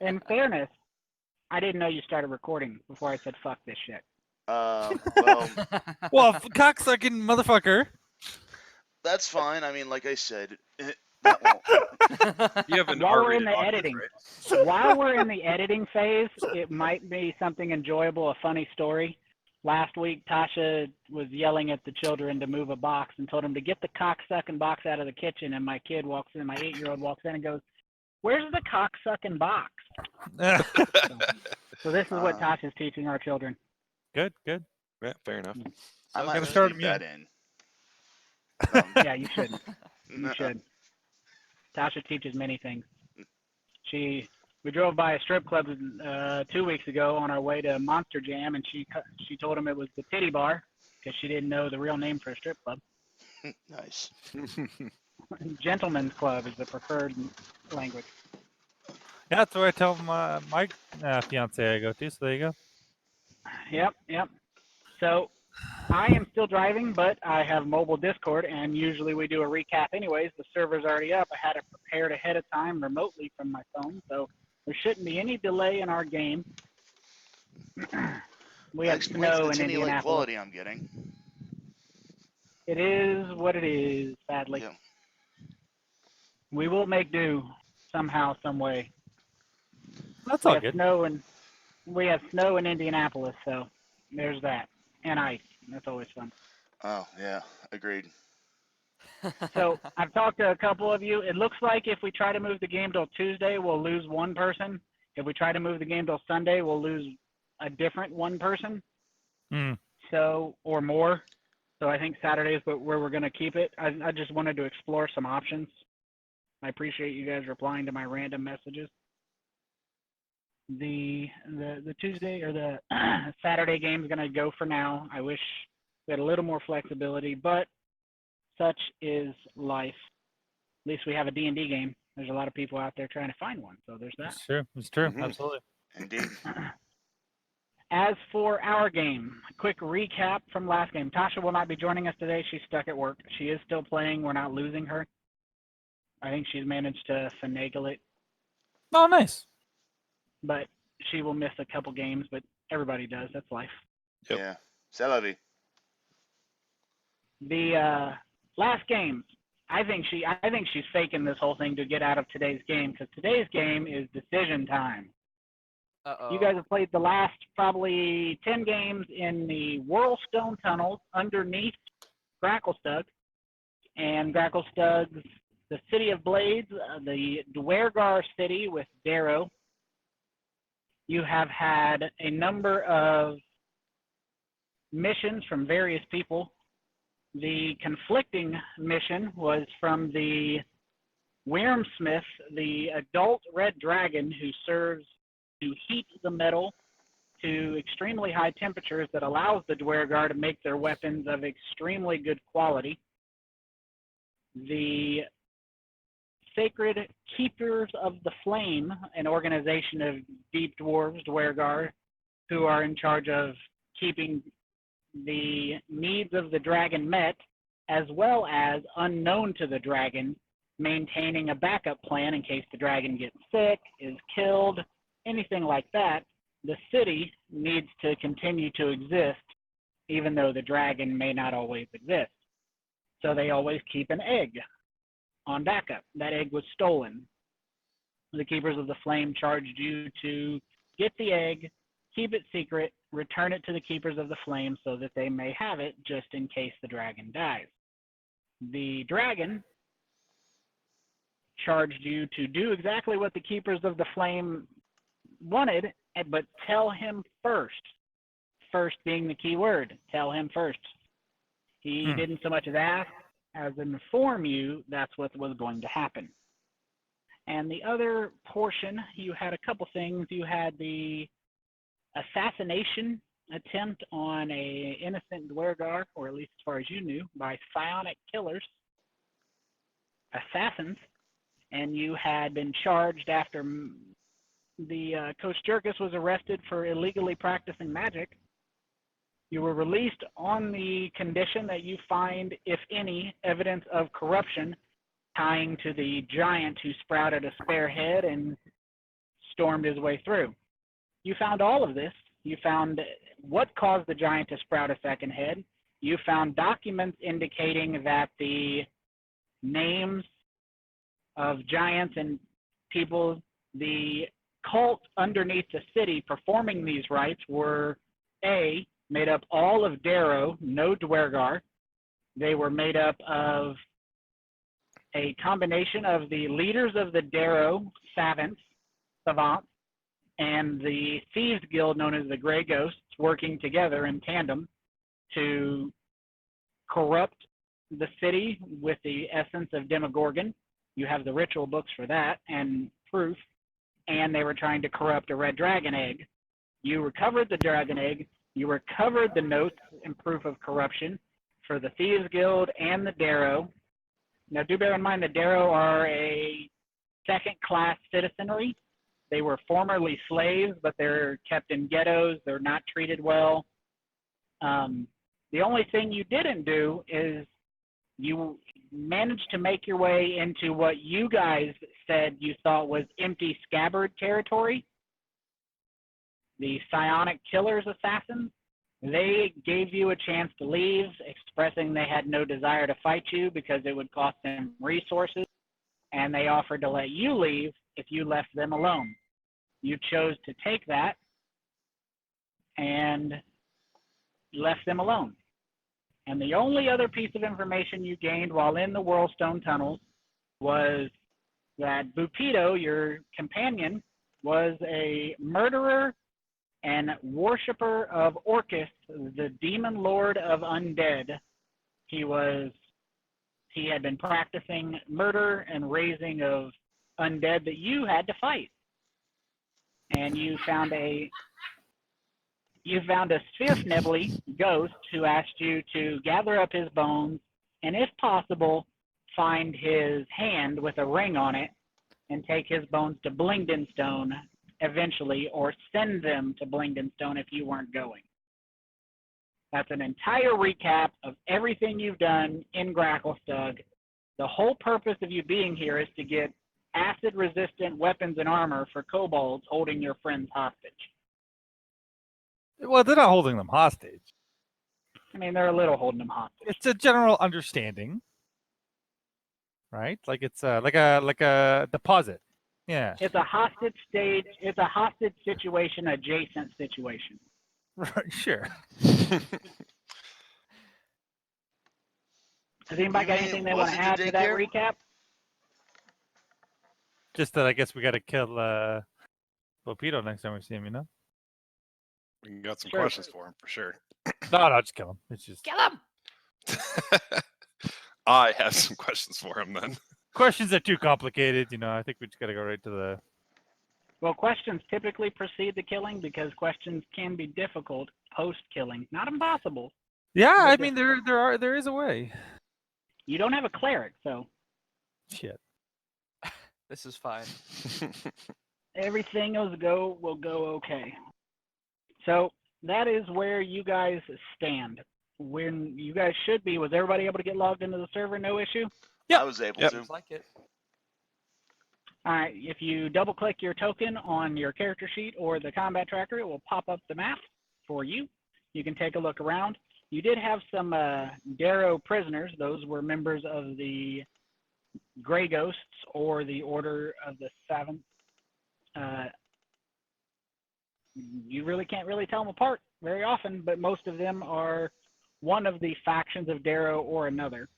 In fairness, I didn't know you started recording before I said fuck this shit. Well, Well, cocksucking motherfucker. that's fine. I mean, like I said, that won't. You have an While we're in R-rated the audience, editing, right? while we're in the editing phase, it might be something enjoyable, a funny story. Last week, Tasha was yelling at the children to move a box and told them to get the cocksucking box out of the kitchen. And my kid walks in, my 8-year-old walks in and goes, "Where's the cocksucking box?" So this is what Tasha's teaching our children. Good, good. Yeah, fair enough. I might gonna just start leave immune. that in. Yeah, you should. You should. Tasha teaches many things. We drove by a strip club 2 weeks ago on our way to Monster Jam, and she told him it was the Titty Bar because she didn't know the real name for a strip club. Nice. Gentleman's Club is the preferred language. Yeah, that's what I tell my fiance I go to. So there you go. Yep. So I am still driving, but I have mobile Discord, and usually we do a recap anyways. The server's already up. I had it prepared ahead of time remotely from my phone, so there shouldn't be any delay in our game. We have snow the in tinny light Indianapolis. quality I'm getting. It is what it is, sadly. Yeah. We will make do somehow, some way. That's We all have good. we have snow in Indianapolis, so there's that, and ice. That's always fun. Oh yeah, agreed. So I've talked to a couple of you. It looks like if we try to move the game till Tuesday, we'll lose one person. If we try to move the game till Sunday, we'll lose a different one person. So, or more. So I think Saturday is where we're going to keep it. I just wanted to explore some options. I appreciate you guys replying to my random messages. The Tuesday or the Saturday game is going to go for now. I wish we had a little more flexibility, but such is life. At least we have a D&D game. There's a lot of people out there trying to find one, so there's that. It's true. It's true. Absolutely. Indeed. As for our game, a quick recap from last game. Tasha will not be joining us today. She's stuck at work. She is still playing. We're not losing her. I think she's managed to finagle it. Oh, nice. But she will miss a couple games, but everybody does. That's life. Yep. Yeah. C'est la vie. The last game, I think she's faking this whole thing to get out of today's game, because today's game is decision time. Uh-oh. You guys have played the last probably 10 games in the Whirlstone tunnels underneath Gracklestug, and Gracklestug's the City of Blades, the Dwergar city with Darrow. You have had a number of missions from various people. The conflicting mission was from the Wyrmsmith, the adult red dragon who serves to heat the metal to extremely high temperatures that allows the Dwergar to make their weapons of extremely good quality. The Sacred Keepers of the Flame, an organization of deep dwarves, Dwergar, who are in charge of keeping the needs of the dragon met, as well as, unknown to the dragon, maintaining a backup plan in case the dragon gets sick, is killed, anything like that. The city needs to continue to exist, even though the dragon may not always exist. So they always keep an egg on backup. That egg was stolen. The Keepers of the Flame charged you to get the egg, keep it secret, return it to the Keepers of the Flame so that they may have it just in case the dragon dies. The dragon charged you to do exactly what the Keepers of the Flame wanted, but tell him first. First being the key word. Tell him first. He didn't so much as ask as inform you that's what was going to happen. And the other portion, you had a couple things. You had the assassination attempt on a innocent Dwergar, or at least as far as you knew, by psionic killers, assassins, and you had been charged after the Kosjurkis was arrested for illegally practicing magic. You were released on the condition that you find, if any, evidence of corruption tying to the giant who sprouted a spare head and stormed his way through. You found all of this. You found what caused the giant to sprout a second head. You found documents indicating that the names of giants and people, the cult underneath the city performing these rites were made up all of Darrow, no Dwergar. They were made up of a combination of the leaders of the Darrow savants, and the Thieves Guild known as the Grey Ghosts working together in tandem to corrupt the city with the essence of Demogorgon. You have the ritual books for that and proof. And they were trying to corrupt a red dragon egg. You recovered the dragon egg. You recovered the notes and proof of corruption for the Thieves Guild and the Darrow. Now, do bear in mind the Darrow are a second-class citizenry. They were formerly slaves, but they're kept in ghettos. They're not treated well. The only thing you didn't do is you managed to make your way into what you guys said you thought was empty scabbard territory. The psionic killers assassins, they gave you a chance to leave, expressing they had no desire to fight you because it would cost them resources, and they offered to let you leave if you left them alone. You chose to take that and left them alone. And the only other piece of information you gained while in the Whirlstone tunnels was that Bupido, your companion, was a murderer and worshiper of Orcus, the demon lord of undead. He had been practicing murder and raising of undead that you had to fight. And you found a Svirfnebly ghost who asked you to gather up his bones and, if possible, find his hand with a ring on it and take his bones to Blingdenstone eventually, or send them to Blingdenstone if you weren't going. That's an entire recap of everything you've done in Gracklestug. The whole purpose of you being here is to get acid-resistant weapons and armor for kobolds holding your friends hostage. Well, they're not holding them hostage. I mean, they're a little holding them hostage. It's a general understanding, right? Like it's like a deposit. Yeah. It's a hostage stage. It's a hostage situation adjacent situation. Right. Sure. Does anybody You got mean anything it they want to wasn't add the to that daycare? recap? Just that I guess we got to kill Lopido next time we see him. You know. We got some Sure. questions for him for sure. No, just kill him. It's just Kill him! I have some questions for him then. questions are too complicated. You know, I think we just got to go right to the. Well, questions typically precede the killing because questions can be difficult post-killing. Not impossible. Yeah, But I mean there is a way. You don't have a cleric, so Shit. This is fine. everything will go okay. So that is where you guys stand. When you guys should be, was everybody able to get logged into the server? No issue? Yep. I was able Yep. to. Seems like it. All right, if you double-click your token on your character sheet or the combat tracker, it will pop up the map for you. You can take a look around. You did have some Darrow prisoners. Those were members of the Grey Ghosts or the Order of the Seventh. You really can't really tell them apart very often, but most of them are one of the factions of Darrow or another.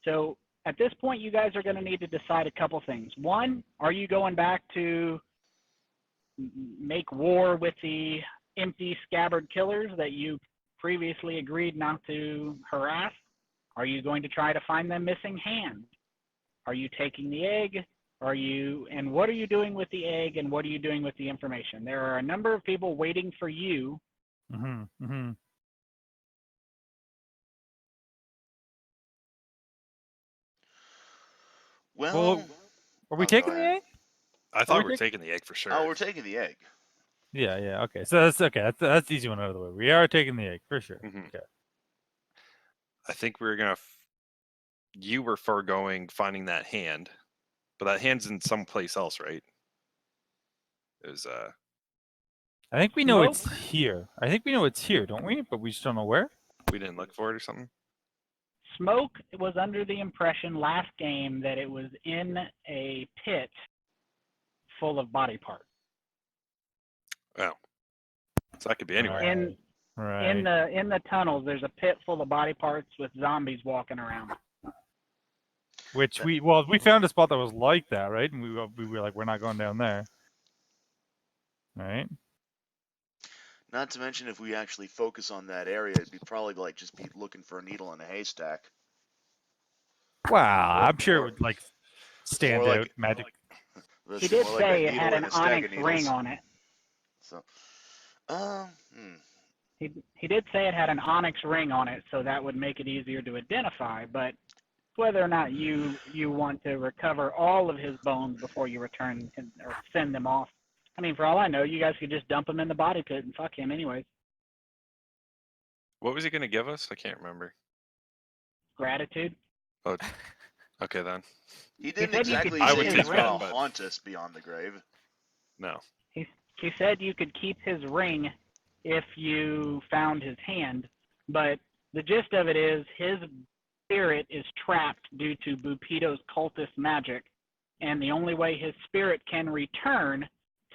So at this point, you guys are going to need to decide a couple things. One, are you going back to make war with the empty scabbard killers that you previously agreed not to harass? Are you going to try to find them missing hands? Are you taking the egg? And what are you doing with the egg, and what are you doing with the information? There are a number of people waiting for you. Mm-hmm. Mm-hmm. Well, Are we oh, taking go the ahead. egg? I thought we we were taking the egg for sure. Oh, we're taking the egg. Yeah, yeah. Okay, so that's okay. That's the easy one out of the way. We are taking the egg for sure. Mhm. Okay. I think we were gonna. You were foregoing finding that hand, but that hand's in someplace else, right? It was I think we know it's Smoke? here. I think we know it's here, don't we? But we just don't know where. we didn't look for it or something. Smoke was under the impression last game that it was in a pit full of body parts. Oh, so that could be anywhere. In Right. in the tunnels, there's a pit full of body parts with zombies walking around. Which we found a spot that was like that, right? And we were like, we're not going down there. Right. Not to mention, if we actually focus on that area, it'd be probably like just be looking for a needle in a haystack. Wow, I'm sure it or- would like stand more like- out magic. That's He did more like say a it had needle an in a stack onyx of ring needles. on it. So, He did say it had an onyx ring on it, so that would make it easier to identify. But whether or not you want to recover all of his bones before you return or send them off, I mean, for all I know, you guys could just dump him in the body pit and fuck him anyways. What was he gonna give us? I can't remember. Gratitude. Oh, okay then. he didn't said you could exactly keep say his he's ring, gonna but- haunt us beyond the grave. No. He said you could keep his ring if you found his hand, but the gist of it is his spirit is trapped due to Bupito's cultist magic, and the only way his spirit can return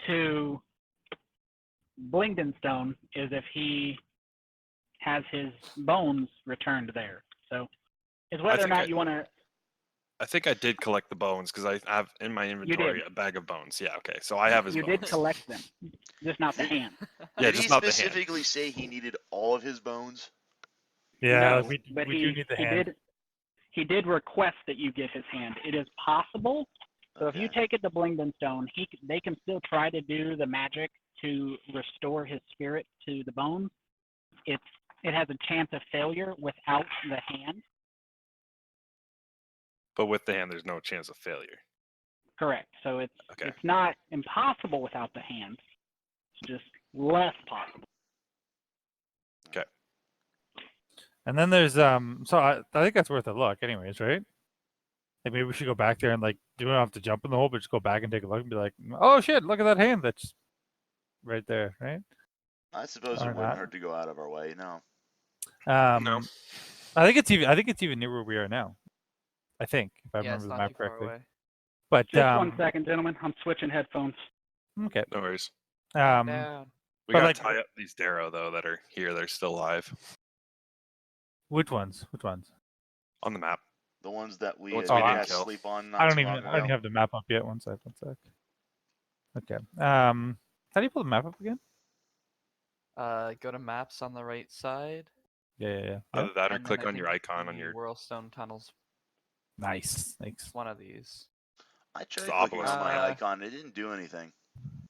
to Blingdenstone is if he has his bones returned there. So it's whether or think not you want to. I think I did collect the bones because I have in my inventory did. a bag of bones. Yeah, okay. So I have his You bones. did collect them, just not the hand. Yeah, Did just he not the hand. specifically say he needed all of his bones? Yeah, No, we but do need the hand. He did request that you get his hand. It is possible. So if you Okay. take it to Blingdenstone, they can still try to do the magic to restore his spirit to the bones. It has a chance of failure without the hand. But with the hand, there's no chance of failure. Correct. So it's Okay. not impossible without the hand. It's just less possible. And then there's so I think that's worth a look anyways, right? Like maybe we should go back there and like you don't have to jump in the hole, but just go back and take a look and be like, oh shit, look at that hand that's right there, right? I suppose Or it wouldn't not. hurt to go out of our way. No. No. I think it's even near where we are now. I think, if I Yeah, it's remember the not map too far correctly. away. But Just 1 second, gentlemen. I'm switching headphones. okay. No worries. Down. We But, gotta like- tie up these Darrow though that are here. They're still alive Which ones? on the map. The ones that we ones we had didn't kill. sleep on not I don't too even long I don't ago. have the map up yet. One sec. Okay. How do you pull the map up again? Go to maps on the right side. Yeah. Either that or and then click I on your think icon on the your. Whirlstone tunnels. Nice. One of these. I tried the clicking obelisk. on my Uh, icon. It didn't do anything.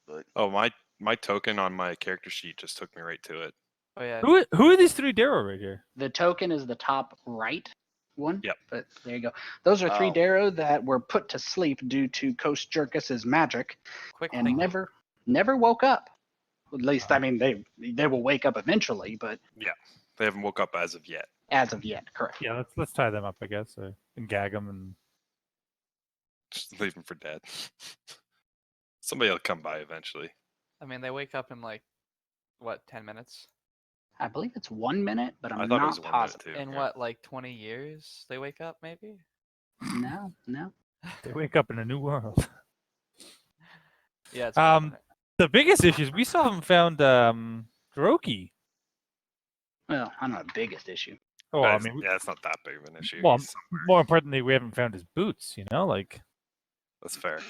But Oh, my token on my character sheet just took me right to it. Oh yeah. Who are these three Darrow right here? The token is the top right one. Yep. But there you go. Those are three Oh. Darrow that were put to sleep due to Kosjurkis' magic Quick and thinking. never woke up. At least, I mean, they will wake up eventually, but They haven't woke up as of yet. as of yet, correct. Yeah, let's tie them up, I guess, and gag them and Just leave them for dead. Somebody will come by eventually. I mean, they wake up in like what, 10 minutes? I believe it's 1 minute, but I I'm thought it not was 1 minute positive. too. In yeah. what, like 20 years they wake up maybe? No. they wake up in a new world. Yeah, it's about a minute. The biggest issue is we still haven't found Hiroki. Well, I don't know the biggest issue. Oh, I That's- mean, yeah, it's not that big of an issue. well, He's somewhere. more importantly, we haven't found his boots. Like That's fair.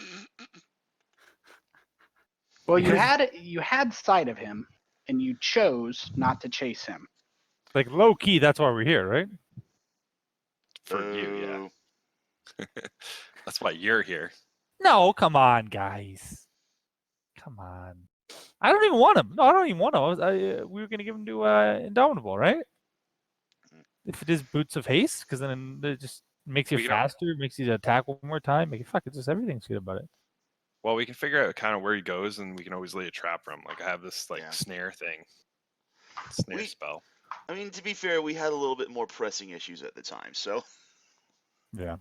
Well, you Because- had sight of him, and you chose not to chase him. low key. That's why we're here, right? For you, yeah. Boo. That's why you're here. No, come on, guys. Come on. I don't even want him. No, I don't even want him. We were gonna give him to Indomitable, right? If it is boots of haste, because then it just makes you We can al- faster, makes you attack one more time. It's just everything's good about it. Well, we can figure out kind of where he goes, and we can always lay a trap for him. Like I have this Yeah. snare thing, snare We- spell. I mean, to be fair, we had a little bit more pressing issues at the time, so Yeah.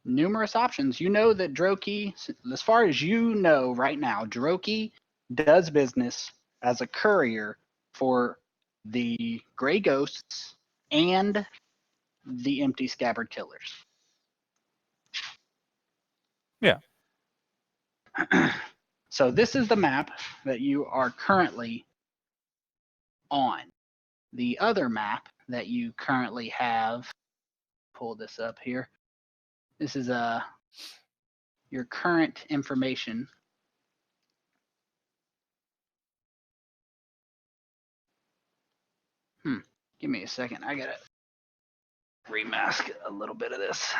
numerous options. You know that Droki, as far as you know right now, Droki does business as a courier for the Grey Ghosts and the Empty Scabbard Killers. Yeah. So this is the map that you are currently on. The other map that you currently have, pull this up here. This is your current information. Give me a second. I gotta remask a little bit of this.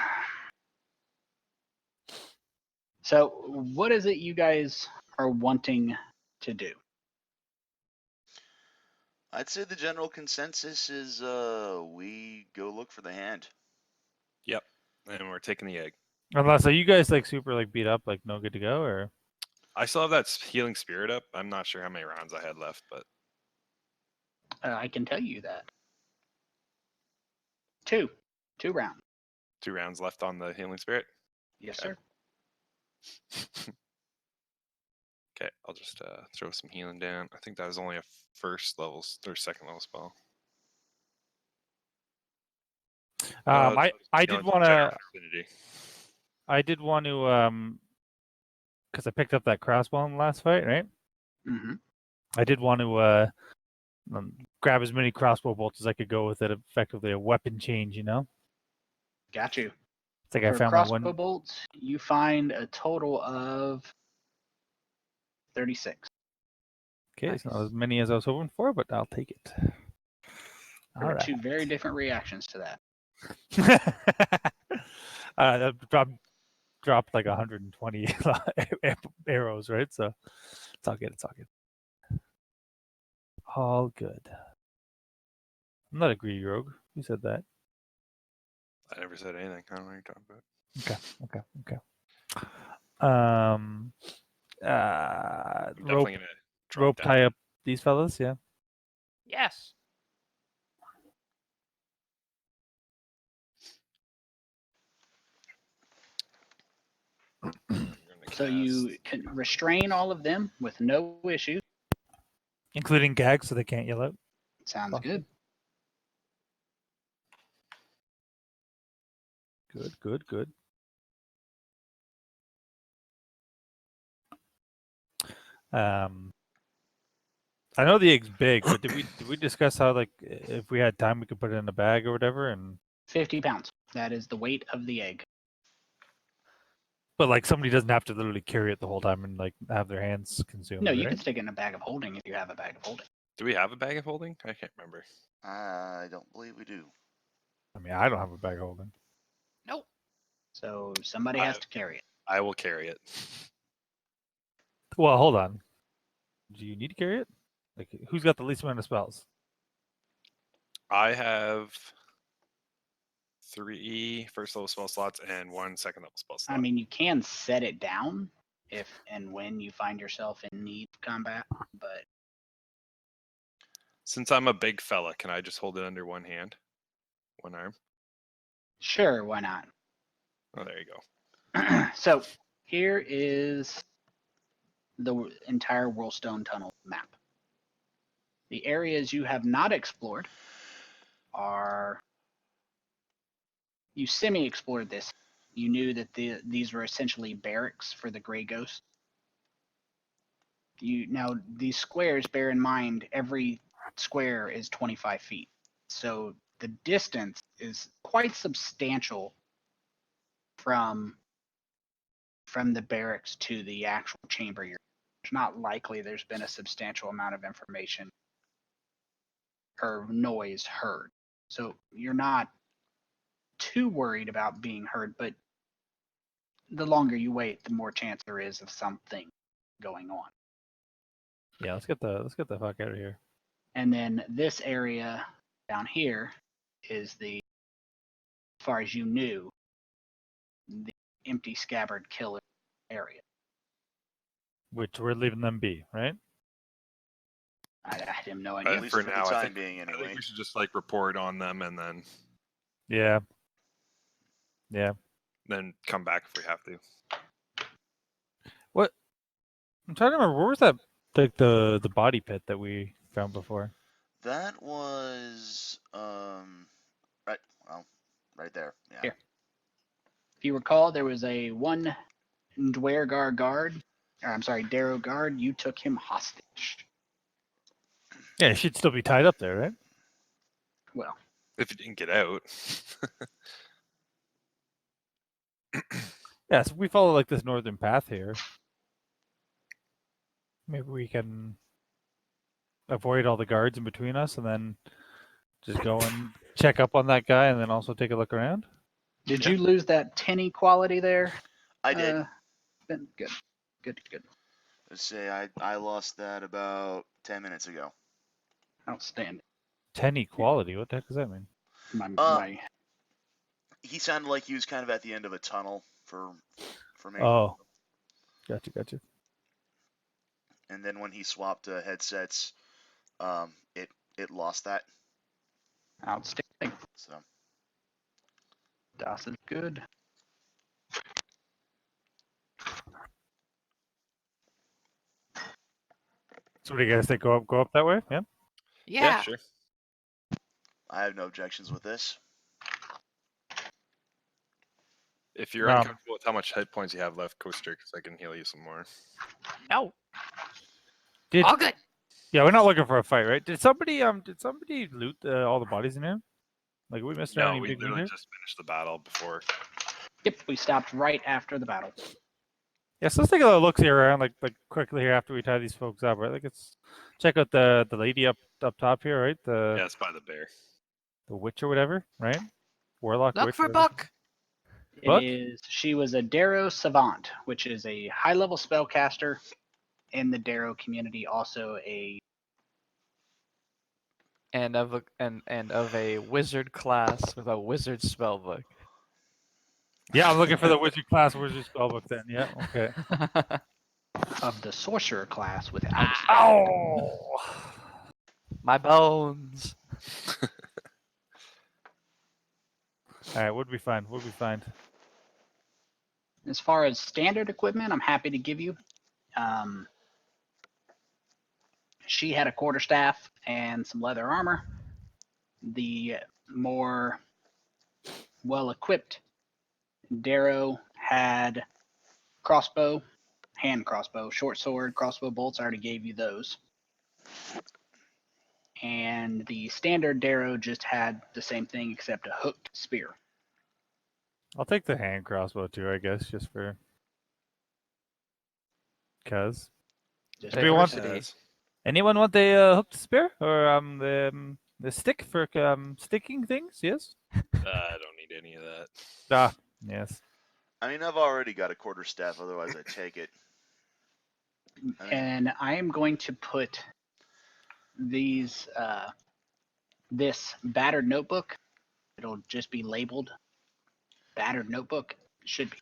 So, what is it you guys are wanting to do? I'd say the general consensus is we go look for the hand. Yep. And we're taking the egg. Unless are you guys like super like beat up, like no good to go, or I still have that healing spirit up. I'm not sure how many rounds I had left, but I can tell you that. Two rounds. 2 rounds left on the healing spirit. Yes, Okay. sir. Okay, I'll just throw some healing down. I think that was only a first level or second level spell. I did Healing want general to affinity. because I picked up that crossbow in the last fight, right? Mm-hmm. I did want to grab as many crossbow bolts as I could go with it. Effectively, a weapon change, you know. Got you. It's like I For found my crossbow one. bolts, you find a total of 36. Okay, it's not as many as I was hoping for, but I'll take it. There All were right. two very different reactions to that. That dropped like 120 arrows, right? So it's all good. It's all good. All good. I'm not a greedy rogue. Who said that? I never said anything. I don't know what you're talking about. Okay. I'm Rope definitely gonna drop down. tie up these fellas. Yeah. Yes. I'm gonna So cast- you can restrain all of them with no issue. Including gags, so they can't yell out. Sounds Awesome. good. Good. I know the egg's big, but did we discuss how like if we had time we could put it in a bag or whatever, and 50 pounds. That is the weight of the egg. but like somebody doesn't have to literally carry it the whole time and like have their hands consumed. No, you right? can stick it in a bag of holding if you have a bag of holding. Do we have a bag of holding? I can't remember. I don't believe we do. I mean, I don't have a bag of holding. Nope. So somebody has to carry it. I will carry it. Well, hold on. Do you need to carry it? Like, who's got the least amount of spells? I have 3 first level spell slots and 1 second level spell slot. I mean, you can set it down if and when you find yourself in need of combat, but Since I'm a big fella, can I just hold it under one hand? One arm? sure, why not? Oh, there you go. So here is the entire Whirlstone Tunnel map. The areas you have not explored are, you semi-explored this. You knew that these were essentially barracks for the Grey Ghosts. Now these squares, bear in mind, every square is 25 feet. So the distance is quite substantial from the barracks to the actual chamber you're in. It's not likely there's been a substantial amount of information or noise heard. So you're not too worried about being heard, but the longer you wait, the more chance there is of something going on. Yeah, let's get the fuck out of here. And then this area down here is the, as far as you knew, the Empty Scabbard Killer area. Which we're leaving them be, right? I have no At idea. least For for now, the I time think- being, I think anyway. we should just like report on them and then Yeah. Then come back if we have to. I'm trying to remember, where was that, like the body pit that we found before? That was right. Well, right there. Yeah. Here. If you recall, there was a one Dwergar guard, or I'm sorry, Darrow guard. You took him hostage. Yeah, it should still be tied up there, right? Well, If you didn't get out. Yeah, so we follow like this northern path here. Maybe we can avoid all the guards in between us and then just go and check up on that guy and then also take a look around. did Yeah. you lose that tinny quality there? I did. Then good. Let's say I lost that about 10 minutes ago. Outstanding. 10 equality, what the heck does that mean? My He sounded like he was kind of at the end of a tunnel for me. Oh, gotcha. And then when he swapped headsets, it lost that. outstanding. So Das is good. So what do you guys think? Go up that way? Yeah. Yeah, sure. I have no objections with this. If you're No. uncomfortable with how much hit points you have left, Kosjurkis, I can heal you some more. No. Did- All good. Yeah, we're not looking for a fight, right? Did somebody loot all the bodies in here? Like, we missed out No, any we big loot literally here? just finished the battle before. Yep, we stopped right after the battle. Yeah, so let's take a little look here around, like quickly here after we tie these folks up, right? Like, let's check out the lady up top here, right? Yeah, it's by the bear. The witch or whatever, right? Warlock. Look witch, for whatever. Buck. Buck? She was a Darrow Savant, which is a high level spellcaster in the Darrow community, also a And of a wizard class with a wizard spellbook. Yeah, I'm looking for the wizard class wizard spellbook then. Yeah, okay. of the sorcerer class without Ow! My bones. All right, what'd we find? As far as standard equipment, I'm happy to give you. She had a quarterstaff and some leather armor. The more well-equipped Darrow had crossbow, hand crossbow, short sword, crossbow bolts. I already gave you those. And the standard Darrow just had the same thing except a hooked spear. I'll take the hand crossbow too, I guess, just for cuz. Just Anybody want- Diversity. Anyone want the hooked spear or the stick for sticking things? Yes. I don't need any of that. Ah, yes. I mean, I've already got a quarterstaff. Otherwise, I take it. I mean, And I am going to put these this battered notebook. It'll just be labeled battered notebook. Should be.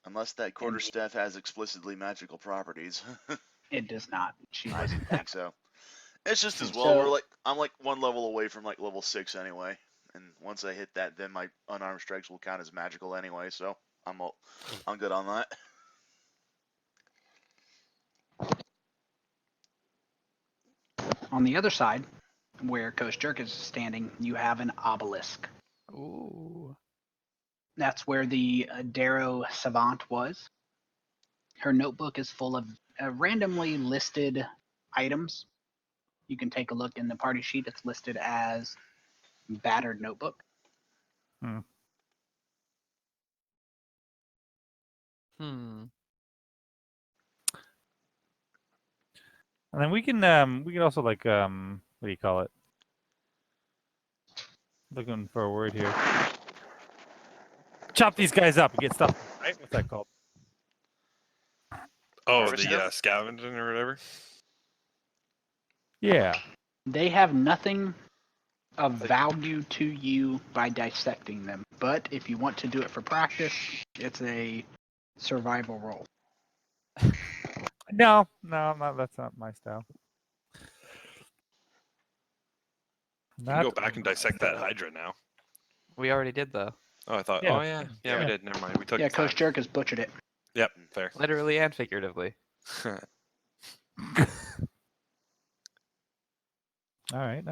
unless that quarterstaff has explicitly magical properties. It does not. She I wasn't didn't that. think so. It's just as well. So- I'm like one level away from like level 6 anyway. And once I hit that, then my unarmed strikes will count as magical anyway. So I'm good on that. On the other side, where Kosjurkis is standing, you have an obelisk. Ooh. That's where the Darrow Savant was. Her notebook is full of randomly listed items. You can take a look in the party sheet. It's listed as battered notebook. Hmm. And then we can also like what do you call it? Looking for a word here. Chop these guys up and get stuff, right? What's that called? Oh, Harvest the them? scavenging or whatever? Yeah. They have nothing of value to you by dissecting them, but if you want to do it for practice, it's a survival roll. No, that's not my style. You can go back and dissect that Hydra now. We already did though. Oh, I thought. Yeah. Oh yeah, yeah, we Yeah. did. Never mind. We took. Yeah, time. Kosjurkis butchered it. Yep, fair. Literally and figuratively. All right.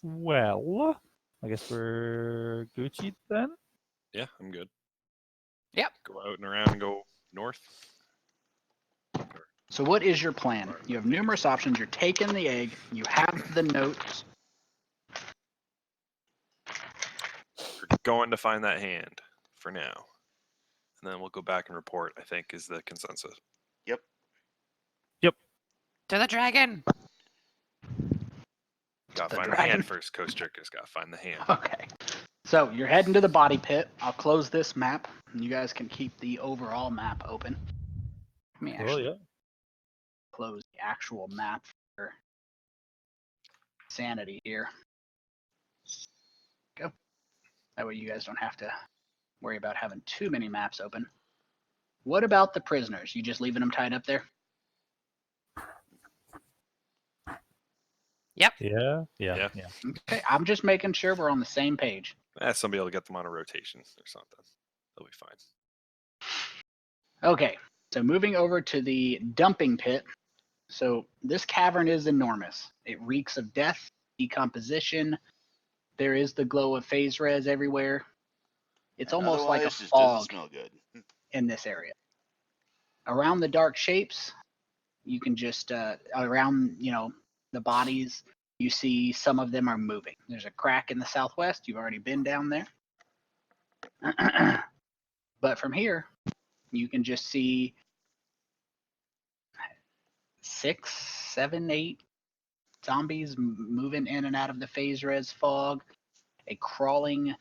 Well, I guess we're Gucci then. Yeah, I'm good. Yep. Go out and around and go north. So what is your plan? You have numerous options. You're taking the egg. You have the notes. We're going to find that hand for now, and then we'll go back and report. I think is the consensus. To the dragon! Got to The find the dragon. hand first. Kosjurkis got to find the hand. Okay. So you're heading to the body pit. I'll close this map, and you guys can keep the overall map open. Let me actually close the actual map for sanity here. Go. That way you guys don't have to worry about having too many maps open. What about the prisoners? You just leaving them tied up there? Yeah. Okay, I'm just making sure we're on the same page. Somebody will get them on a rotation or something. They'll be fine. Okay, so moving over to the dumping pit. So this cavern is enormous. It reeks of death, decomposition. There is the glow of phase res everywhere. It's And almost like a otherwise, just doesn't fog smell good. in this area. Around the dark shapes, you can just around the bodies, you see some of them are moving. There's a crack in the southwest. You've already been down there. But from here, you can just see 6, 7, 8 zombies moving in and out of the phase res fog. A crawling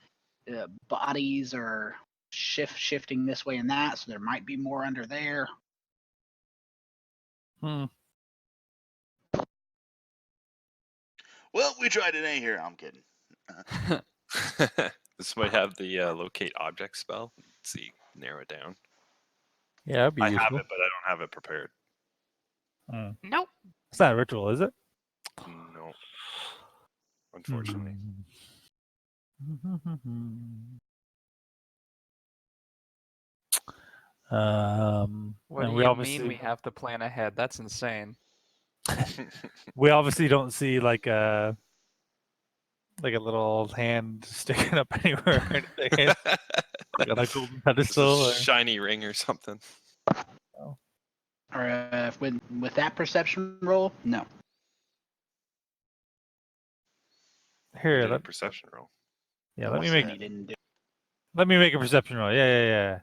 bodies are shifting this way and that, so there might be more under there. Well, we tried it here. I'm kidding. Does somebody have the locate object spell? Let's see, narrow it down. Yeah, that'd be I useful. have it, but I don't have it prepared. Nope. It's not a ritual, is it? No, unfortunately. What and do we you obviously mean we have to plan ahead? That's insane. we obviously don't see like a little hand sticking up anywhere or anything. Like on a golden Just pedestal. a Or... shiny ring or something. Or with that perception roll, no. Here, Did a let, perception roll. yeah, What's let me that? make You didn't do. let me make a perception roll. Yeah.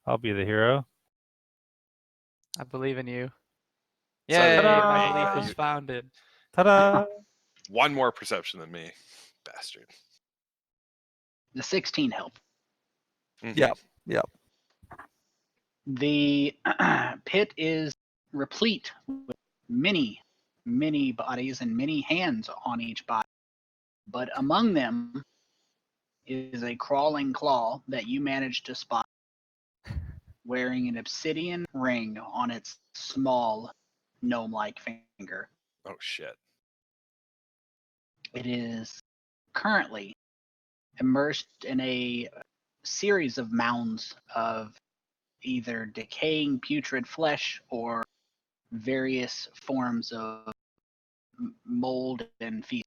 I'll be the hero. I believe in you. So- Yay, my Ta-da! belief is founded. Ta-da! One more perception than me, bastard. The 16 helped. Mhm. Yep. The pit is replete with many, many bodies and many hands on each body. But among them is a crawling claw that you managed to spot, wearing an obsidian ring on its small gnome-like finger. Oh shit. It is currently immersed in a series of mounds of either decaying putrid flesh or various forms of mold and feces.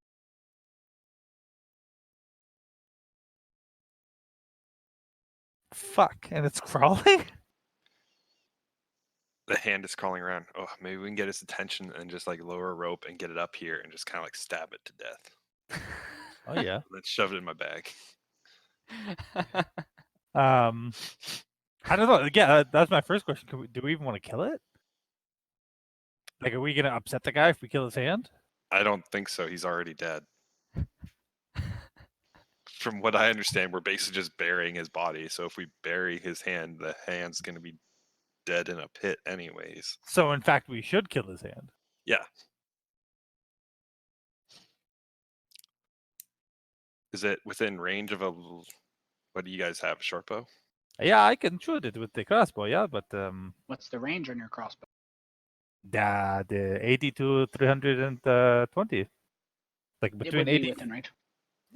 Fuck, and it's crawling? The hand is crawling around. Oh, maybe we can get its attention and just like lower a rope and get it up here and just kind of like stab it to death. Oh yeah. And then shove it in my bag. I don't know. Yeah, that's my first question. Do we even want to kill it? Like, are we gonna upset the guy if we kill his hand? I don't think so. He's already dead. From what I understand, we're basically just burying his body. So if we bury his hand, the hand's going to be dead in a pit anyways. So in fact, we should kill his hand. Yeah. Is it within range of a... What do you guys have? Short bow? Yeah, I can shoot it with the crossbow. Yeah, but What's the range on your crossbow? the 80 to 320. Like It between would be 80. within range.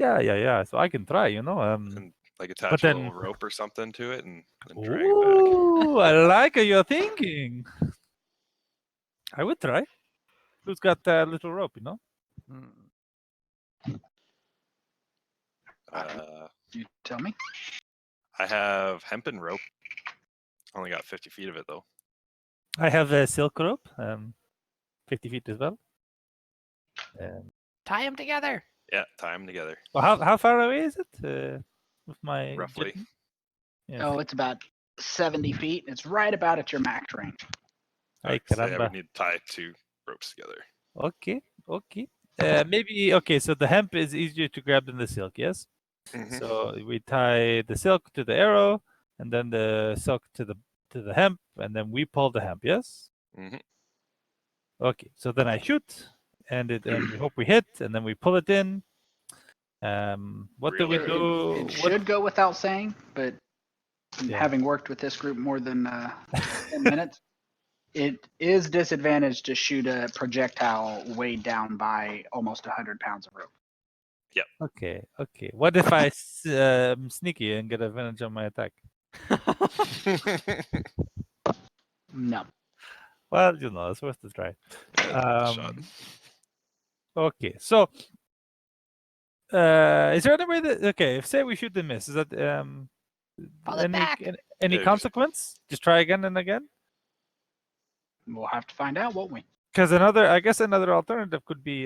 Yeah. So I can try, and like but attach a then- little rope or something to it and drag it back. Ooh, I like how you're thinking. I would try. Who's got that little rope, Hmm. You tell me. I have hempen rope. Only got 50 feet of it though. I have a silk rope, 50 feet as well. Tie them together. Yeah, tie them together. Well, how far away is it? With my Roughly. jitten? Yeah, Oh, it's about 70 feet. It's right about at your max range. Ay, So yeah, we caramba. need to tie 2 ropes together. Okay. Maybe okay. So the hemp is easier to grab than the silk. Yes. Mhm. So we tie the silk to the arrow, and then the silk to the hemp, and then we pull the hemp. Yes. Mhm. Okay. So then I shoot, and we hope we hit, and then we pull it in. What do we Really? do? It What- should go without saying, but Yeah. having worked with this group more than 10 minutes, it is disadvantaged to shoot a projectile weighed down by almost 100 pounds of rope. Okay. What if I sneaky and get advantage on my attack? No. Well, it's worth a try. Yeah, shot. Okay, so is there any way that if say we shoot and miss, is that Pull it back. any Yeah, consequence? Just try again and again? We'll have to find out, won't we? Because another alternative could be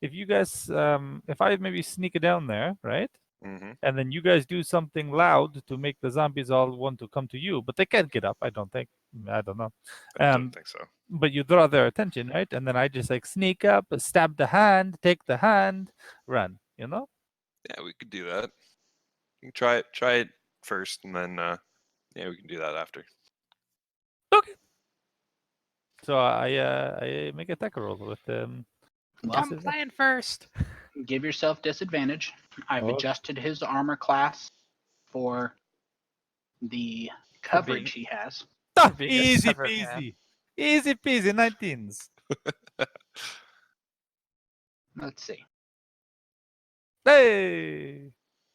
if you guys if I maybe sneak it down there, right? Mhm. And then you guys do something loud to make the zombies all want to come to you, but they can't get up, I don't think. I don't know. I don't think so. But you draw their attention, right? And then I just like sneak up, stab the hand, take the hand, run, Yeah, we could do that. You can try it first, and then we can do that after. Okay. So I make a attack roll with Well, I'm playing first. give yourself disadvantage. I've Oh. adjusted his armor class for the coverage he has. being a Easy severed hand. peasy. Easy peasy, 19s. Let's see. Hey.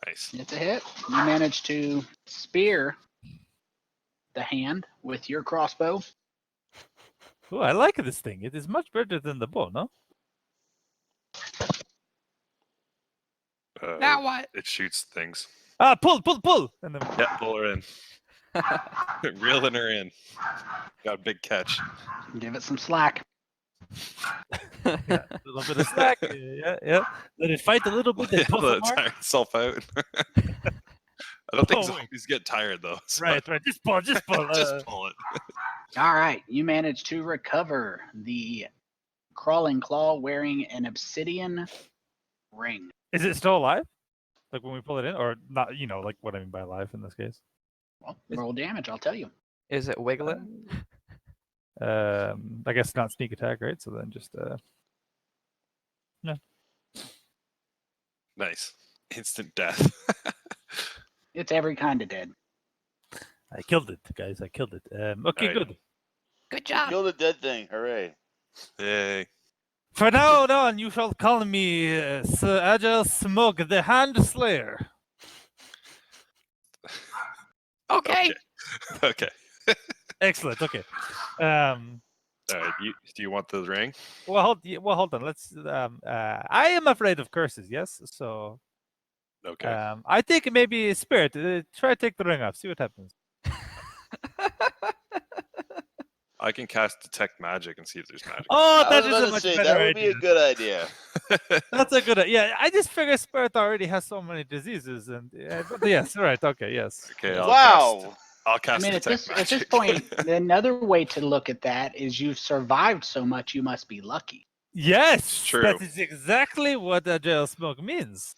Nice. It's a hit. You manage to spear the hand with your crossbow. Oh, I like this thing. It is much better than the bow, no? Now what? It shoots things. Ah, pull. And then Yeah, pull her in. Reeling her in. Got a big catch. Give it some slack. a little bit of slack. Yeah. Let it fight a little bit, then pull Let some it more. tire itself out. I don't think Oh, wait. zombies get tired though. So Right. Just pull. just pull it. All right. You manage to recover the crawling claw wearing an obsidian ring. Is it still alive? Like when we pull it in, or not? Like what I mean by alive in this case. Well, roll damage, I'll tell you. Is it wiggling? I guess not sneak attack, right? So then just Nice. Instant death. It's every kind of dead. I killed it, guys. I killed it. Okay, Alright. good. Good job. Kill the dead thing. Hooray. Yay. For now on, you shall call me Sir Agile Smoke, the Hand Slayer. Okay. Okay. Excellent. Okay. All right. Do you want the ring? Well, hold on. Let's. I am afraid of curses. Yes. So. Okay. I think maybe spirit. Try to take the ring off. See what happens. I can cast detect magic and see if there's magic. Oh, I that was is about a to much say, better that would be idea. a good idea. That's a good. Yeah, I just figure spirit already has so many diseases, and but yes, right. Okay, yes. Okay. Wow. I'll I cast mean, at detect this magic. point, another way to look at that is you've survived so much, you must be lucky. Yes, True. that is exactly what Agile Smoke means.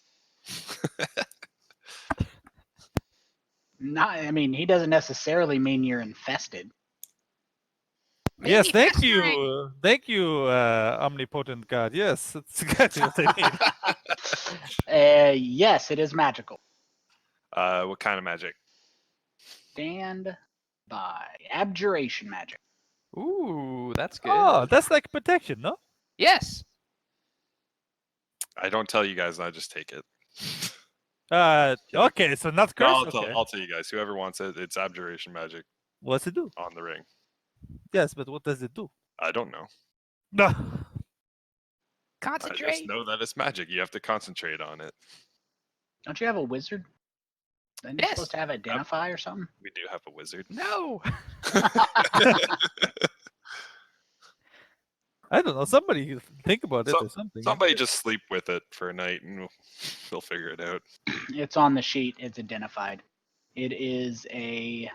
I mean, he doesn't necessarily mean you're infested. Yes, Maybe thank festering. you, omnipotent God. Yes, that's exactly what I mean. Yes, it is magical. What kind of magic? Stand by. Abjuration magic. Ooh, that's good. Oh, that's like protection, no? Yes. I don't tell you guys. I just take it. Okay, so not No, curse. I'll, Okay. I'll tell you guys. Whoever wants it, it's abjuration magic What's it do? on the ring. Yes, but what does it do? I don't know. No. I just Concentrate. know that it's magic. You have to concentrate on it. Don't you have a wizard? Then you're Yes. supposed to have identify or something. We do have a wizard. No. I don't know. Somebody think about it So- or something. Somebody just sleep with it for a night, and we'll figure it out. It's on the sheet. It's identified. It is a,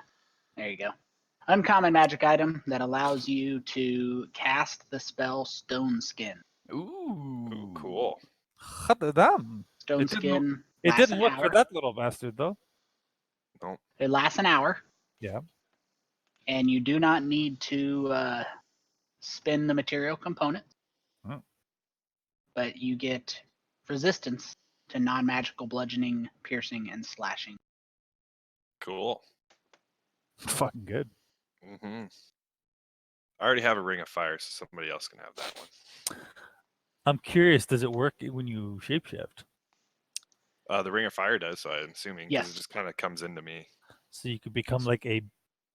there you go, uncommon magic item that allows you to cast the spell Stone Skin. Ooh. Ooh, cool. Hot damn. Stone It didn't- Skin It lasts didn't an work hour. for that little bastard though. It lasts an hour. Yeah. And you do not need to spin the material component. Oh. But you get resistance to non-magical bludgeoning, piercing, and slashing. Cool. Fucking good. I already have a ring of fire, so somebody else can have that one. I'm curious, does it work when you shapeshift? The ring of fire does, so I'm assuming, because Yes. it just kind of comes into me. So you could become like a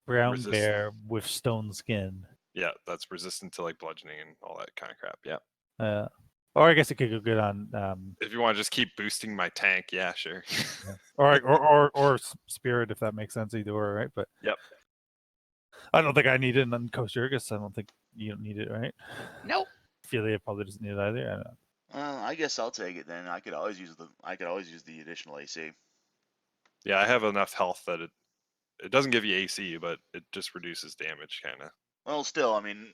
brown Resist- bear with stone skin. Yeah, that's resistant to like bludgeoning and all that kind of crap. Yeah. Or I guess it could go good on If you want to just keep boosting my tank, yeah, sure. or spirit if that makes sense either or, right? But Yep. I don't think I need it on Kosjurkis. I don't think you don't need it, right? Nope. Ophilia probably doesn't need it either. I don't know. I guess I'll take it then. I could always use the additional AC. Yeah, I have enough health that it doesn't give you AC, but it just reduces damage, kind of. Well, still, I mean,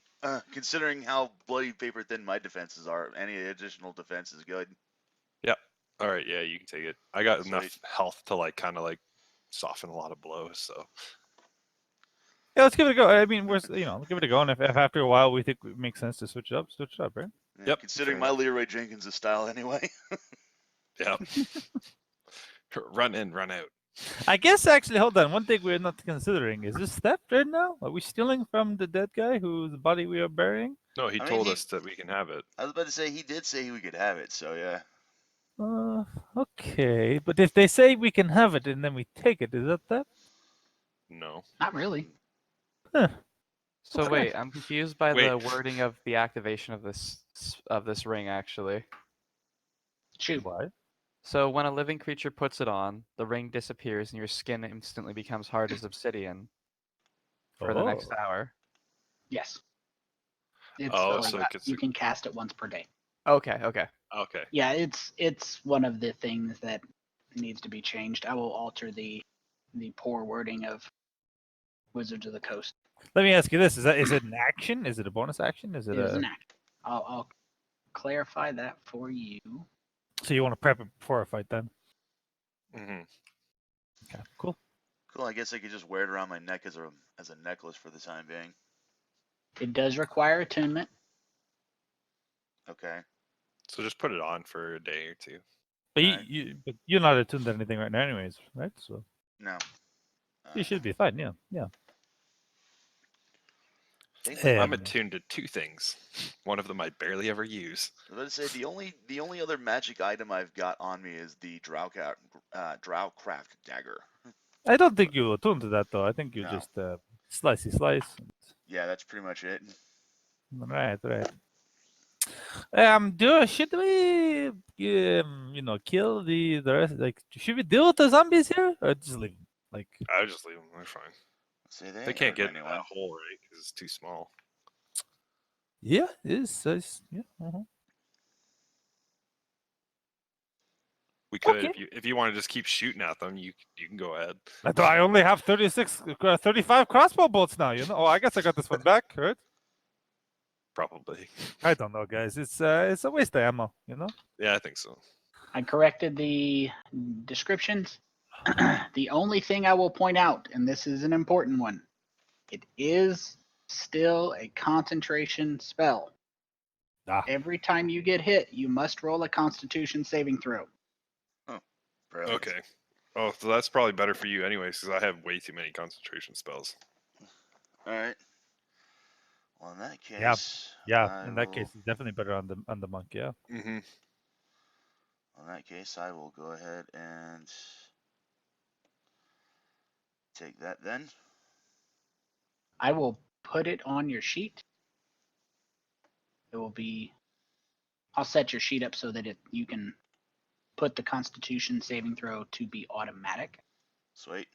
considering how bloody paper thin my defenses are, any additional defense is good. All right, yeah, you can take it. I got enough Sweet. health to like kind of like soften a lot of blows. So Yeah, let's give it a go. I mean, we'll give it a go, and if after a while we think it makes sense to switch it up, right? Yeah, Yep, considering fair my Leroy Jenkins' style anyway. yeah, run in, run out. I guess actually, hold on. One thing we're not considering is this theft right now. Are we stealing from the dead guy whose body we are burying? No, he I mean, told he- us that we can have it. I was about to say he did say we could have it, so yeah. Okay, but if they say we can have it and then we take it, is that theft? No, Not really. So Okay. wait, I'm confused by Wait. the wording of the activation of this ring actually. Shoot. Why? So when a living creature puts it on, the ring disappears and your skin instantly becomes hard as obsidian for the next Oh. hour. Yes. It's Oh, like so it gets- you can cast it once per day. Okay. okay. Yeah, it's one of the things that needs to be changed. I will alter the poor wording of Wizards of the Coast. Let me ask you this: is it an action? Is it a bonus action? Is it It is a? an act. I'll clarify that for you. So you want to prep it before a fight, then? hmm Okay, cool. Cool. I guess I could just wear it around my neck as a necklace for the time being. It does require attunement. Okay. So just put it on for a day or two. But Alright. but you're not attuned to anything right now, anyways, right? So No. you should be fine. Yeah. Thankfully, I'm Um, attuned to two things. One of them I barely ever use. I was about to say the only other magic item I've got on me is the Drowcraft dagger. I don't think you attune to that though. I think you No. just slice. Yeah, that's pretty much it. Right. Should we kill the rest? Like, should we deal with the zombies here, or just leave them? Like, I would just leave them. They're fine. Say They can't get in anyone. that hole, right? Because it's too small. yeah, it's yeah. We could, Okay. if you want to just keep shooting at them, you can go ahead. I only have 35 crossbow bolts now. Oh, I guess I got this one back, right? Probably. I don't know, guys. It's a waste of ammo. Yeah, I think so. I corrected the descriptions. The only thing I will point out, and this is an important one, it is still a concentration spell. Ah. Every time you get hit, you must roll a Constitution saving throw. Brilliant. Okay. Oh, so that's probably better for you anyways, because I have way too many concentration spells. All right. Well, in that case. Yeah. I In that will- case, it's definitely better on the monk. Yeah. Mm-hmm. In that case, I will go ahead and take that then. I will put it on your sheet. It will be. I'll set your sheet up so that you can put the Constitution saving throw to be automatic. Sweet.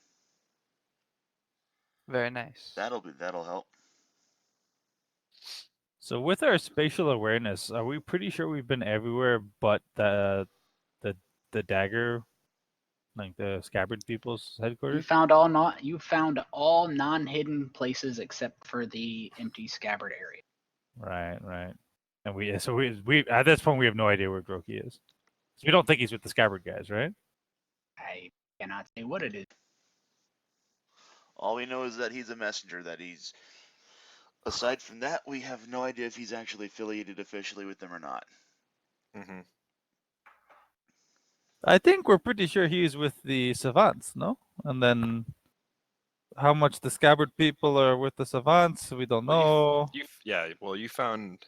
Very nice. That'll help. So with our spatial awareness, are we pretty sure we've been everywhere but the dagger, like the scabbard people's You headquarters? found all non-hidden places except for the empty scabbard area. Right. And we at this point we have no idea where Groki is. So we don't think he's with the scabbard guys, right? I cannot say what it is. All we know is that he's a messenger. Aside from that, we have no idea if he's actually affiliated officially with them or not. Hmm. I think we're pretty sure he's with the savants, no? And then how much the scabbard people are with the savants, we don't know. Well, you found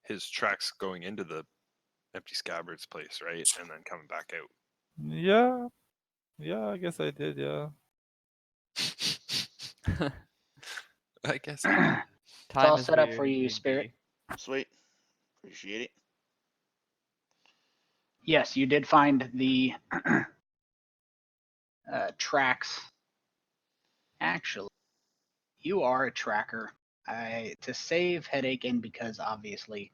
his tracks going into the empty scabbard's place, right? And then coming back out. Yeah, I guess I did. Yeah. I guess. It's all set up for you, Spirit. Sweet. Appreciate it. Yes, you did find the tracks. Actually, you are a tracker. To save headache and because obviously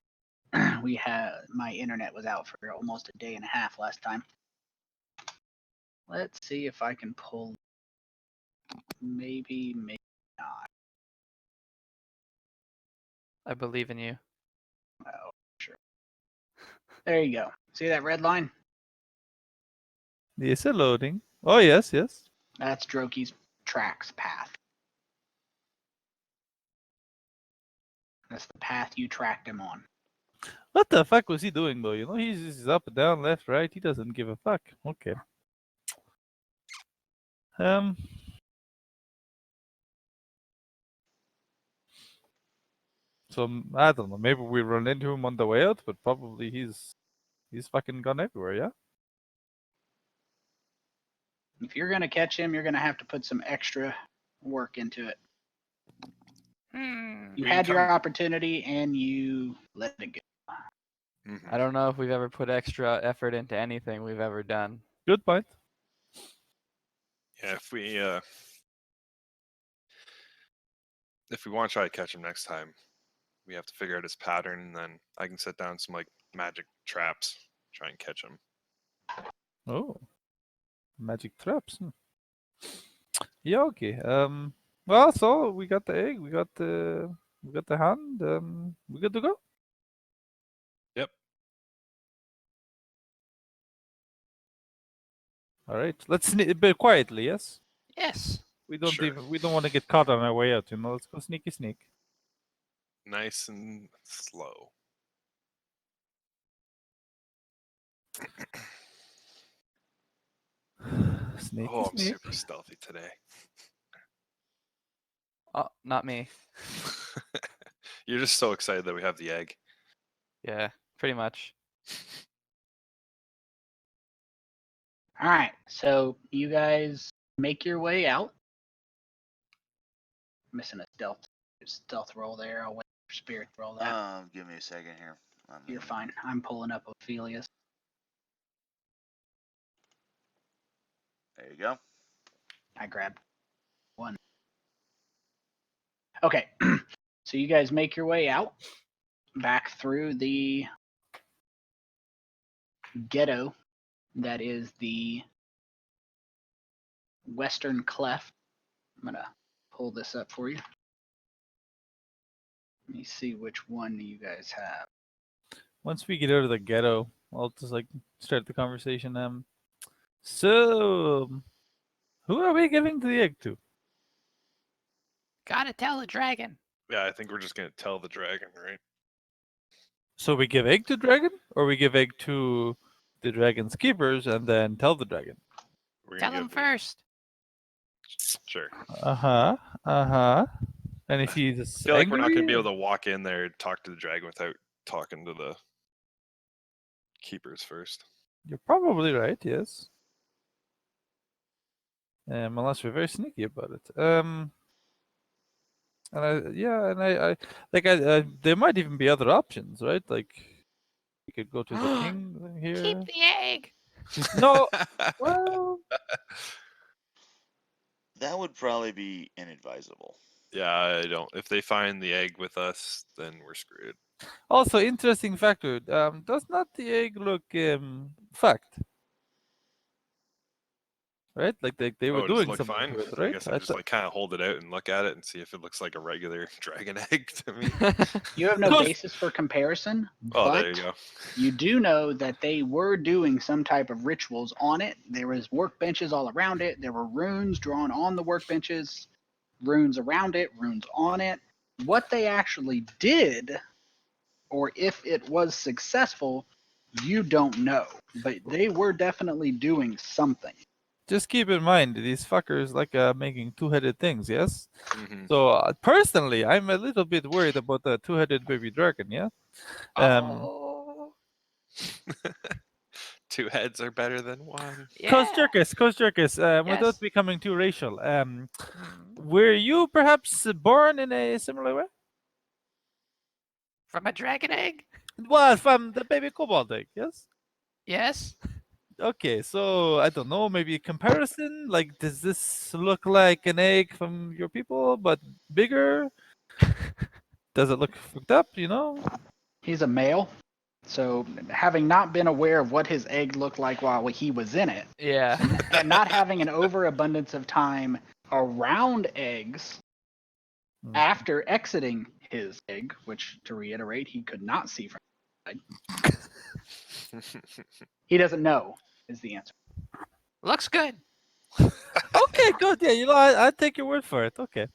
my internet was out for almost a day and a half last time. Let's see if I can pull. Maybe not. I believe in you. Oh, sure. There you go. See that red line? Yes, loading. Oh yes. That's Droki's tracks path. That's the path you tracked him on. What the fuck was he doing though? You know, he's up and down, left, right. He doesn't give a fuck. Okay. So I don't know. Maybe we run into him on the way out, but probably he's fucking gone everywhere. Yeah. If you're gonna catch him, you're gonna have to put some extra work into it. You had your opportunity and you let it go. Mhm. I don't know if we've ever put extra effort into anything we've ever done. Good point. Yeah, if we want to try to catch him next time, we have to figure out his pattern, and then I can set down some like magic traps, try and catch him. Oh, magic traps. Yeah. Okay. Well, so we got the egg. We got the hand. We good to go. Yep. All right. Let's sneak, but quietly. Yes. Yes. We don't Sure. we don't want to get caught on our way out. You know. Let's go sneaky sneak. Nice and slow. Sneaky Oh, I'm sneak. super stealthy today. Oh, not me. You're just so excited that we have the egg. Yeah, pretty much. All right, so you guys make your way out. Missing a stealth roll there. I'll wait for Spirit to roll that. Give me a second here. You're fine. I'm pulling up Ophilia's. There you go. I grabbed one. Okay, so you guys make your way out, back through the ghetto that is the western cleft. I'm gonna pull this up for you. Let me see which one you guys have. Once we get out of the ghetto, I'll just like start the conversation. So who are we giving the egg to? Gotta tell the dragon. Yeah, I think we're just gonna tell the dragon, right? So we give egg to dragon, or we give egg to the dragon's keepers and then tell the dragon? We're Tell gonna him give the- first. Sure. And if he's I feel like we're not gonna be angry- able to walk in there and talk to the dragon without talking to the keepers first. You're probably right. Yes. Unless we're very sneaky about it. And I there might even be other options, right? Like we could go to the king here. Keep the egg. No, well, That would probably be inadvisable. Yeah, I don't. If they find the egg with us, then we're screwed. also interesting factor. Does not the egg look fucked? Right? Like they were Oh, does it doing look something fine? to it, I right? guess I just like kind of hold it out and look at it and see if it looks like a regular dragon egg to me. You have no Close. basis for comparison, Oh, but there you go. you do know that they were doing some type of rituals on it. There was workbenches all around it. There were runes drawn on the workbenches, runes around it, runes on it. What they actually did, or if it was successful, you don't know. But they were definitely doing something. Just keep in mind these fuckers like making two-headed things. Yes. Mhm. So personally, I'm a little bit worried about the two-headed baby dragon. Yeah. Oh. 2 heads are better than 1. Yeah. Kosjurkis, without Yes. becoming too racial, Mm. were you perhaps born in a similar way? From a dragon egg? Well, from the baby kobold egg, yes? Yes. Okay, so I don't know, maybe a comparison? Like, does this look like an egg from your people, but bigger? Does it look fucked up, you know? He's a male, so having not been aware of what his egg looked like while he was in it, Yeah. and not having an overabundance of time around eggs Mm. after exiting his egg, which to reiterate, he could not see from he doesn't know is the answer. Looks good. Okay, good. Yeah, you know, I take your word for it. Okay.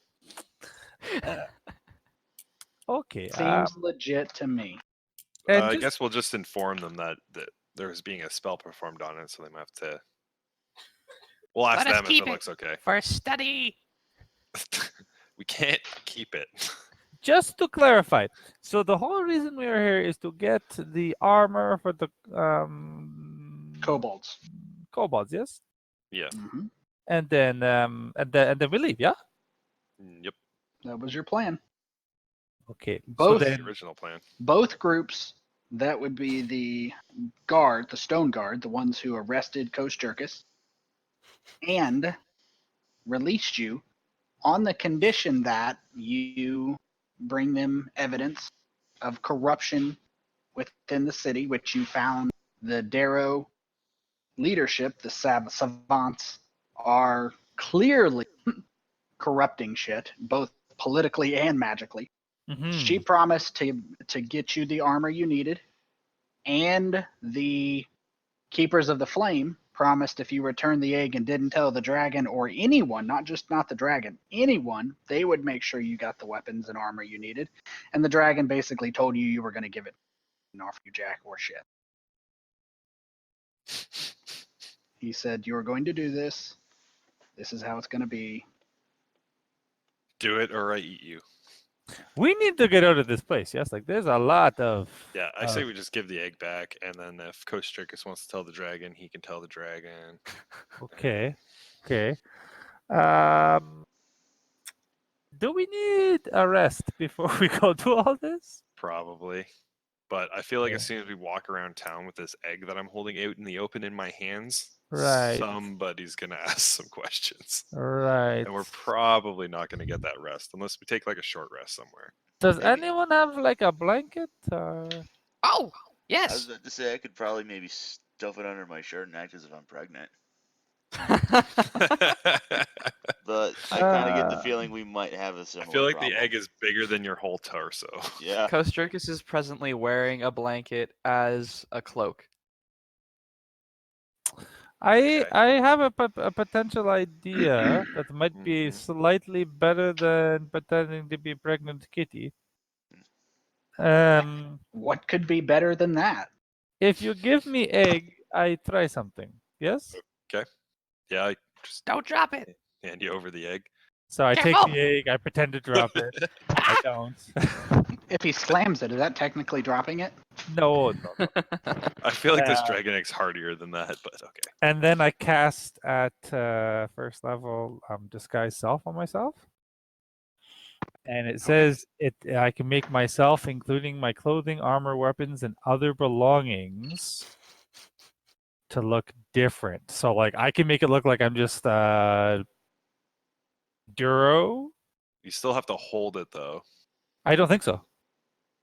Okay. Seems legit to me. And I just- guess we'll just inform them that there's being a spell performed on it, so they might have to. We'll ask Let us them if keep it it. looks okay. For study. We can't keep it. just to clarify, so the whole reason we are here is to get the armor for the Kobolds. kobolds, yes, Yeah. Hmm. and then we leave, yeah. Yep. That was your plan. Okay, Both- so The then original plan. Both groups, that would be the guard, the stone guard, the ones who arrested Kosjurkis, and released you on the condition that you bring them evidence of corruption within the city, which you found the Darrow leadership, the savants, are clearly corrupting shit, both politically and magically. mhm. She promised to get you the armor you needed, and the Keepers of the Flame promised if you returned the egg and didn't tell the dragon or anyone, not the dragon, anyone, they would make sure you got the weapons and armor you needed. And the dragon basically told you you were going to give it and offer you jack or shit. He said you were going to do this. This is how it's going to be. Do it or I eat you. We need to get out of this place. Yes, like there's a lot of Yeah, I say we just give the egg back, and then if Kosjurkis wants to tell the dragon, he can tell the dragon. Okay. Do we need a rest before we go do all this? Probably. But I feel like Yeah. as soon as we walk around town with this egg that I'm holding out in the open in my hands, Right. somebody's going to ask some questions. Right. And we're probably not going to get that rest unless we take like a short rest somewhere. Does Maybe. anyone have like a blanket? Or... Oh, I was yes. about to say I could probably maybe stuff it under my shirt and act as if I'm pregnant. But I kind of get the feeling we might have a I similar feel like problem. the egg is bigger than your whole torso. Yeah. Kosjurkis is presently wearing a blanket as a cloak. I Okay. have a potential idea that might be Mhm. slightly better than pretending to be pregnant kitty. What could be better than that? If you give me egg, I try something. Yes. Yeah, I just Don't drop it. hand you over the egg. So I take Careful! the egg, I pretend to drop it. I don't. If he slams it, is that technically dropping it? no. I feel like this Uh, dragon egg's hardier than that, but okay. And then I cast at first level disguise self on myself. And it says I can make myself, including my clothing, armor, weapons, and other belongings, to look different. So like I can make it look like I'm just Duro. You still have to hold it though. I don't think so.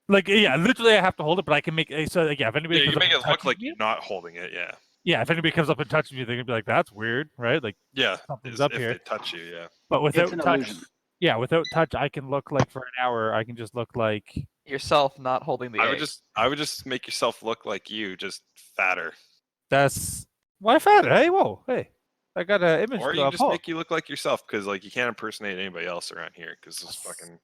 Like yeah, literally I have to hold it, but I can make so like, yeah. If anybody Yeah, comes you up make and it look touches like me, you're not holding it. Yeah. yeah, if anybody comes up and touches me, they're gonna be like, "That's weird," right? Like Yeah. something's is up if here. they touch you, yeah. But without an touch, illusion. yeah, without touch, I can look like for an hour. I can just look like Yourself not holding the I egg. would just make yourself look like you, just fatter. that's why fatter. Hey, whoa, hey, I got an image Or to you can just uphold. make you look like yourself, because like you can't impersonate anybody else around here, because this fucking.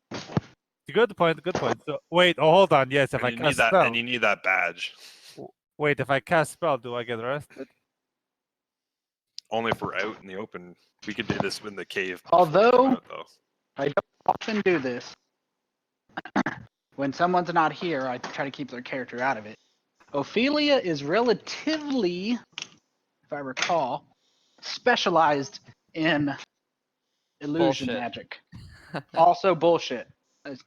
Good point. Good point. So wait, hold on. Yes, if And I you need cast that, spell. and you need that badge. Wait, if I cast spell, do I get arrested? Only if we're out in the open. We could do this in the cave. before we come Although- out, though. I don't often do this. When someone's not here, I try to keep their character out of it. Ophilia is relatively, if I recall, specialized in illusion Bullshit. magic. Also bullshit.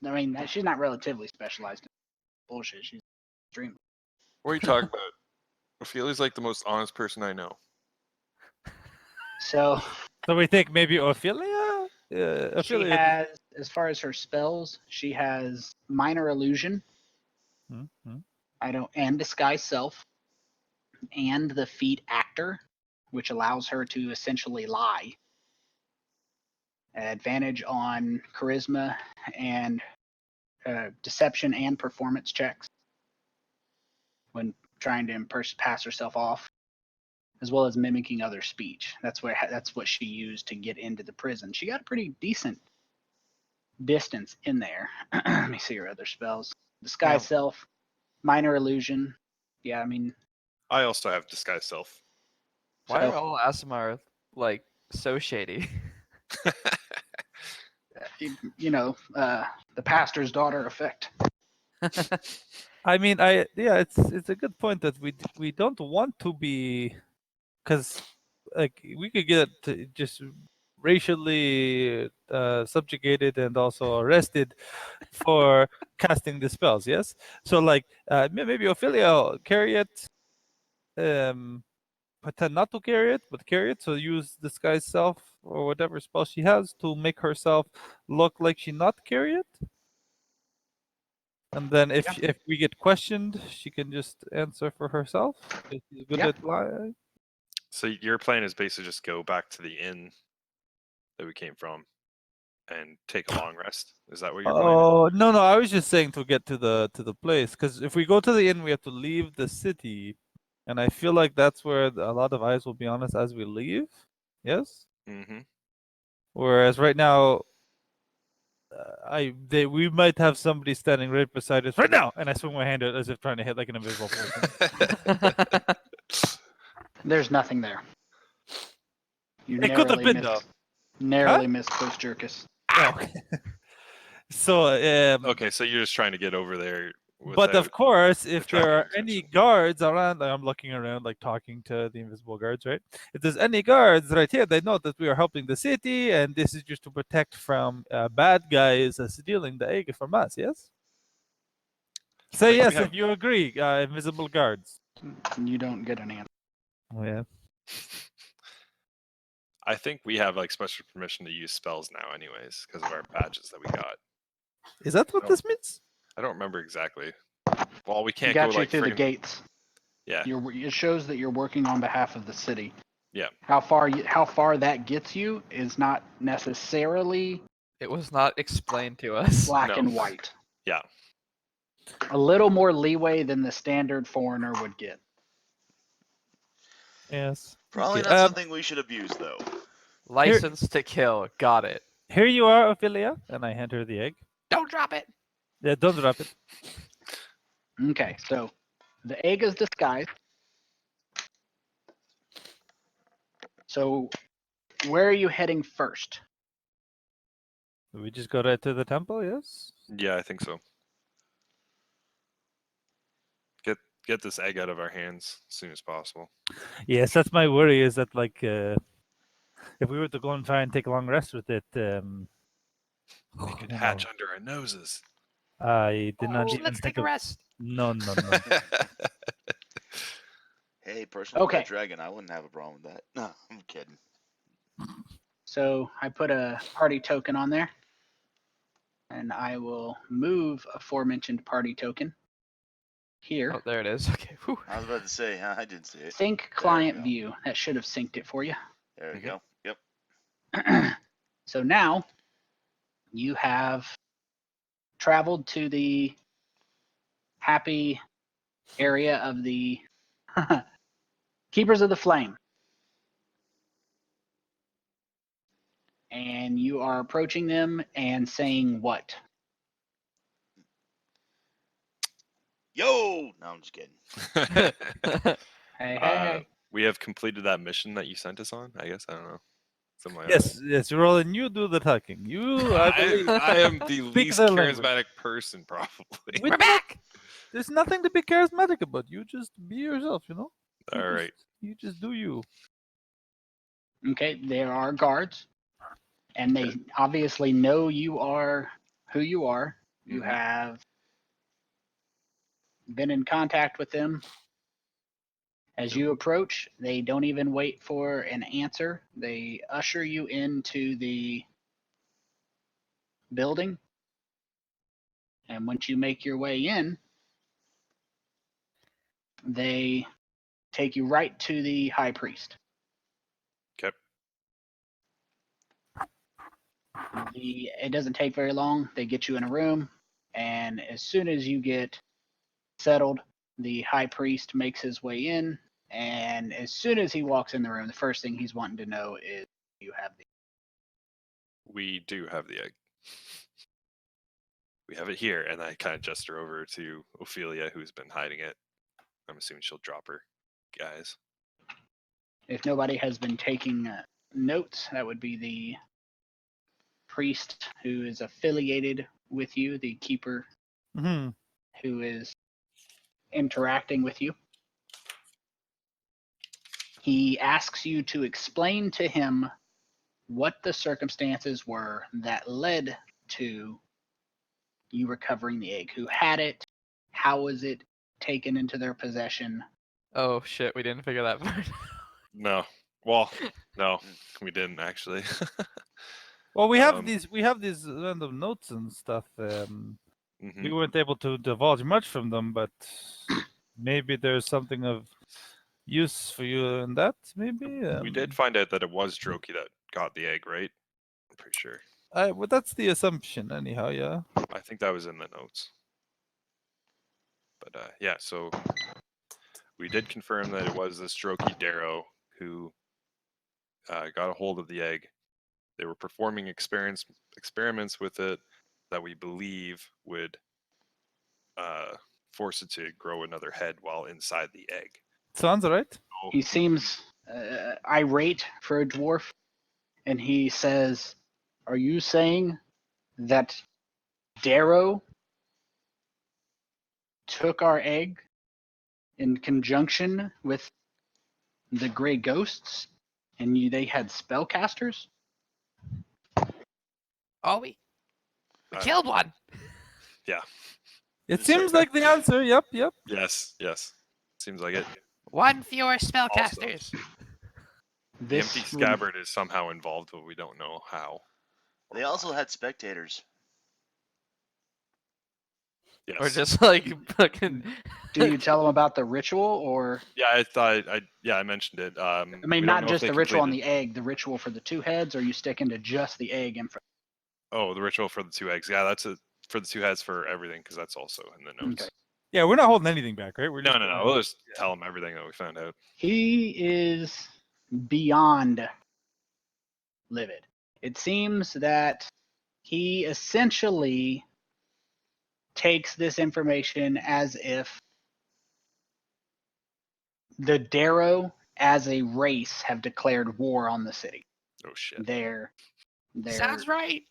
I mean, she's not relatively specialized in bullshit. She's extreme. What are you talking about? Ophelia's like the most honest person I know. So So we think maybe Ophilia. she Ophilia. has, as far as her spells, she has minor illusion. And disguise self, and the feat actor, which allows her to essentially lie. Advantage on charisma and deception and performance checks when trying to pass herself off, as well as mimicking other speech. That's what she used to get into the prison. She got a pretty decent distance in there. Let me see her other spells. Disguise self, minor illusion. Yeah, I mean, I also have disguise self. Why so- are all Aasimar like so shady? the pastor's daughter effect. I mean, it's a good point that we don't want to be, because like we could get just racially subjugated and also arrested for casting the spells. Yes, so like maybe Ophilia carry it, pretend not to carry it, but carry it. So use disguise self or whatever spell she has to make herself look like she not carry it. And then if we get questioned, she can just answer for herself. If she's good at lying. So your plan is basically just go back to the inn that we came from and take a long rest. Is that what you're planning? Oh no, I was just saying to get to the place, because if we go to the inn, we have to leave the city, and I feel like that's where a lot of eyes will be on us as we leave. Yes. Mm-hmm. Whereas right now, we might have somebody standing right beside us right now, and I swing my hand out as if trying to hit like an invisible person. There's nothing there. You It could have been though. narrowly missed Kosjurkis. Oh, okay. So Okay, so you're just trying to get over there. But of without course, if there attracting are any attention. guards around, like I'm looking around, like talking to the invisible guards, right? If there's any guards right here, they know that we are helping the city, and this is just to protect from bad guys stealing the egg from us. Yes. Say Like, we yes have- if you agree, invisible guards. You don't get an answer. Oh yeah. I think we have like special permission to use spells now, anyways, because of our badges that we got. Is that what No. this means? I don't remember exactly. Well, we He can't got go you like through the friggin- gates. Yeah. It shows that you're working on behalf of the city. Yeah. How far that gets you is not necessarily It was not explained to us. black No. and white. Yeah. A little more leeway than the standard foreigner would get. Yes. Probably Okay, not something we should abuse, though. License to kill. Got it. Here you are, Ophilia, and I hand her the egg. Don't drop it. Yeah, don't drop it. Okay, so the egg is disguised. So where are you heading first? We just go right to the temple, yes? Yeah, I think so. Get this egg out of our hands as soon as possible. Yes, that's my worry, is that, like, if we were to go and try and take a long rest with it, It could you hatch know, under our noses. I did not Oh, even let's think take a of... rest. No. Hey, personally, with Okay. that dragon, I wouldn't have a problem with that. No, I'm kidding. So I put a party token on there, and I will move aforementioned party token here. Oh, there it is. Okay. Whew. I was about to say, I didn't see it. Sync client view. That should have synced it for you. There we Okay. go. Yep. So now you have traveled to the happy area of the Keepers of the Flame. And you are approaching them and saying what? Yo! No, I'm just kidding. Hey. We have completed that mission that you sent us on. I guess I don't know. Something like Yes, Rolen, you do the talking. You, I believe, I am the speak least their language. charismatic person, probably. We We're do not- back. There's nothing to be charismatic about. You just be yourself, you know? You All right. You just do you. Okay, there are guards, and they obviously know you are who you are. You Mhm. have been in contact with them. As you approach, they don't even wait for an answer. They usher you into the building. And once you make your way in, they take you right to the high priest. Okay. It doesn't take very long. They get you in a room, and as soon as you get settled, the high priest makes his way in, and as soon as he walks in the room, the first thing he's wanting to know is you have the We do have the egg. We have it here, and I kind of gesture over to Ophilia, who's been hiding it. I'm assuming she'll drop her guys. If nobody has been taking notes, that would be the priest who is affiliated with you, the keeper Hmm. who is interacting with you. He asks you to explain to him what the circumstances were that led to you recovering the egg. Who had it? How was it taken into their possession? Oh shit, we didn't figure that part. No. Well, no, we didn't actually. Well, we have Um, these random notes and stuff. Mhm. We weren't able to divulge much from them, but maybe there's something of use for you in that. Maybe We did find out that it was Droki that got the egg, right? I'm pretty sure. Well, that's the assumption, anyhow. Yeah. I think that was in the notes. But yeah, so we did confirm that it was this Droki Darrow who got a hold of the egg. They were performing experiments with it that we believe would force it to grow another head while inside the egg. Sounds right. So, He seems irate for a dwarf, and he says, "Are you saying that Darrow took our egg in conjunction with the Grey Ghosts, and they had spellcasters?" Oh, we Uh, killed one. yeah. It Yes, seems sir. like the answer. Yep. Yes. Seems like it. One fewer spellcasters. The empty scabbard is somehow involved, but we don't know how. They also had spectators. Yes. Or just like fucking. Do you tell them about the ritual, or Yeah, I thought I mentioned it. I we mean, don't not know if just they the ritual on completed- the egg, the ritual for the two heads? Or are you sticking to just the egg? And Oh, the ritual for the two eggs. Yeah, that's it for the two heads for everything because that's also in the notes. Okay. Yeah, we're not holding anything back, right? We're No. just We'll just tell them everything that we found out. He is beyond livid. It seems that he essentially takes this information as if the Darrow as a race have declared war on the city. Oh shit. They're Sounds right.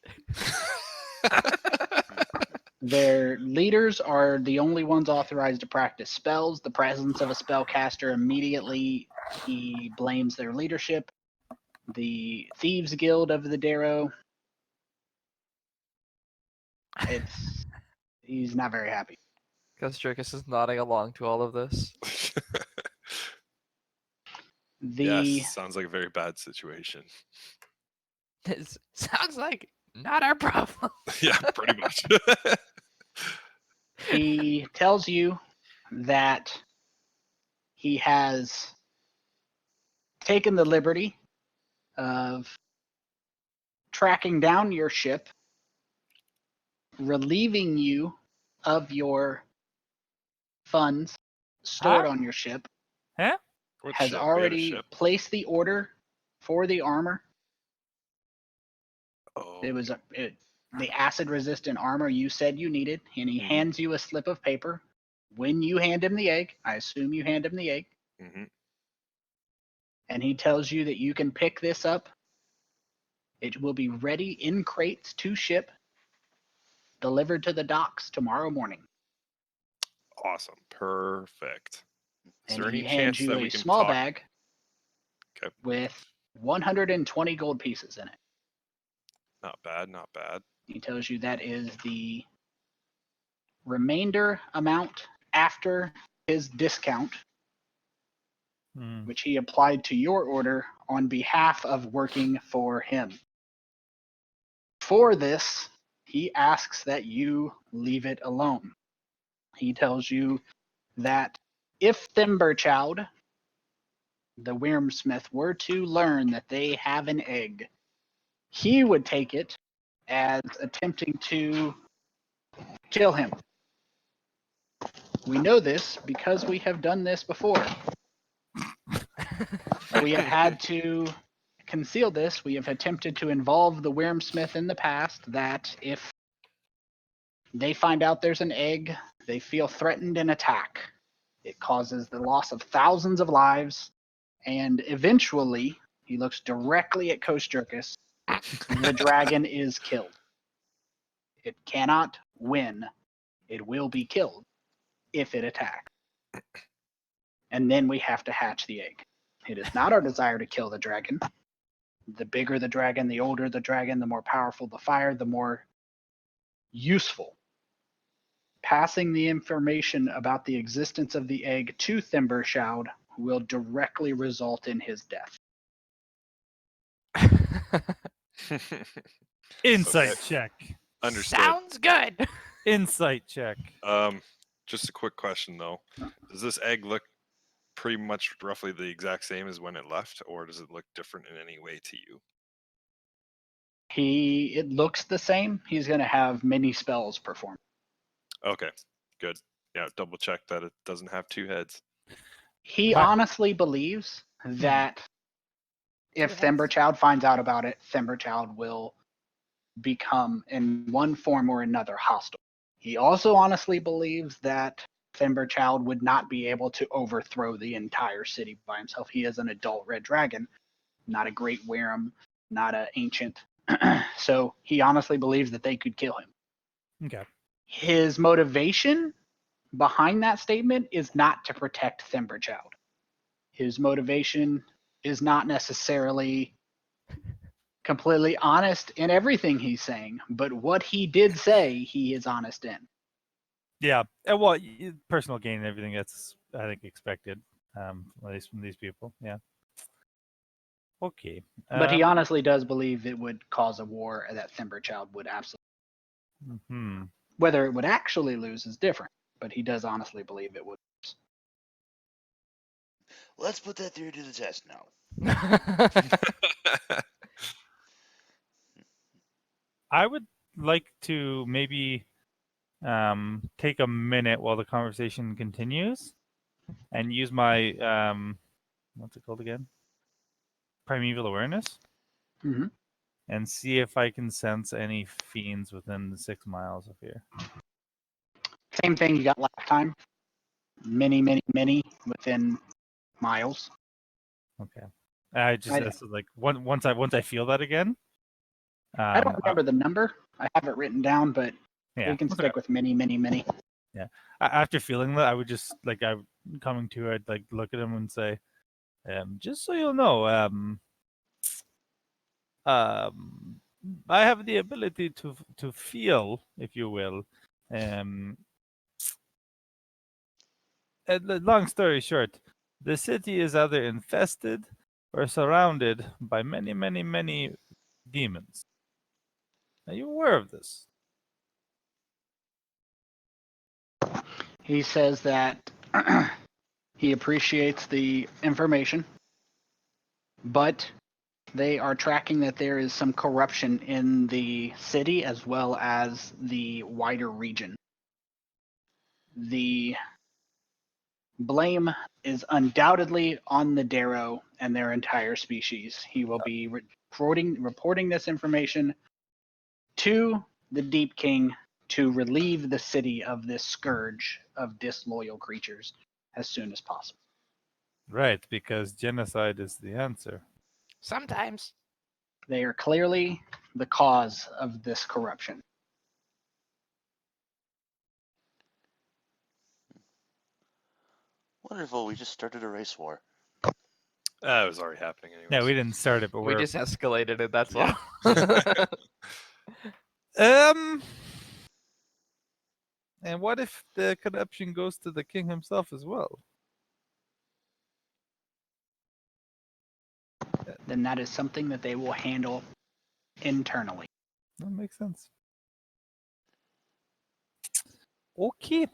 Their leaders are the only ones authorized to practice spells. The presence of a spellcaster immediately he blames their leadership. The Thieves Guild of the Darrow. He's not very happy. Kosjurkis is nodding along to all of this. Yes, sounds like a very bad situation. It sounds like not our problem. Yeah, pretty much. He tells you that he has taken the liberty of tracking down your ship, relieving you of your funds stored Huh? on your ship, Huh? What has ship? We had a already ship. placed the order for the armor. Oh, It was the acid-resistant armor you said you needed, and he Mhm. hands you a slip of paper. When you hand him the egg, I assume you hand him the egg, hmm and he tells you that you can pick this up. It will be ready in crates to ship, delivered to the docks tomorrow morning. Awesome. Perfect. Is And there he any hands chance you that a we can small talk? bag Okay. with 120 gold pieces in it. Not bad, not bad. He tells you that is the remainder amount after his discount, Hmm. which he applied to your order on behalf of working for him. For this, he asks that you leave it alone. He tells you that if Thimberchild, the Wyrmsmith, were to learn that they have an egg, he would take it as attempting to kill him. We know this because we have done this before. We have had to conceal this. We have attempted to involve the Wyrmsmith in the past, that if they find out there's an egg, they feel threatened and attack. It causes the loss of thousands of lives, and eventually, he looks directly at Kosjurkis, the dragon is killed. It cannot win. It will be killed if it attacks. And then we have to hatch the egg. It is not our desire to kill the dragon. The bigger the dragon, the older the dragon, the more powerful the fire, the more useful. Passing the information about the existence of the egg to Thimberchild will directly result in his death. Insight Okay. check. Understood. Sounds good. Insight check. Just a quick question though. Does this egg look pretty much roughly the exact same as when it left, or does it look different in any way to you? It looks the same. He's going to have many spells performed. Okay, good. Yeah, double check that it doesn't have two heads. He Hi. honestly believes that if Thimberchild finds out about it, Thimberchild will become, in one form or another, hostile. He also honestly believes that Thimberchild would not be able to overthrow the entire city by himself. He is an adult red dragon, not a great Wyrm, not an ancient. So he honestly believes that they could kill him. Okay. His motivation behind that statement is not to protect Thimberchild. His motivation is not necessarily completely honest in everything he's saying, but what he did say, he is honest in. Yeah. Well, personal gain and everything that's, I think, expected. At least from these people. Yeah. Okay. But he honestly does believe it would cause a war that Thimberchild would absolutely. Hmm. Whether it would actually lose is different, but he does honestly believe it would lose. Let's put that theory to the test now. I would like to maybe take a minute while the conversation continues and use my what's it called again? Primeval awareness, Mhm. and see if I can sense any fiends within the 6 miles of here. Same thing you got last time. Many within miles. Okay. I just I know. so like once I feel that again, I don't remember the number. I have it written down, but Yeah, we can that's stick with many, many, many. After feeling that, I would just like I coming to, I'd like look at him and say, just so you'll know, I have the ability to feel, if you will. Long story short, the city is either infested or surrounded by many, many, many demons. Are you aware of this? He says that he appreciates the information, but they are tracking that there is some corruption in the city as well as the wider region. The blame is undoubtedly on the Darrow and their entire species. He will be reporting this information to the Deep King to relieve the city of this scourge of disloyal creatures as soon as possible. Right, because genocide is the answer. Sometimes. They are clearly the cause of this corruption. Wonderful. We just started a race war. It was already happening anyways. Yeah, we didn't start it, but We we're just escalated it. That's Yeah. all. And what if the corruption goes to the king himself as well? Then that is something that they will handle internally. That makes sense. Okay.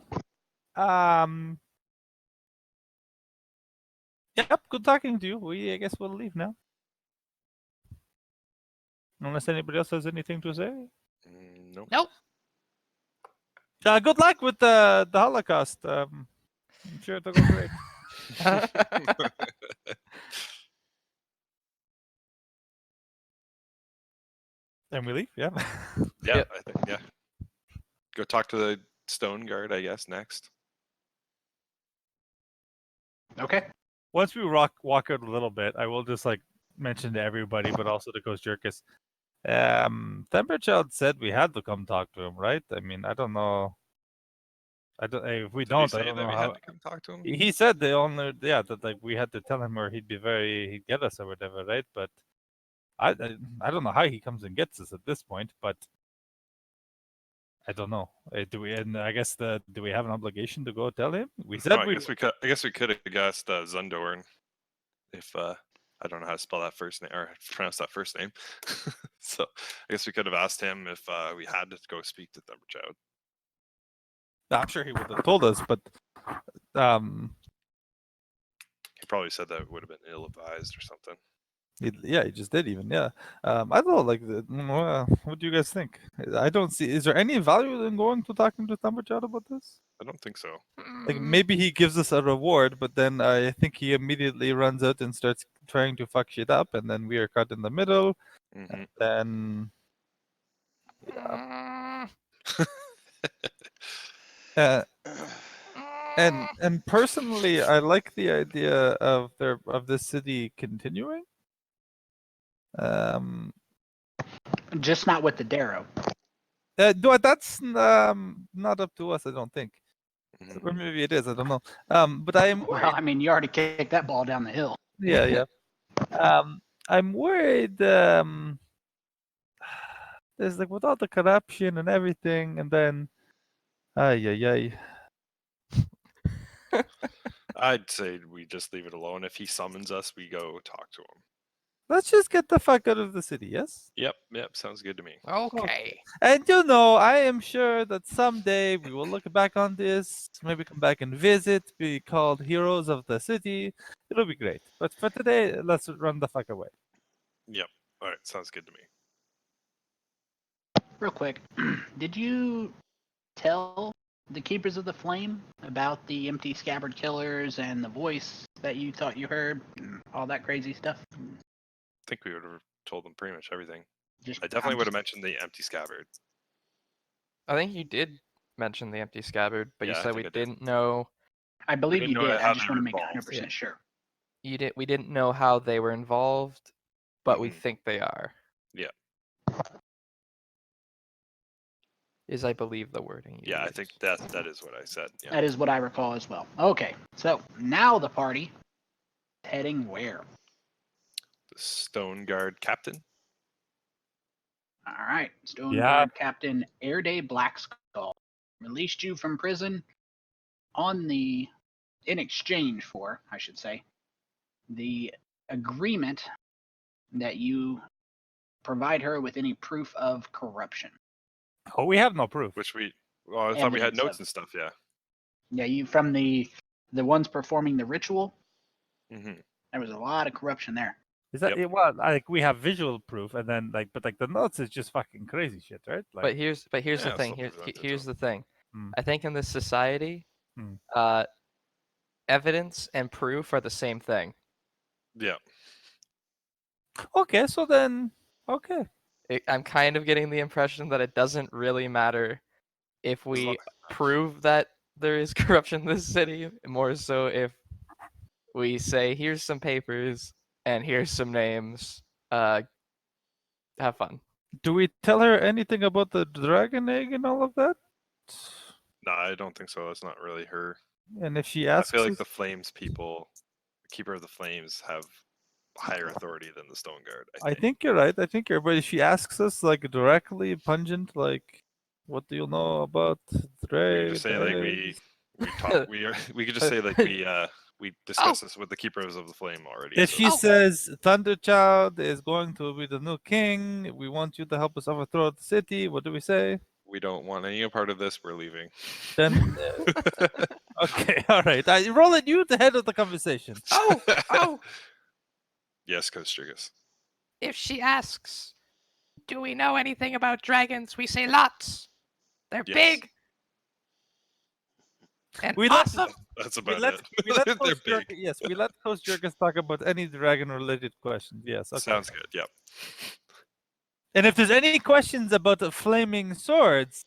Yep, good talking to you. I guess we'll leave now. Unless anybody else has anything to say. Nope. Nope. Good luck with the Holocaust. I'm sure it'll go great. And we leave, yeah. Yeah, Yep. I think, yeah. Go talk to the stone guard, I guess, next. Okay. Once we walk out a little bit, I will just like mention to everybody, but also to Kosjurkis. Themberchild said we had to come talk to him, right? I mean, I don't know. If we Did don't, he say I don't that know we how. had to come talk to him? He said they only, that like we had to tell him or he'd get us or whatever, right? But I don't know how he comes and gets us at this point, but I don't know. Do we? And I guess do we have an obligation to go tell him? We said I guess we could have guessed Zundorn if I don't know how to spell that first name or pronounce that first name. So I guess we could have asked him if we had to go speak to Themberchild. I'm sure he would have told us, but He probably said that it would have been ill-advised or something. he just did even, yeah. I don't know, like, what do you guys think? I don't see. Is there any value in going to talking to Themberchild about this? I don't think so. Like maybe he gives us a reward, but then I think he immediately runs out and starts trying to fuck shit up, and then we are caught in the middle. Mhm. Then Mm, and personally, I like the idea of this city continuing. Just not with the Darrow. That's not up to us, I don't think. Mhm. Or maybe it is. I don't know. But I am worried. Well, I mean, you already kicked that ball down the hill. Yeah. I'm worried. There's like with all the corruption and everything, and then, ay. I'd say we just leave it alone. If he summons us, we go talk to him. Let's just get the fuck out of the city. Yes. Yep, sounds good to me. okay. And I am sure that someday we will look back on this, maybe come back and visit, be called heroes of the city. It'll be great. But for today, let's run the fuck away. Yep. All right, sounds good to me. Real quick, did you tell the Keepers of the Flame about the empty scabbard killers and the voice that you thought you heard, and all that crazy stuff? I think we would have told them pretty much everything. Just, I definitely would have mentioned the empty scabbard. I think you did mention the empty scabbard, but you Yeah, I said think we I did. didn't know. I believe didn't you know did. how I just they want to were make involved. 100% sure. We didn't know how they were involved, but we Mhm. think they are. Yeah. is, I believe, the wording. You Yeah, I used. think that is what I said. Yeah. That is what I recall as well. Okay, so now the party heading where? The Stone Guard Captain. All right, Stone Yeah. Guard Captain Airday Blackskull released you from prison in exchange for, I should say, the agreement that you provide her with any proof of corruption. Oh, we have no proof. Which I thought we had Evidence notes of- and stuff. Yeah. Yeah, you from the ones performing the ritual. hmm There was a lot of corruption there. Is that Yep. well? Like we have visual proof, and then but the notes is just fucking crazy shit, right? Like, But here's the Yeah, thing. still presented to Here's him. the thing. Hmm. I think in this society, Hmm. evidence and proof are the same thing. Yeah. okay, so then okay. I'm kind of getting the impression that it doesn't really matter if we long- prove that there is corruption in this city, more so if we say, here's some papers and here's some names. Have fun. Do we tell her anything about the dragon egg and all of that? No, I don't think so. That's not really her. And if she I asks, feel like us- the Flames people, the Keeper of the Flames, have higher authority than the Stone Guard. I think you're right. I think you're. But if she asks us like directly, pungent, like, what do you know about We could Drake? just say like we could just say like we discussed this with the Keepers of the Flame already. If so- she says Thunderchild is going to be the new king, we want you to help us overthrow the city. What do we say? we don't want any part of this, we're leaving. Then okay, all right. Rolen, you the head of the conversation. Oh, Yes, Kosjurkis. if she asks, do we know anything about dragons? We say lots. They're Yes. big and We let- awesome. That's We about let, it. we let They're Kosjurkis, big. yes, we let Kosjurkis talk about any dragon-related questions. Yes, okay. Sounds good. Yep. And if there's any questions about the flaming swords,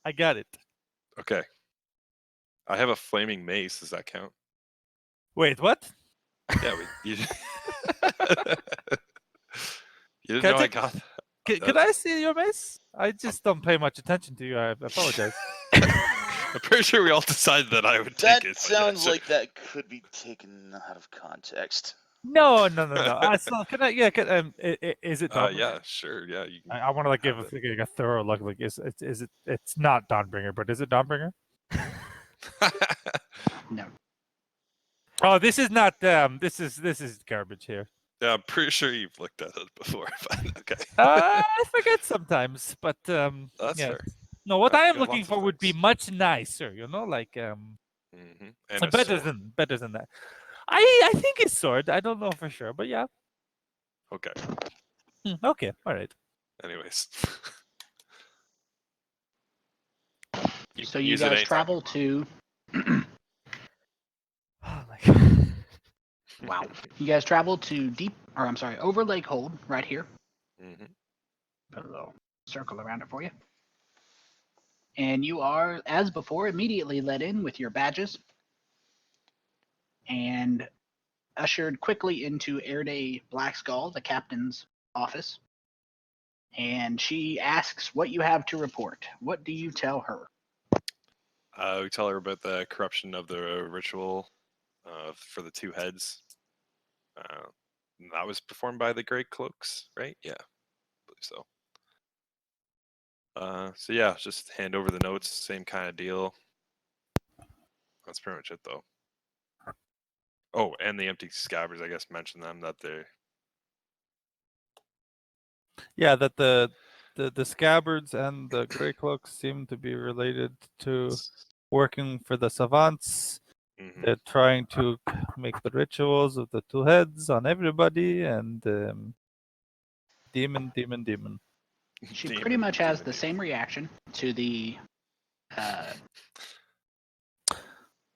I got it. Okay. I have a flaming mace. Does that count? Wait, what? Yeah. You didn't Can I know I take- got. Could I see your mace? I just don't pay much attention to you. I apologize. I'm pretty sure we all decided that I would That take it. but yeah, sounds sure. like that could be taken out of context. No. So can I? Yeah. Is it? Dawnbringer? Yeah, sure. Yeah, you can. I want to like give have a thorough look. Like, is it? It's not Dawnbringer, but is it Dawnbringer? No. Oh, this is not. This is garbage here. Yeah, I'm pretty sure you've looked at it before. But okay, I forget sometimes, but that's yeah. fair. No, what I've I am got looking lots of for would be things. much nicer. You know, like hmm And a better sword. than that. I think it's sword. I don't know for sure, but yeah. Okay. Okay, all right. Anyways. So you use it guys anytime travel you to. Oh my god. Wow. You guys travel to Over Lake Hold, right here. want. Put a little circle around it for you. And you are, as before, immediately let in with your badges and ushered quickly into Airday Blackskull, the captain's office. And she asks what you have to report. What do you tell her? We tell her about the corruption of the ritual for the two heads. That was performed by the Great Cloaks, right? Yeah, I believe so. So yeah, just hand over the notes, same kind of deal. That's pretty much it, though. Oh, and the empty scabbards, I guess, mention them that they're. Yeah, that the scabbards and the grey cloaks seem to be related to working for the savants. Mhm. They're trying to make the rituals of the two heads on everybody, and demon. She Demon, pretty much has demon, the demon. same reaction to the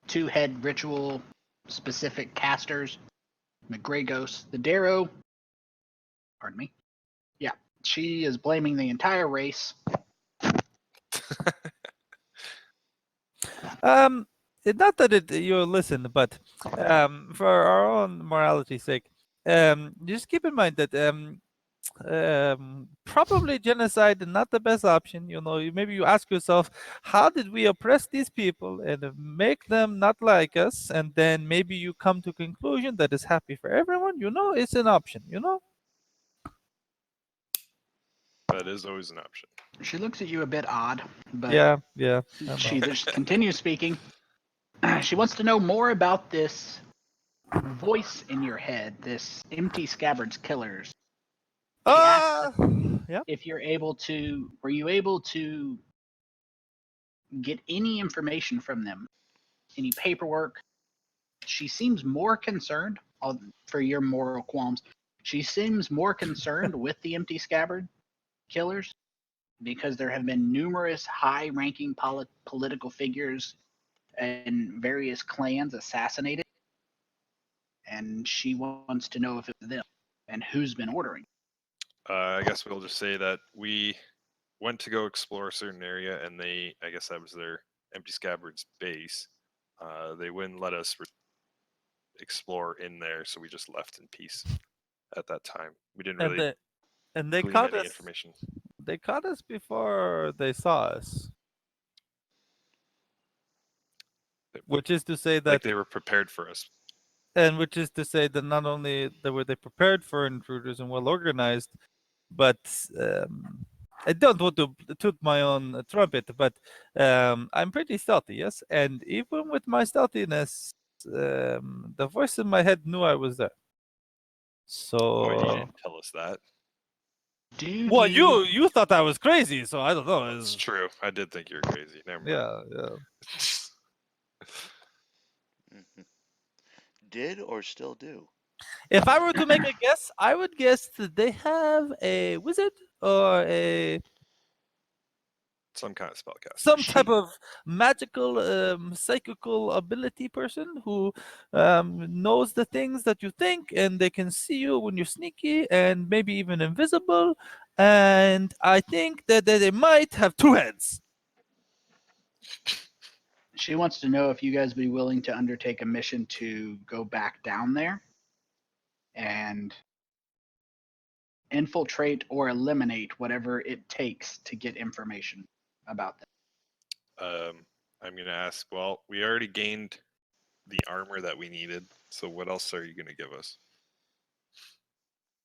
two-head ritual specific casters, the Grey Ghosts, the Darrow. Pardon me. Yeah, she is blaming the entire race. Not that you listen, but for our own morality's sake, just keep in mind that probably genocide is not the best option. You know, maybe you ask yourself, how did we oppress these people and make them not like us? And then maybe you come to a conclusion that is happy for everyone. You know, it's an option. You know. That is always an option. She looks at you a bit odd, but Yeah. I she know. just continues speaking. She wants to know more about this voice in your head, this empty scabbards killers. She asks Yeah. if you're able to, were you able to get any information from them, any paperwork? She seems more concerned, for your moral qualms, she seems more concerned with the empty scabbard killers because there have been numerous high-ranking political figures and various clans assassinated, and she wants to know if it's them and who's been ordering. I guess we'll just say that we went to go explore a certain area, and I guess that was their empty scabbards base. They wouldn't let us explore in there, so we just left in peace at that time. We didn't really And they glean caught any us. information. They caught us before they saw us. Which is to say that, like they were prepared for us. and which is to say that not only were they prepared for intruders and well organized, but I don't want to toot my own trumpet, but I'm pretty stealthy, yes. And even with my stealthiness, the voice in my head knew I was there. So, Oh, you didn't tell us that. well, you thought I was crazy, so I don't know. That's true. I did think you were crazy. Never mind. Yeah. Did or still do? If I were to make a guess, I would guess that they have a wizard or some kind of spellcaster. Some type of magical, psychical ability person who knows the things that you think, and they can see you when you're sneaky and maybe even invisible. And I think that they might have two heads. She wants to know if you guys would be willing to undertake a mission to go back down there and infiltrate or eliminate whatever it takes to get information about them. I'm going to ask, well, we already gained the armor that we needed, so what else are you going to give us?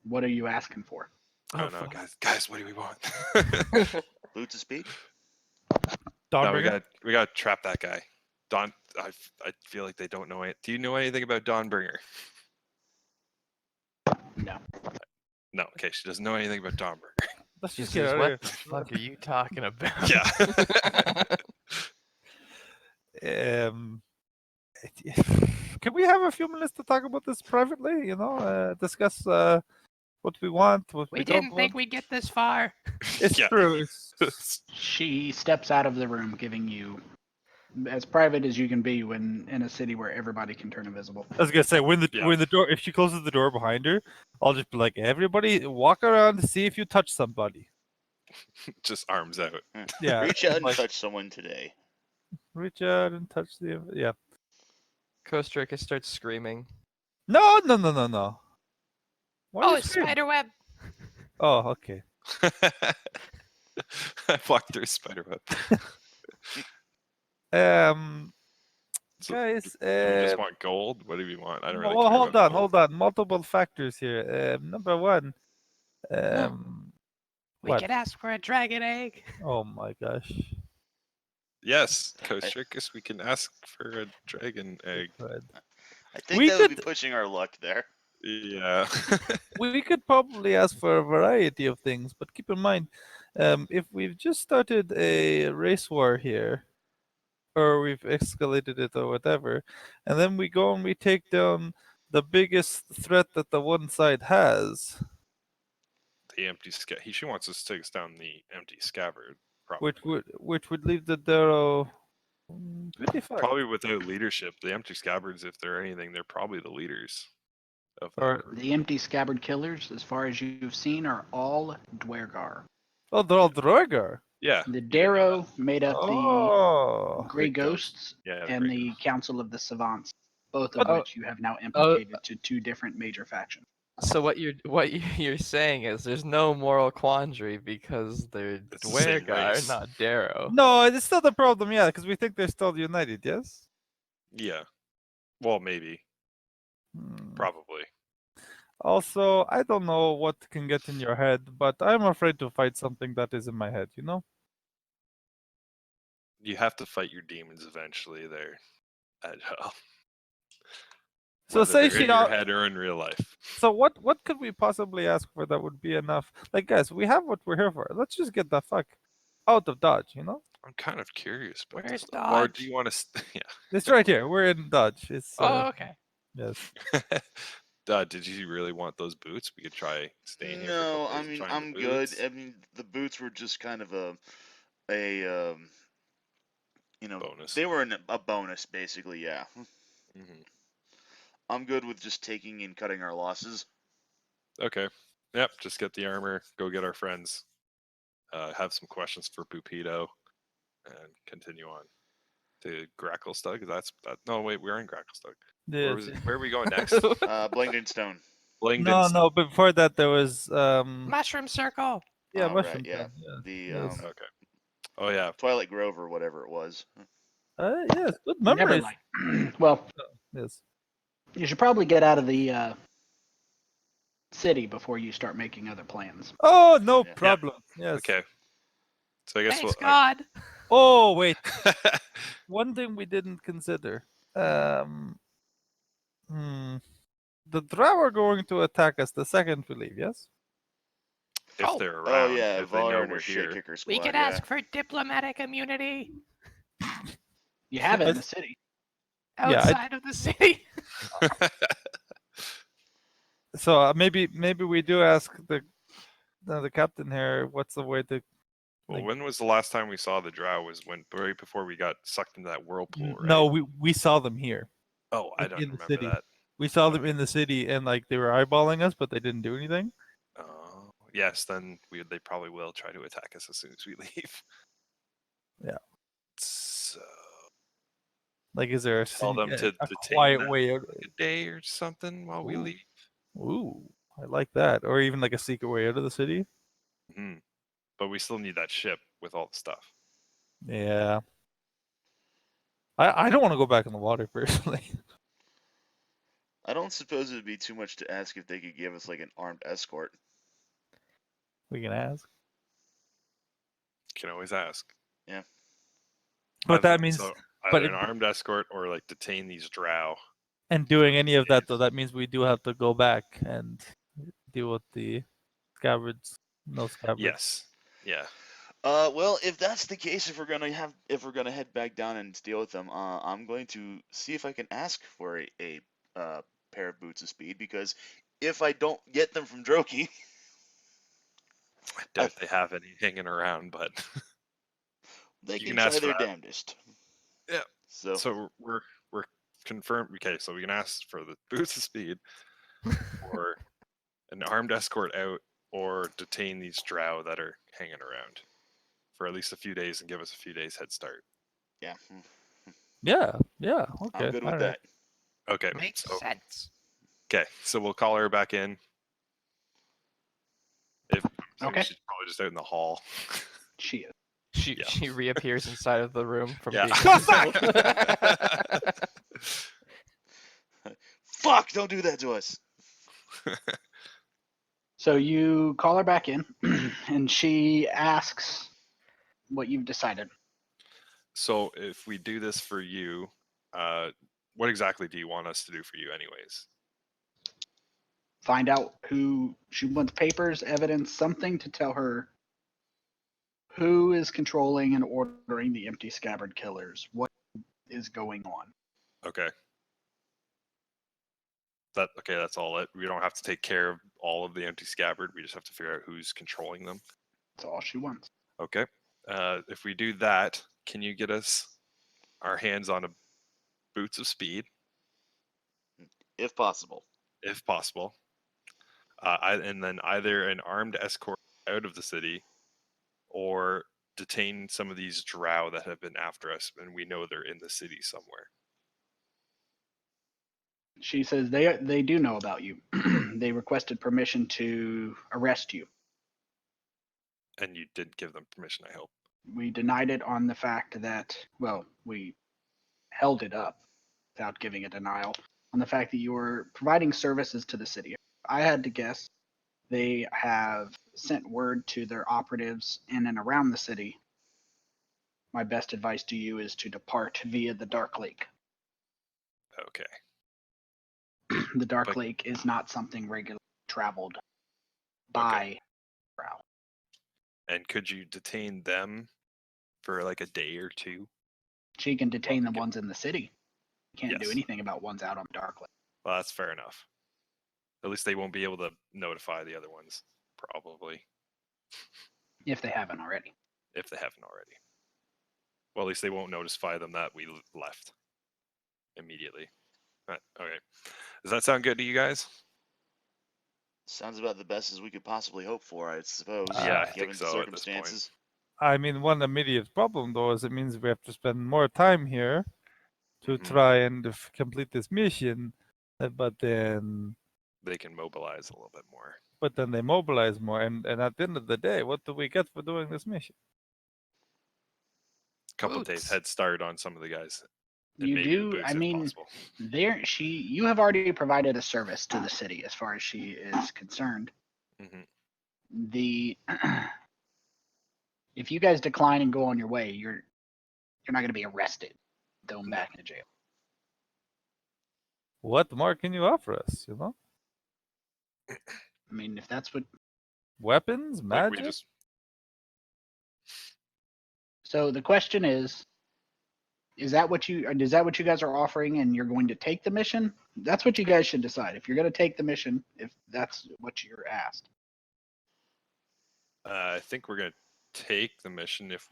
What are you asking for? I don't know, guys, what do we want? Boots of speed? No, we got to trap that guy. Don, I feel like they don't know it. Do you know anything about Dawnbringer? No. No, okay, she doesn't know anything about Dawnbringer. Let's just Jesus, get out what of the fuck are you talking about? Yeah. Can we have a few minutes to talk about this privately? You know, discuss what we want, what we We don't didn't want. think we'd get this far. It's true. She steps out of the room, giving you as private as you can be when in a city where everybody can turn invisible. I was gonna say when the door, if she closes the door behind her, I'll just be like, everybody walk around to see if you touch somebody. Just arms out. Yeah. Reach out and like, touch someone today. Reach out and touch the yeah. Kosjurkis starts screaming. No. Why Oh, you it's scream? spiderweb. Oh, okay. I walked through a spider web. Guys, do we just want gold? What do we want? I don't really well, care hold about on. gold. Multiple factors here. Number one, We what? could ask for a dragon egg. Oh my gosh. Yes, Kosjurkis, we can ask for a dragon egg. I think that would be pushing our luck there. Yeah. We could probably ask for a variety of things, but keep in mind, if we've just started a race war here, or we've escalated it or whatever, and then we go and we take down the biggest threat that the one side has, The empty she wants us to take us down the empty scabbard, probably. which would leave the Darrow pretty far. Probably without leadership. The empty scabbards, if they're anything, they're probably the leaders of that group. The empty scabbard killers, as far as you've seen, are all Dwergar. Oh, they're all Dwergar. Yeah. The Darrow made up the Grey The ghosts. Ghosts Yeah, the and Grey the Council of the Savants, both of which you have now implicated to two different major factions. So what you're saying is there's no moral quandary because they're It's the same Dwergar, race. not Darrow. No, it's still the problem, yeah, because we think they're still united, yes? Yeah. Well, maybe. Hmm. Probably. Also, I don't know what can get in your head, but I'm afraid to fight something that is in my head, you know? You have to fight your demons eventually there, Agile. So Whether say they're in she your al- head or in real life. So what could we possibly ask for that would be enough? Like, guys, we have what we're here for. Let's just get the fuck out of Dodge, you know? I'm kind of curious about Where's this. Or do Dodge? you want to? Yeah. It's right here. We're in Dodge. It's Oh, okay. yes. Did you really want those boots? We could try staying here for a No, couple I days and mean trying I'm the good. boots. I mean the boots were just kind of a you know, Bonus. they were a bonus basically. Yeah, Hmm. I'm good with just taking and cutting our losses. Okay. Yep. Just get the armor. Go get our friends. Have some questions for Pupito, and continue on to Gracklestug. No, wait, we're in Gracklestug. Yes. Where are we going next? Blinged Stone. Blingdon. No, but before that there was Mushroom Circle. yeah, Oh, Mushroom right, yeah. Town, yeah. The Yes. Okay. Oh yeah. Twilight Grove or whatever it was. Yes, good memories. Neverlight. Well, Yes. you should probably get out of the city before you start making other plans. Oh, no Yeah. problem. Yes. Okay. So I guess Thanks, God. Oh, wait. One thing we didn't consider. The Drow are going to attack us the second we leave, yes? if Oh. they're Oh around, yeah, if they know Valar and we're her shit here. kicker squad. We could yeah. ask for diplomatic immunity You have it in But- the city. Yeah, outside of the city. So maybe we do ask the captain here. What's the way to? Well, Like- when was the last time we saw the Drow? Was when right before we got sucked into that whirlpool, right? No, we saw them here. Oh, I like, don't in the remember city. that. We saw them in the city, and like they were eyeballing us, but they didn't do anything. Oh, yes. Then they probably will try to attack us as soon as we leave. Yeah. So Like, is there tell them to a detain quiet them way out? for a day or something while we Ooh. leave. Ooh, I like that. Or even like a secret way out of the city. Hmm. But we still need that ship with all the stuff. Yeah. I don't want to go back in the water personally. I don't suppose it'd be too much to ask if they could give us like an armed escort. We can ask. Can always ask. But that means, so but either an armed escort or like detain these Drow. and doing for any of that days. though, that means we do have to go back and deal with the scabbards. No scabbards. Yes. Yeah. Well, if that's the case, if we're gonna head back down and deal with them, I'm going to see if I can ask for a pair of boots of speed, because if I don't get them from Droki, I doubt they have any hanging around, but they You can can ask try for their that. damnedest. Yeah. So, so we're confirmed. Okay, so we can ask for the boots of speed, or an armed escort out, or detain these Drow that are hanging around for at least a few days and give us a few days head start. yeah, Yeah. Yeah. Okay. I'm good with all that. right. Okay. Makes so, sense. Okay, so we'll call her back in. Okay. She's probably just out in the hall. She is. She Yeah. she reappears inside of the room from Yeah. being Fuck! Don't do that to us. So you call her back in, and she asks what you've decided. So if we do this for you, what exactly do you want us to do for you, anyways? Find out who she wants, papers, evidence, something to tell her who is controlling and ordering the empty scabbard killers. What is going on? Okay. That's all it. We don't have to take care of all of the empty scabbard. We just have to figure out who's controlling them. That's all she wants. Okay. If we do that, can you get us our hands on a boots of speed, If possible. if possible? And then either an armed escort out of the city, or detain some of these Drow that have been after us, and we know they're in the city somewhere. She says they do know about you. they requested permission to arrest you. And you did give them permission, I hope. We denied it on the fact that, well, we held it up without giving a denial on the fact that you were providing services to the city. I had to guess they have sent word to their operatives in and around the city. My best advice to you is to depart via the Dark Lake. Okay. The Dark But- Lake is not something regularly traveled by Drow. And could you detain them for like a day or two? She can detain Well, the ones in the city. Can't do Yes. anything about ones out on the Dark Lake. Well, that's fair enough. At least they won't be able to notify the other ones, probably, If they haven't already. if they haven't already. Well, at least they won't notify them that we left immediately. Okay. Does that sound good to you guys? Sounds about the best as we could possibly hope for, I suppose. Yeah, I given think the so at this point. circumstances. I mean, one immediate problem though is it means we have to spend more time here to Mhm. try and complete this mission, but then They can mobilize a little bit more. they mobilize more, and at the end of the day, what do we get for doing this mission? A couple days Boots. head start on some of the guys. And You maybe the do, boots I if mean, possible. you have already provided a service to the city as far as she is concerned. Mhm. The if you guys decline and go on your way, you're not going to be arrested, thrown back into jail. What more can you offer us? You know, I mean, if that's what. weapons, Like magic. we just So the question is that what you guys are offering, and you're going to take the mission? That's what you guys should decide. If you're going to take the mission, if that's what you're asked. I think we're gonna take the mission if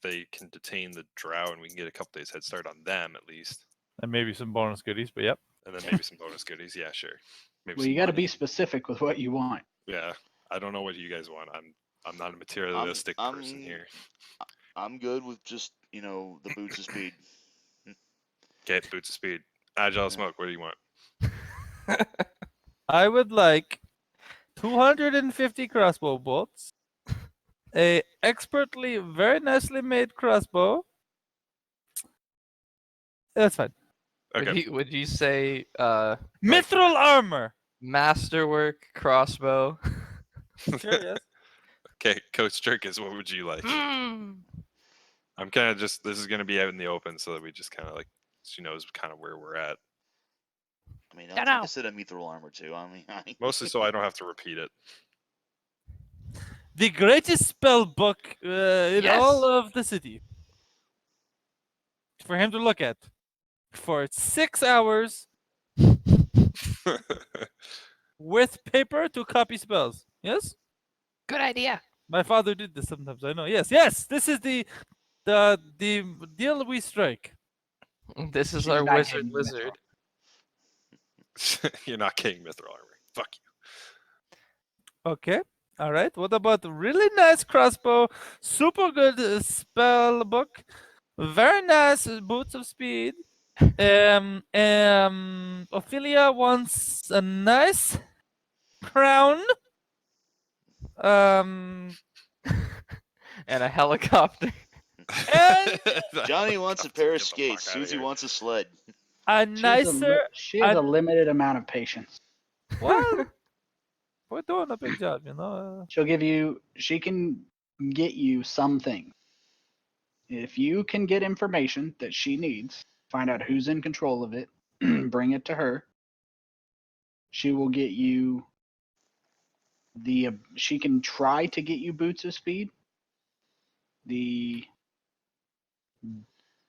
they can detain the drow and we can get a couple days head start on them at least. And maybe some bonus goodies, but yep. And then maybe some bonus goodies. Yeah, sure. Maybe Well, some you got to money. be specific with what you want. Yeah. I don't know what you guys want. I'm not a materialistic person here. I'm good with just, the boots of speed. Okay, boots of speed. Agile smoke, what do you want? I would like 250 crossbow bolts, a expertly, very nicely made crossbow. That's fine. Okay. Would you say Mithril armor. masterwork crossbow? Sure, yes. Okay, Kosjurkis, what would you like? Hmm. I'm kind of just, this is going to be out in the open so that we just kind of like, she knows kind of where we're at. I mean, Dunno. I'll take a set of mithril armor too. I mean, Mostly so I don't have to repeat it. The greatest spell book in Yes. all of the city. For him to look at. For 6 hours with paper to copy spells. Yes? Good idea. My father did this sometimes, I know. Yes, this is the deal we strike. This is She's our not wizard getting wizard. You're not getting mithril armor. Fuck you. Okay. All right. What about really nice crossbow, super good spell book, very nice boots of speed. Ophilia wants a nice crown. And a helicopter. And Johnny wants a Get pair the of fuck skates. outta Susie here. wants a sled. a nicer. She has a limited amount of patience. Well, we're doing a big job, you know. She can get you something. If you can get information that she needs, find out who's in control of it, bring it to her. She will get you she can try to get you boots of speed. The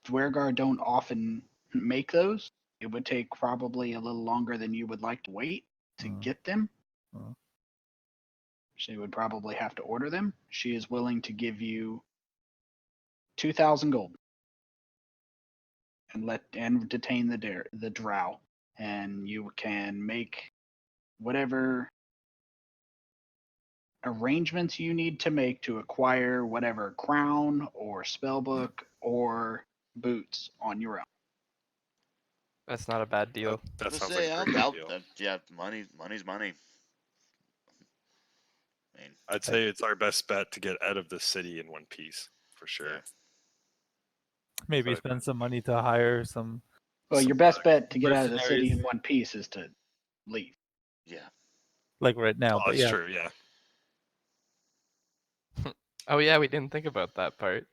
Dwergar don't often make those. It would take probably a little longer than you would like to wait to get them. She would probably have to order them. She is willing to give you 2,000 gold and detain the drow, and you can make whatever arrangements you need to make to acquire whatever crown or spellbook or boots on your own. That's not a bad deal. That Let's sounds say, like a pretty good deal. yeah, money's money. I mean, I'd say it's our best bet to get out of the city in one piece, for sure. Yeah. Maybe But- spend some money to hire some. Well, your some, best bet to get out of the city mercenaries. in one piece is to leave. yeah. Like right now, Oh, but that's yeah, true. Yeah. Oh yeah, we didn't think about that part.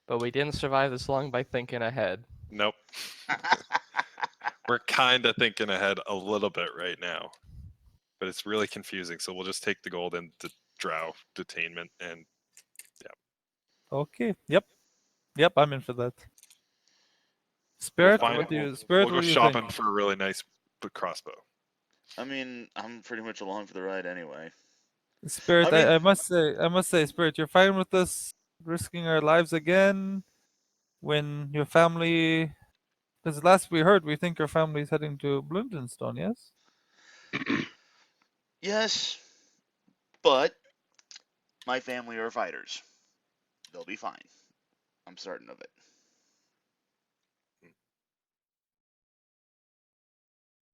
But we didn't survive this long by thinking ahead. Nope. We're kind of thinking ahead a little bit right now, but it's really confusing. So we'll just take the gold and the drow detainment, and okay, yep, I'm in for that. we'll Spirit, find. what do you, We'll Spirit, go what do you shopping think? for a really nice crossbow. I mean, I'm pretty much along for the ride anyway. Spirit, I mean- I must say, Spirit, you're fine with us risking our lives again when your family. Because last we heard, we think your family's heading to Bloomdenstone, yes? Yes, but my family are fighters. They'll be fine. I'm certain of it.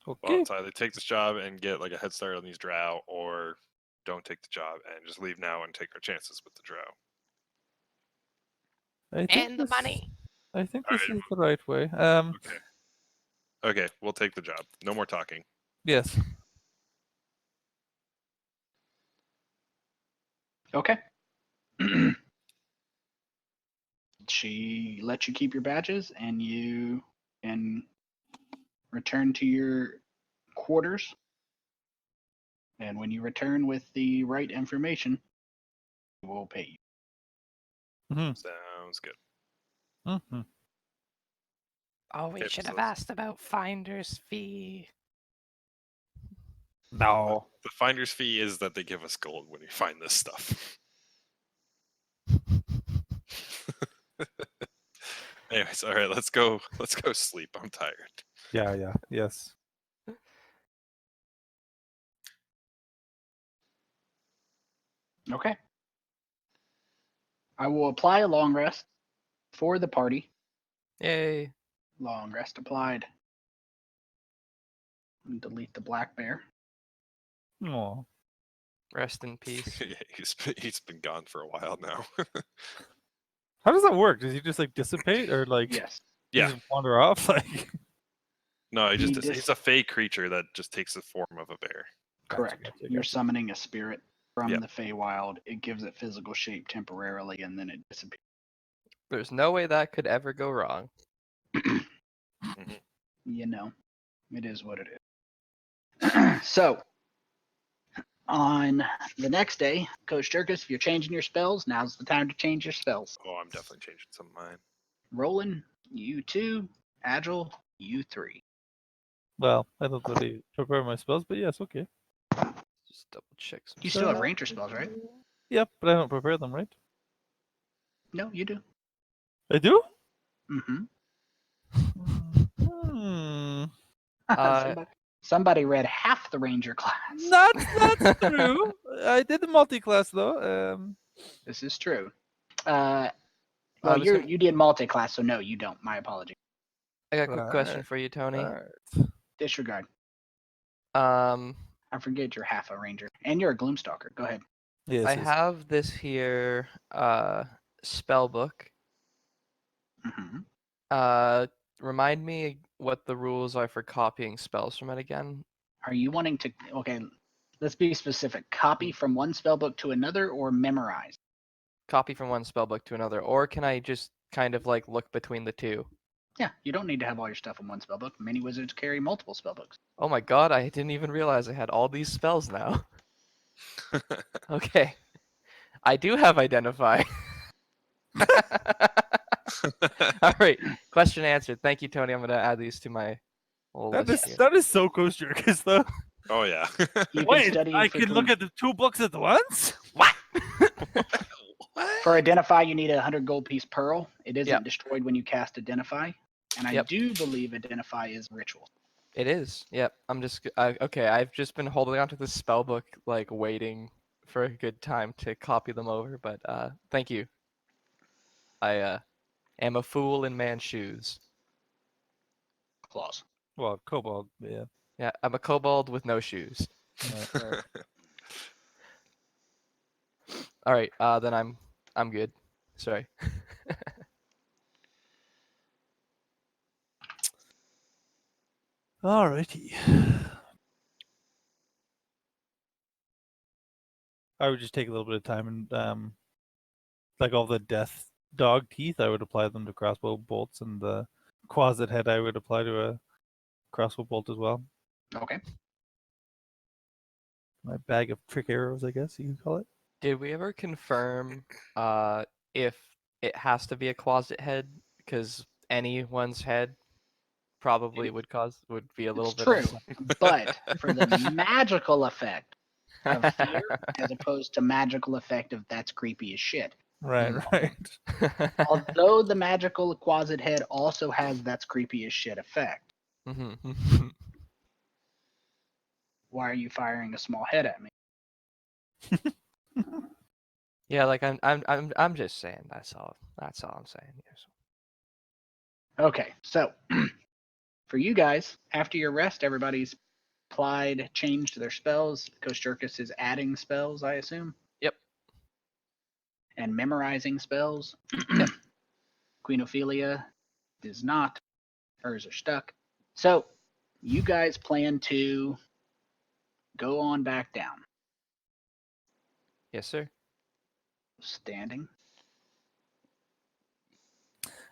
Well, Okay. it's either take this job and get like a head start on these drow, or don't take the job and just leave now and take our chances with the drow. I think And the this- money. I think All this right. is the right way. Okay, we'll take the job. No more talking. Yes. Okay. She lets you keep your badges, and you can return to your quarters. And when you return with the right information, we'll pay you. Sounds good. Mm-hmm. Oh, we Okay, should so have asked about finder's fee. No. The finder's fee is that they give us gold when we find this stuff. Anyways, all right, let's go sleep. I'm tired. Yeah. Yes. Okay. I will apply a long rest for the party. Yay. Long rest applied. And delete the black bear. Oh. Rest in peace. Yeah, he's been gone for a while now. How does that work? Does he just like dissipate or like Yes. Yeah. just wander off? Like No, He he's a fey creature that just takes the form of a bear. Correct. Gotcha. You're summoning a spirit from Yep. the Feywild. It gives it physical shape temporarily, and then it disappears. There's no way that could ever go wrong. You know, it is what it is. So, on the next day, Kosjurkis, if you're changing your spells, now's the time to change your spells. Oh, I'm definitely changing some of mine. Rolen, you 2. Agile, you 3. well, I don't really prepare my spells, but yes, okay. Just double check some You still have So- ranger spells, right? Yep, but I don't prepare them, right? No, you do. I do? Mm-hmm. Hmm. Somebody read half the ranger class. That's true. I did the multi-class though. This is true. I Well, was you gonna- you did multi-class, so no, you don't. My apology. I got a quick question Right. for you, Tony. Alright. Disregard. Um, I forget you're half a ranger, and you're a gloomstalker. Go ahead. Yes, I yes. have this here spell book. Mm-hmm. Remind me what the rules are for copying spells from it again. Are you wanting to? Okay, let's be specific. Copy from one spellbook to another, or memorize? Copy from one spell book to another, or can I just kind of like look between the two? Yeah, you don't need to have all your stuff in one spellbook. Many wizards carry multiple spellbooks. Oh my god, I didn't even realize I had all these spells now. Okay. I do have identify. All right. Question answered. Thank you, Tony. I'm gonna add these to my little list here. That is so Kosjurkis though. Oh yeah. You can Wait, study I for can look 20 at the 2 books at once? What? For identify, you need a 100 gold piece pearl. It isn't Yep. destroyed when you cast identify, and I Yep. do believe identify is ritual. It is. Yep. I'm just okay. I've just been holding onto this spell book, like waiting for a good time to copy them over. But thank you. I am a fool in man's shoes. Claws. Well, Kobold, yeah. Yeah, I'm a kobold with no shoes. Right. All right, then I'm good. Sorry. Alrighty. I would just take a little bit of time and like all the death dog teeth, I would apply them to crossbow bolts, and the quasit head I would apply to a crossbow bolt as well. Okay. My bag of trick arrows, I guess you could call it. Did we ever confirm if it has to be a closet head? Because anyone's head probably would be a little It's bit true, upset. but for the magical effect of fear, as opposed to magical effect of that's creepy as shit. Right, right. Although the magical closet head also has that's creepy as shit effect. Mhm. Why are you firing a small head at me? Yeah, like I'm just saying. That's all. That's all I'm saying. Yes. Okay, so for you guys, after your rest, everybody's changed their spells. Kosjurkis is adding spells, I assume. Yep. And memorizing spells. Yep. Queen Ophilia is not. Hers are stuck. So you guys plan to go on back down. Yes, sir. Standing.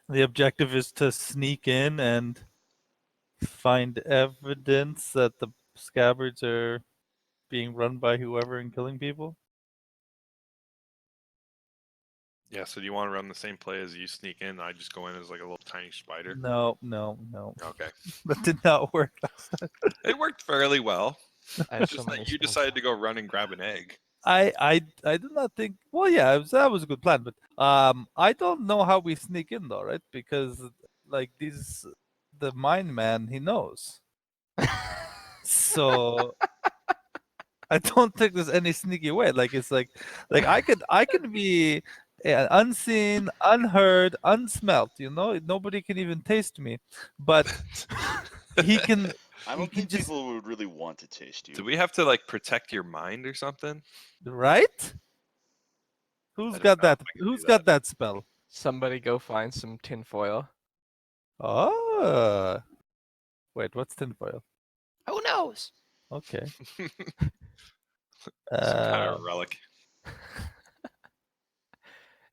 The objective is to sneak in and find evidence that the scabbards are being run by whoever and killing people. Yeah, so do you want to run the same play as you sneak in? I just go in as like a little tiny spider. No. Okay. That did not work last time. It worked fairly well. I have so Just many that you spells. decided to go run and grab an egg. I do not think. Well, yeah, that was a good plan, but I don't know how we sneak in though, right? Because like the mind man, he knows. So I don't think there's any sneaky way. Like it's like I could be unseen, unheard, unsmelt. You know, nobody can even taste me, but he can. I He don't can think just people would really want to taste you. Do we have to like protect your mind or something? right. Who's don't got know that? if I can do Who's got that spell? Somebody go find some tinfoil. Oh, wait, what's tinfoil? Who knows? Okay. Some kind of relic.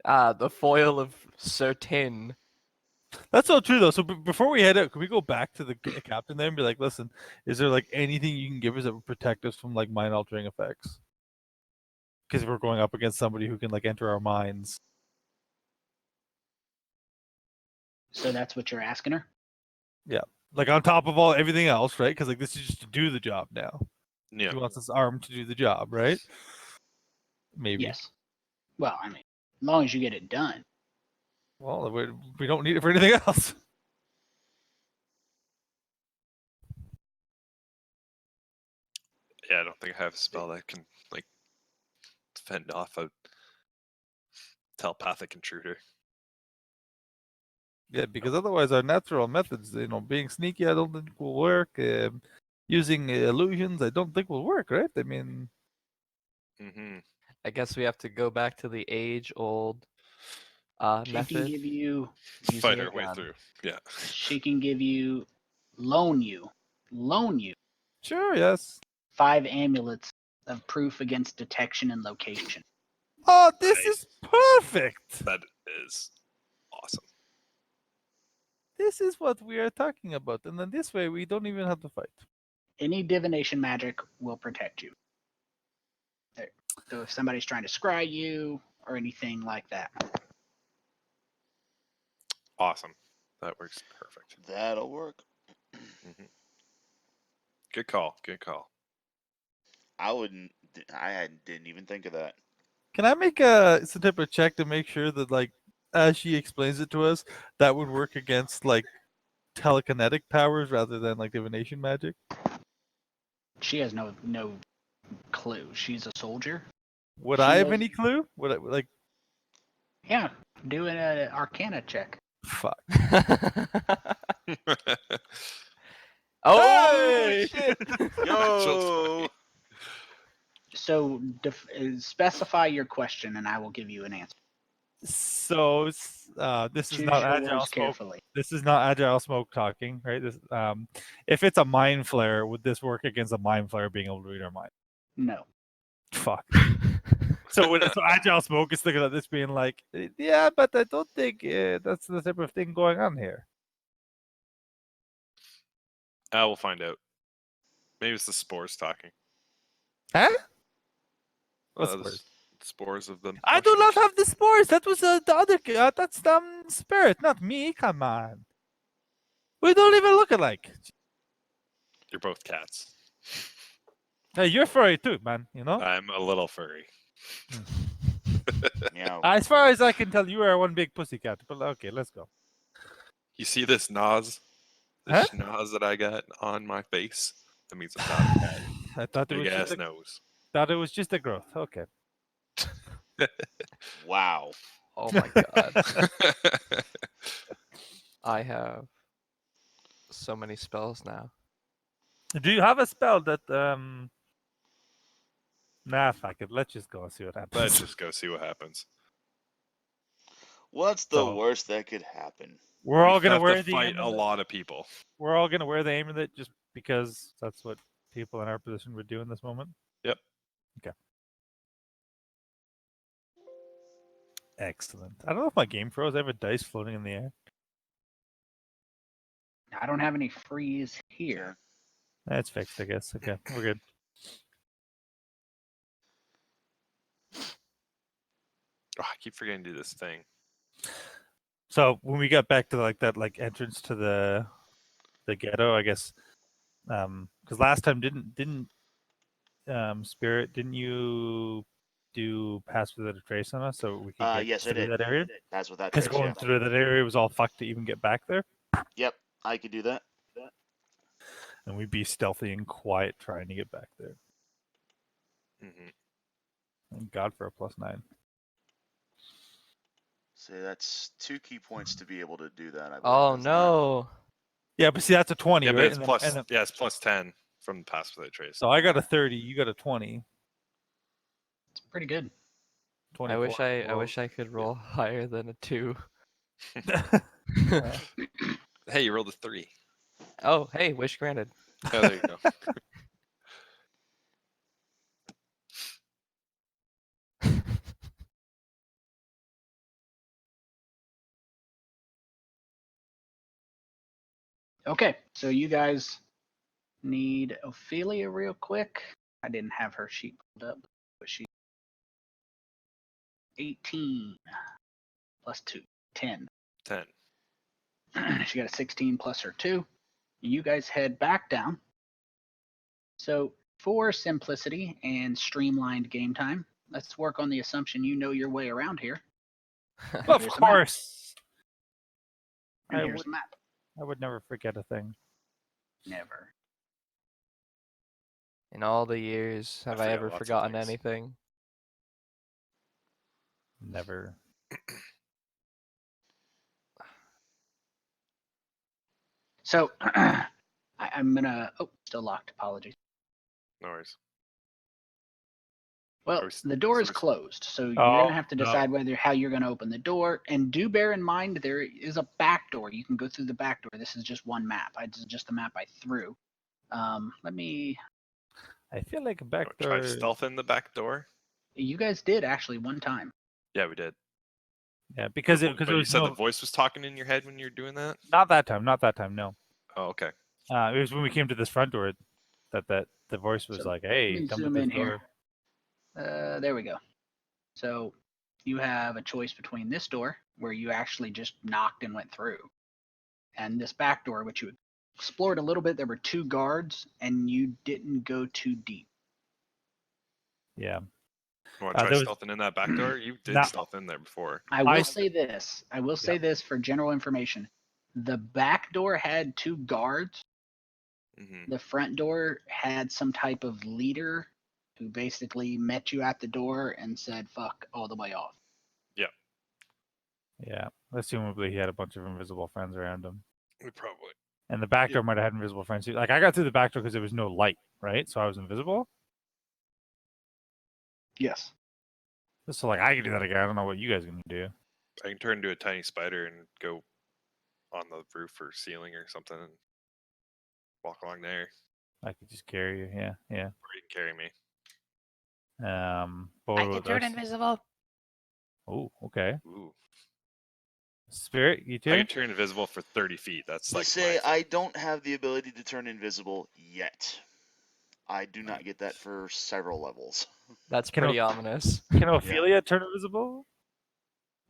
The foil of certain. That's so true though. So before we head out, can we go back to the captain there and be like, listen, is there like anything you can give us that would protect us from like mind altering effects? Because we're going up against somebody who can like enter our minds. So that's what you're asking her? Like on top of everything else, right? Because like this is just to do the job now. Yeah. She wants us armed to do the job, right? Maybe. Yes. Well, I mean, as long as you get it done. Well, we don't need it for anything else. Yeah, I don't think I have a spell that can like fend off a telepathic intruder. Yeah, because otherwise our natural methods, being sneaky, I don't think will work. Using illusions, I don't think will work, right? I mean, Mm-hmm. I guess we have to go back to the age-old She can method. give you using Fight a our way gun. through. Yeah. she can give you loan you sure, yes. 5 amulets of proof against detection and location. Oh, this Nice. is perfect. That is awesome. This is what we are talking about, and then this way we don't even have to fight. Any divination magic will protect you. There. So if somebody's trying to scry you or anything like that. Awesome. That works perfect. That'll work. Mm-hmm. Good call. Good call. I didn't even think of that. Can I make some type of check to make sure that, like, as she explains it to us, that would work against like telekinetic powers rather than like divination magic? She has no clue. She's a soldier. Would She I have knows- any clue? Would I like? Yeah, do an Arcana check. Fuck. Oh Hey! shit! Yo. So specify your question, and I will give you an answer. So this is Choose not your agile words smoke. carefully. This is not agile smoke talking, right? This if it's a mind flare, would this work against a mind flare being able to read our mind? No. Fuck. So agile smoke is looking at this being like, yeah, but I don't think that's the type of thing going on here. We'll find out. Maybe it's the spores talking. Huh? Uh, What's the worse? spores of the. I do not mushrooms. have the spores. That was the other. That's spirit, not me. Come on. We don't even look alike. You're both cats. Hey, you're furry too, man. You know. I'm a little furry. Meow. As far as I can tell, you are one big pussycat. But okay, let's go. You see this nose? Huh? This schnoz that I got on my face? That means I'm not a cat. I thought it Big was ass just nose. a growth. Okay. Wow. Oh my god. I have so many spells now. Do you have a spell that Nah, fuck it. Let's just go and see what happens. Let's just go see what happens. What's the So- worst that could happen? We're all We gonna have wear to the fight a amulet. lot of people. We're all gonna wear the amulet just because that's what people in our position would do in this moment. Yep. Okay. Excellent. I don't know if my game froze. I have a dice floating in the air. I don't have any freeze here. That's fixed, I guess. Okay, we're good. Oh, I keep forgetting to do this thing. So when we got back to that entrance to the ghetto, I guess, because last time didn't Spirit, didn't you do pass without a trace on us so we could get Yes, I through did. that area? That's what that Because is. going Yeah. through that area was all fucked to even get back there, Yep, I could do that. and we'd be stealthy and quiet trying to get back there. Hmm. Thank God for a +9. So that's 2 key points to be able to do that. I believe. Oh That's that. no. Yeah, but see that's a 20, Yeah, right? but it's And then- plus. and then- Yeah, it's plus 10 from the pass without trace. so I got a 30, you got a 20. It's pretty good. 24. I wish I could roll higher than a 2. Hey, you rolled a 3. Oh, hey, wish granted. Oh, there you go. Okay, so you guys need Ophilia real quick. I didn't have her sheet pulled up, but she 18 plus 2, 10. 10. She got a 16 plus her 2. You guys head back down. So for simplicity and streamlined game time, let's work on the assumption you know your way around here. Of Here's the map. course. And I here's would- the map. I would never forget a thing. Never. In all the years, have I forget ever lots of forgotten things. anything? Never. So I'm gonna. Oh, still locked. Apologies. No worries. Well, Are we the door is so we- closed, so you're Oh, gonna have to no. decide whether how you're gonna open the door. And do bear in mind there is a back door. You can go through the back door. This is just one map. This is just the map I threw. Let me. I feel like a back Wanna try door. stealth in the back door. You guys did actually one time. Yeah, we did. Yeah, because But it you was said no, the voice was talking in your head when you were doing that. not that time. No. Oh, okay. It was when we came to this front door that the voice was So, like, "Hey, let me come to zoom this in door." here. There we go. So you have a choice between this door, where you actually just knocked and went through, and this back door, which you explored a little bit. There were 2 guards, and you didn't go too deep. Yeah. You want to try there was- stealthing in that back door? You did No. stealth in there before. I will I- say this. I will say this for general information. The back door had 2 guards. Hmm. The front door had some type of leader who basically met you at the door and said, fuck all the way off. Yeah. Yeah, assumably he had a bunch of invisible friends around him. We probably. And the back Yeah. door might have had invisible friends too. Like I got through the back door because there was no light, right? So I was invisible. Yes. So like I can do that again. I don't know what you guys are gonna do. I can turn into a tiny spider and go on the roof or ceiling or something and walk along there. I could just carry you. Yeah, yeah. Or you can carry me. But I what can about turn this? invisible. Oh, okay. Ooh. Spirit, you I too? can turn invisible for 30 feet. That's To like say my I thing. don't have the ability to turn invisible yet. I do not get that for several levels. That's Can pretty ominous. Can Ophilia turn invisible?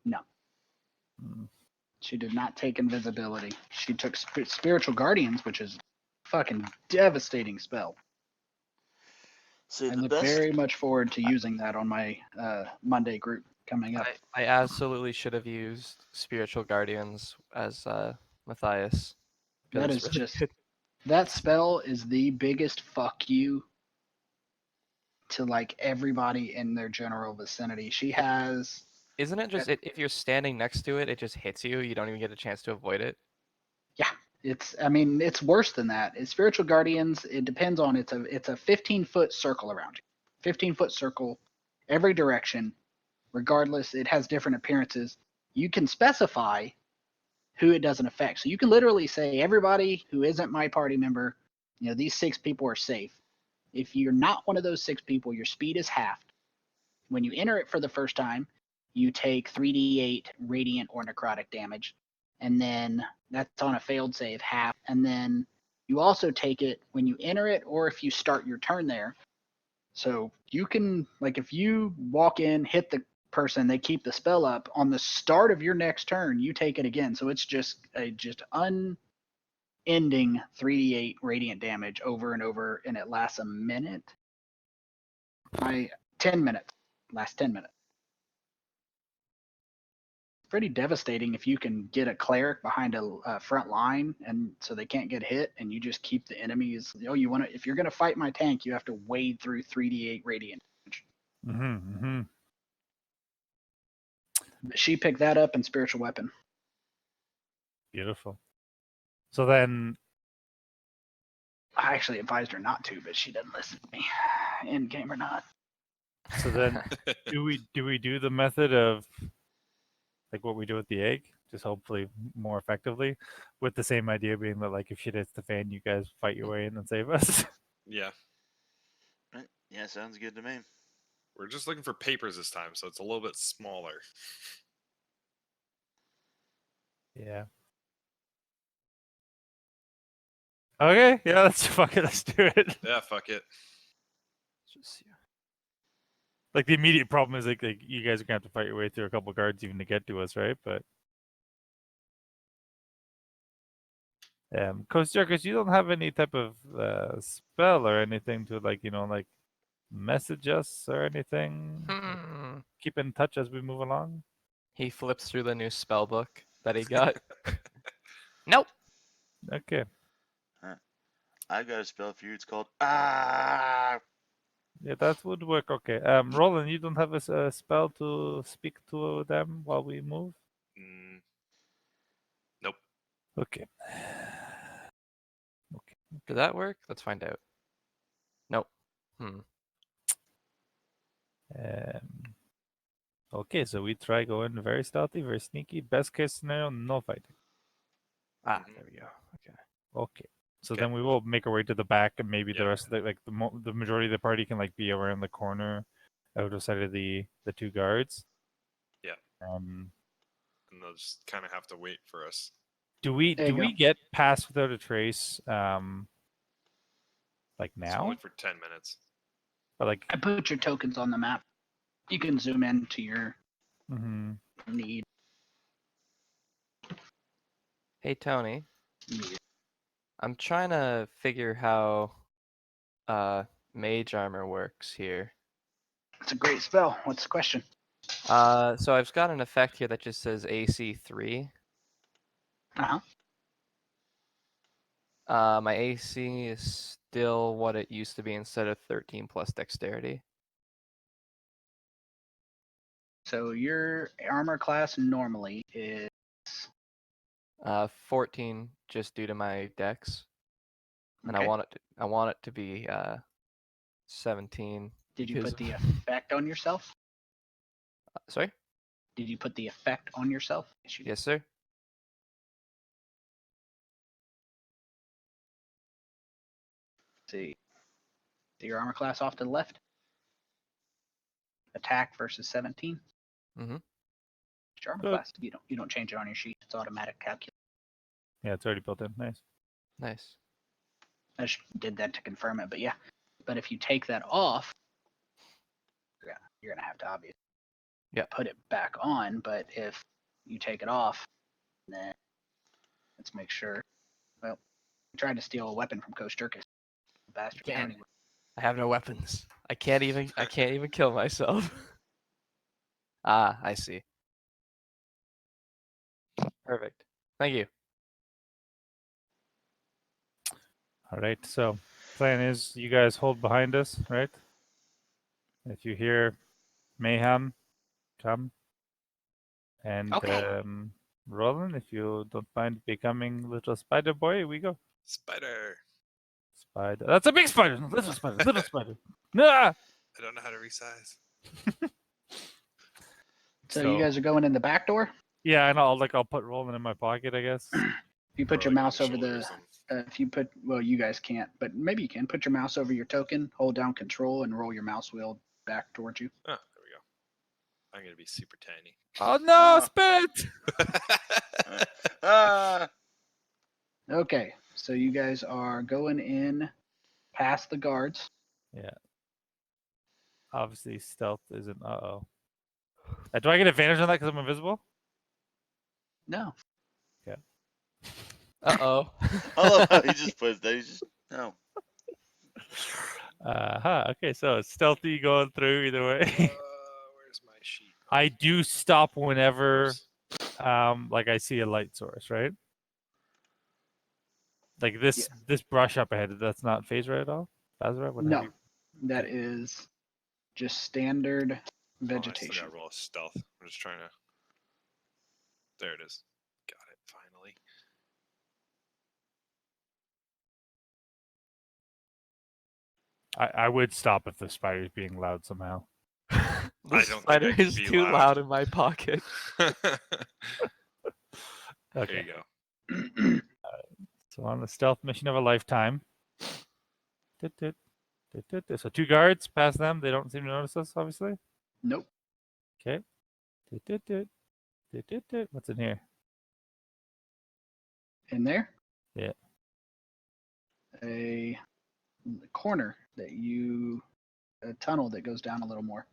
No. Hmm. She did not take invisibility. She took spiritual guardians, which is a fucking devastating spell. See, I the look best. very much forward to using that on my Monday group coming up. I absolutely should have used spiritual guardians as Matthias. 'cause That it's is really just good. that spell is the biggest fuck you to like everybody in their general vicinity. She has Isn't it just if you're standing next to it, it just hits you? You don't even get a chance to avoid it. it's worse than that. It's spiritual guardians, it depends on it's a 15-foot circle around you. 15-foot circle every direction. Regardless, it has different appearances. You can specify who it doesn't affect. So you can literally say everybody who isn't my party member, these 6 people are safe. If you're not one of those 6 people, your speed is halved. When you enter it for the first time, you take 3d8 radiant or necrotic damage, and then that's on a failed save, half. And then you also take it when you enter it or if you start your turn there. So you can, like, if you walk in, hit the person, they keep the spell up, on the start of your next turn, you take it again. So it's just unending 3d8 radiant damage over and over, and it lasts a minute. 10 minutes. Last 10 minutes. Pretty devastating if you can get a cleric behind a front line, and so they can't get hit, and you just keep the enemies. If you're gonna fight my tank, you have to wade through 3d8 radiant damage. Mm-hmm. But she picked that up in spiritual weapon. Beautiful. So then, I actually advised her not to, but she doesn't listen to me, in game or not. so then, do we do the method of like what we do with the egg, just hopefully more effectively, with the same idea being that like if shit hits the fan, you guys fight your way in and save us. Yeah. Right? Yeah, sounds good to me. We're just looking for papers this time, so it's a little bit smaller. Yeah. Okay. Yeah. Let's fuck it. Let's do it. Yeah, fuck it. Just Like the immediate problem is like you guys are gonna have to fight your way through a couple guards even to get to us, right? But Kosjurkis, you don't have any type of spell or anything to like like message us or anything. Keep in touch as we move along. He flips through the new spell book that he got. Nope. Okay. I got a spell for you. It's called Ah. Yeah, that would work. Okay. Rolen, you don't have a spell to speak to them while we move. Nope. Okay. Okay. Did that work? Let's find out. Nope. Okay, so we try going very stealthy, very sneaky. Best case scenario, no fighting. There we go. Okay. Okay. So Okay. then we will make our way to the back, and maybe the Yeah. rest of the majority of the party can like be around the corner, out of sight of the 2 guards. Yeah. Um, And they'll just kind of have to wait for us. do we There you go. get past without a trace? Like It's now, only for 10 minutes. but like. I put your tokens on the map. You can zoom in to your Mhm. need. Hey Tony, need. I'm trying to figure how mage armor works here. It's a great spell. What's the question? So I've got an effect here that just says AC 3. Uh-huh. My AC is still what it used to be instead of 13 plus dexterity. So your armor class normally is 14 just due to my dex, and okay. I want it to be 17. Did you because put the of- effect on yourself? Sorry? Did you put the effect on yourself? You did. Yes, sir. See. So your armor class off to the left. Attack versus 17. Mhm. It's your armor Good. class. You don't change it on your sheet. It's automatic calculation. Yeah, it's already built in. Nice. Nice. I just did that to confirm it, but yeah. But if you take that off, you're gonna have to obviously put it back on. But if you take it off, then let's make sure. Well, we tried to steal a weapon from Kosjurkis. Bastard. Again, I have no weapons. I can't even kill myself. Ah, I see. Perfect. Thank you. All right. So, plan is you guys hold behind us, right? If you hear mayhem, come. And Okay. Rolen, if you don't mind becoming little spider boy, we go. Spider. Spider. That's a big spider. Little spider. Little spider. Ah! I don't know how to resize. So you guys are going in the back door. Yeah, and I'll put Rolen in my pocket, I guess. If you put Or, your like, on mouse the over the, shoulders and- if you put, well, you guys can't, but maybe you can put your mouse over your token, hold down Control, and roll your mouse wheel back towards you. Oh, there we go. I'm gonna be super tiny. Oh no, spit! Okay, so you guys are going in past the guards. Yeah. Obviously, stealth isn't. Uh-oh. Do I get advantage on that because I'm invisible? No. Yeah. Uh-oh. I love how he just puts that. He's just no. Okay, so it's stealthy going through either way. Where's my sheet? I do stop whenever, Oops. like I see a light source, right? Like this Yeah. this brush up ahead. That's not phase ray at all. Phase ray? What have No. you? That is just standard Oh, I vegetation. still gotta roll a stealth. I'm just trying to. There it is. Got it finally. I would stop if the spider's being loud somehow. The I don't spider think I can is be too loud. loud in my pocket. There Okay. you go. So on the stealth mission of a lifetime. So 2 guards, past them. They don't seem to notice us, obviously. Nope. Okay. What's in here? In there, Yeah. a corner a tunnel that goes down a little more.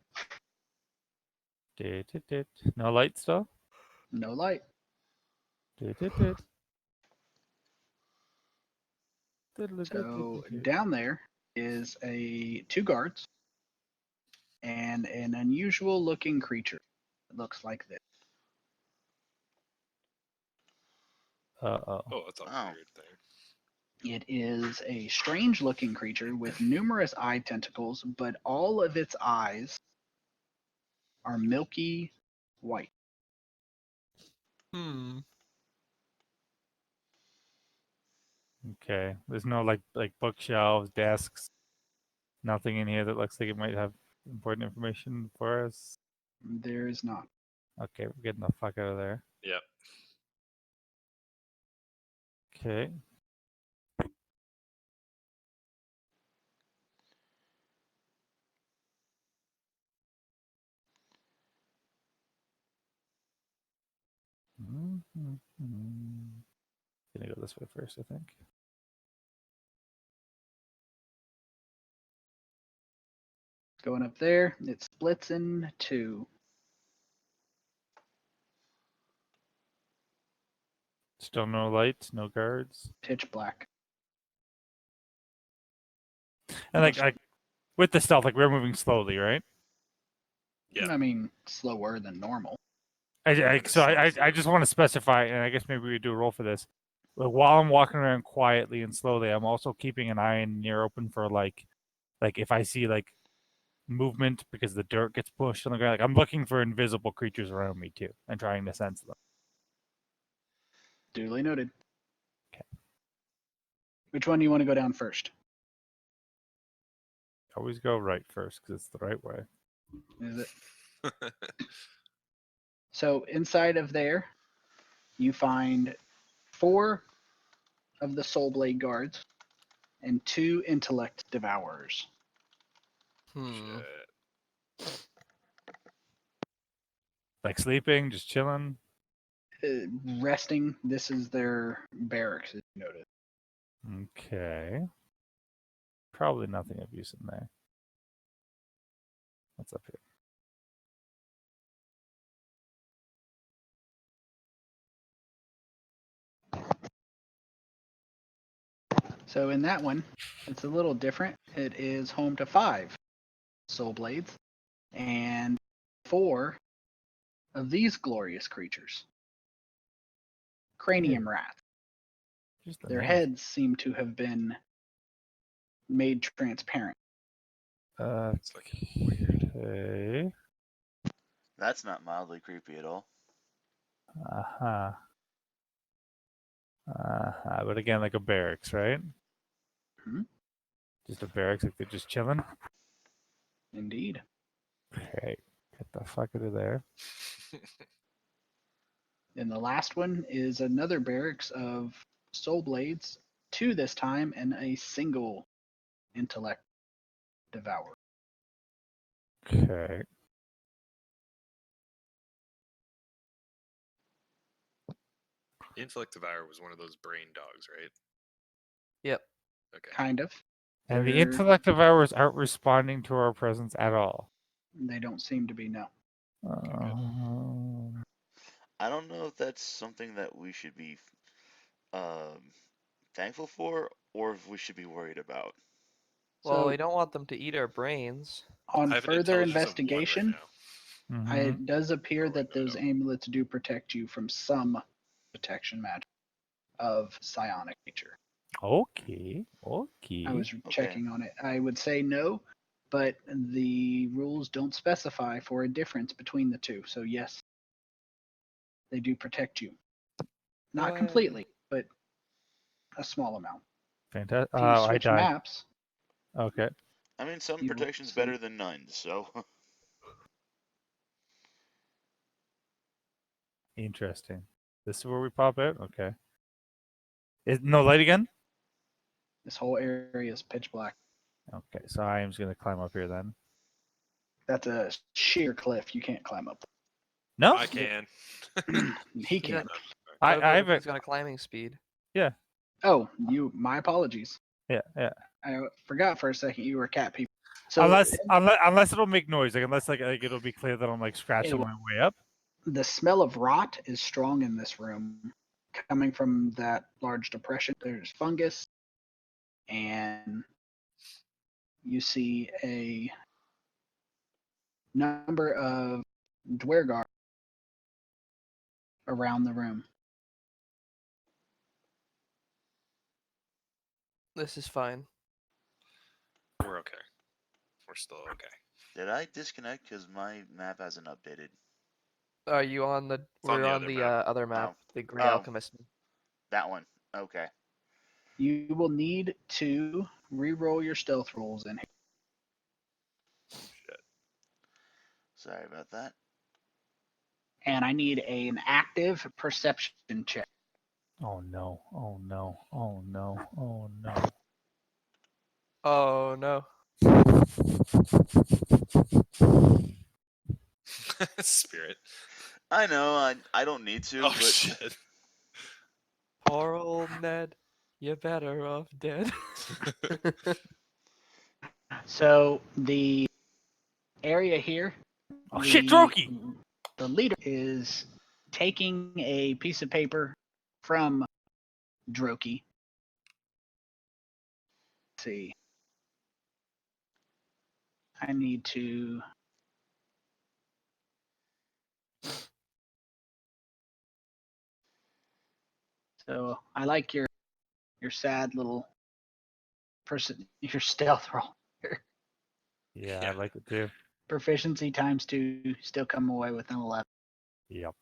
No light still? No light. So down there is 2 guards and an unusual looking creature. It looks like this. Uh-oh. Oh, that's a Wow. weird thing. It is a strange looking creature with numerous eye tentacles, but all of its eyes are milky white. Okay. There's no like bookshelves, desks, nothing in here that looks like it might have important information for us. There is not. Okay, we're getting the fuck out of there. Yep. Okay. Gonna go this way first, I think. Going up there, it splits in 2. Still no lights, no guards. Pitch black. And like with the stealth, like we're moving slowly, right? Yeah. I mean, slower than normal. I Slow. just want to specify, and I guess maybe we do a roll for this. Like, while I'm walking around quietly and slowly, I'm also keeping an eye and ear open for like if I see like movement because the dirt gets pushed on the ground. Like I'm looking for invisible creatures around me too, and trying to sense them. Duly noted. Okay. Which one do you want to go down first? Always go right first because it's the right way. Is it? So inside of there, you find 4 of the Soul Blade guards and 2 intellect devourers. Shit. Like sleeping, just chilling. Resting. This is their barracks, as you noted. Okay. Probably nothing of use in there. What's up here? So in that one, it's a little different. It is home to 5 Soul Blades and 4 of these glorious creatures. Cranium rats. Just the Their names. heads seem to have been made transparent. It's like weird. Okay. That's not mildly creepy at all. Uh-huh. Uh-huh. But again, like a barracks, right? Mhm. Just a barracks, like they're just chilling. Indeed. Okay. Get the fuck out of there. And the last one is another barracks of Soul Blades, 2 this time, and a single intellect devourer. Okay. Intellect Devour was one of those brain dogs, right? Yep. Okay. Kind of. And the They're- intellect devourers aren't responding to our presence at all. They don't seem to be, no. I don't know if that's something that we should be thankful for, or if we should be worried about. Well, So we don't want them to eat our brains. on I have an further intelligence of 1 investigation, right now. Mhm. it does appear Oh, that wait, no, those no. amulets do protect you from some protection magic of psionic nature. Okay. Okay. I was checking on it. I would say no, but the rules don't specify for a difference between the two. So yes, they do protect you. Not What? completely, but a small amount. Fantastic. If you Oh, I switch died. maps, Okay. I mean, some You will protection's see. better than none, so. Interesting. This is where we pop out? Okay. Is no light again? this whole area is pitch black. Okay, so I am just gonna climb up here then. That's a sheer cliff. You can't climb up. No? I can. He can. I Kobold, have a he's got a climbing speed. Oh, you. My apologies. yeah. I forgot for a second you were cat people. So Unless it'll make noise, unless like it'll be clear that I'm like scratching will- my way up. the smell of rot is strong in this room, coming from that large depression. There's fungus, and you see a number of dwergar around the room. This is fine. We're okay. We're still okay. Did I disconnect because my map hasn't updated? Are you on the? It's on We're the on other the map. other map, Oh. the Grey Oh. Alchemist. That one. Okay. You will need to re-roll your stealth rolls in here. Shit. Sorry about that. And I need an active perception check. Oh no. Oh no. Oh no. Oh no. Oh no. Spirit. I know. I don't need to, Oh but shit. Poor old Ned. You're better off dead. So the area here, Oh shit, Droki! the leader is taking a piece of paper from Droki. Let's see. I need to. So I like your sad little person, your stealth roll. Yeah, I Yeah. like it too. Proficiency ×2, still come away with an 11. Yep.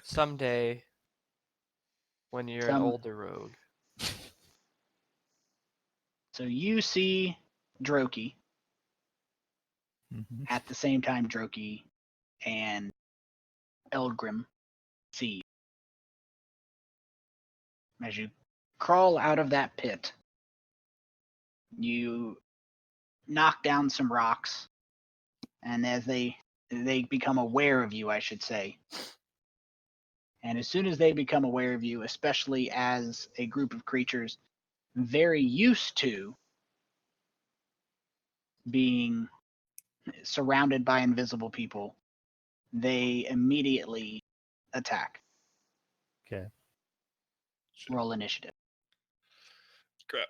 Someday, when you're an Some- older rogue. So you see Droki. Mhm. At the same time, Droki and Eldgrim see. As you crawl out of that pit, you knock down some rocks, and as they become aware of you, I should say. And as soon as they become aware of you, especially as a group of creatures very used to being surrounded by invisible people, they immediately attack. Okay. Shit. Roll initiative. Crap.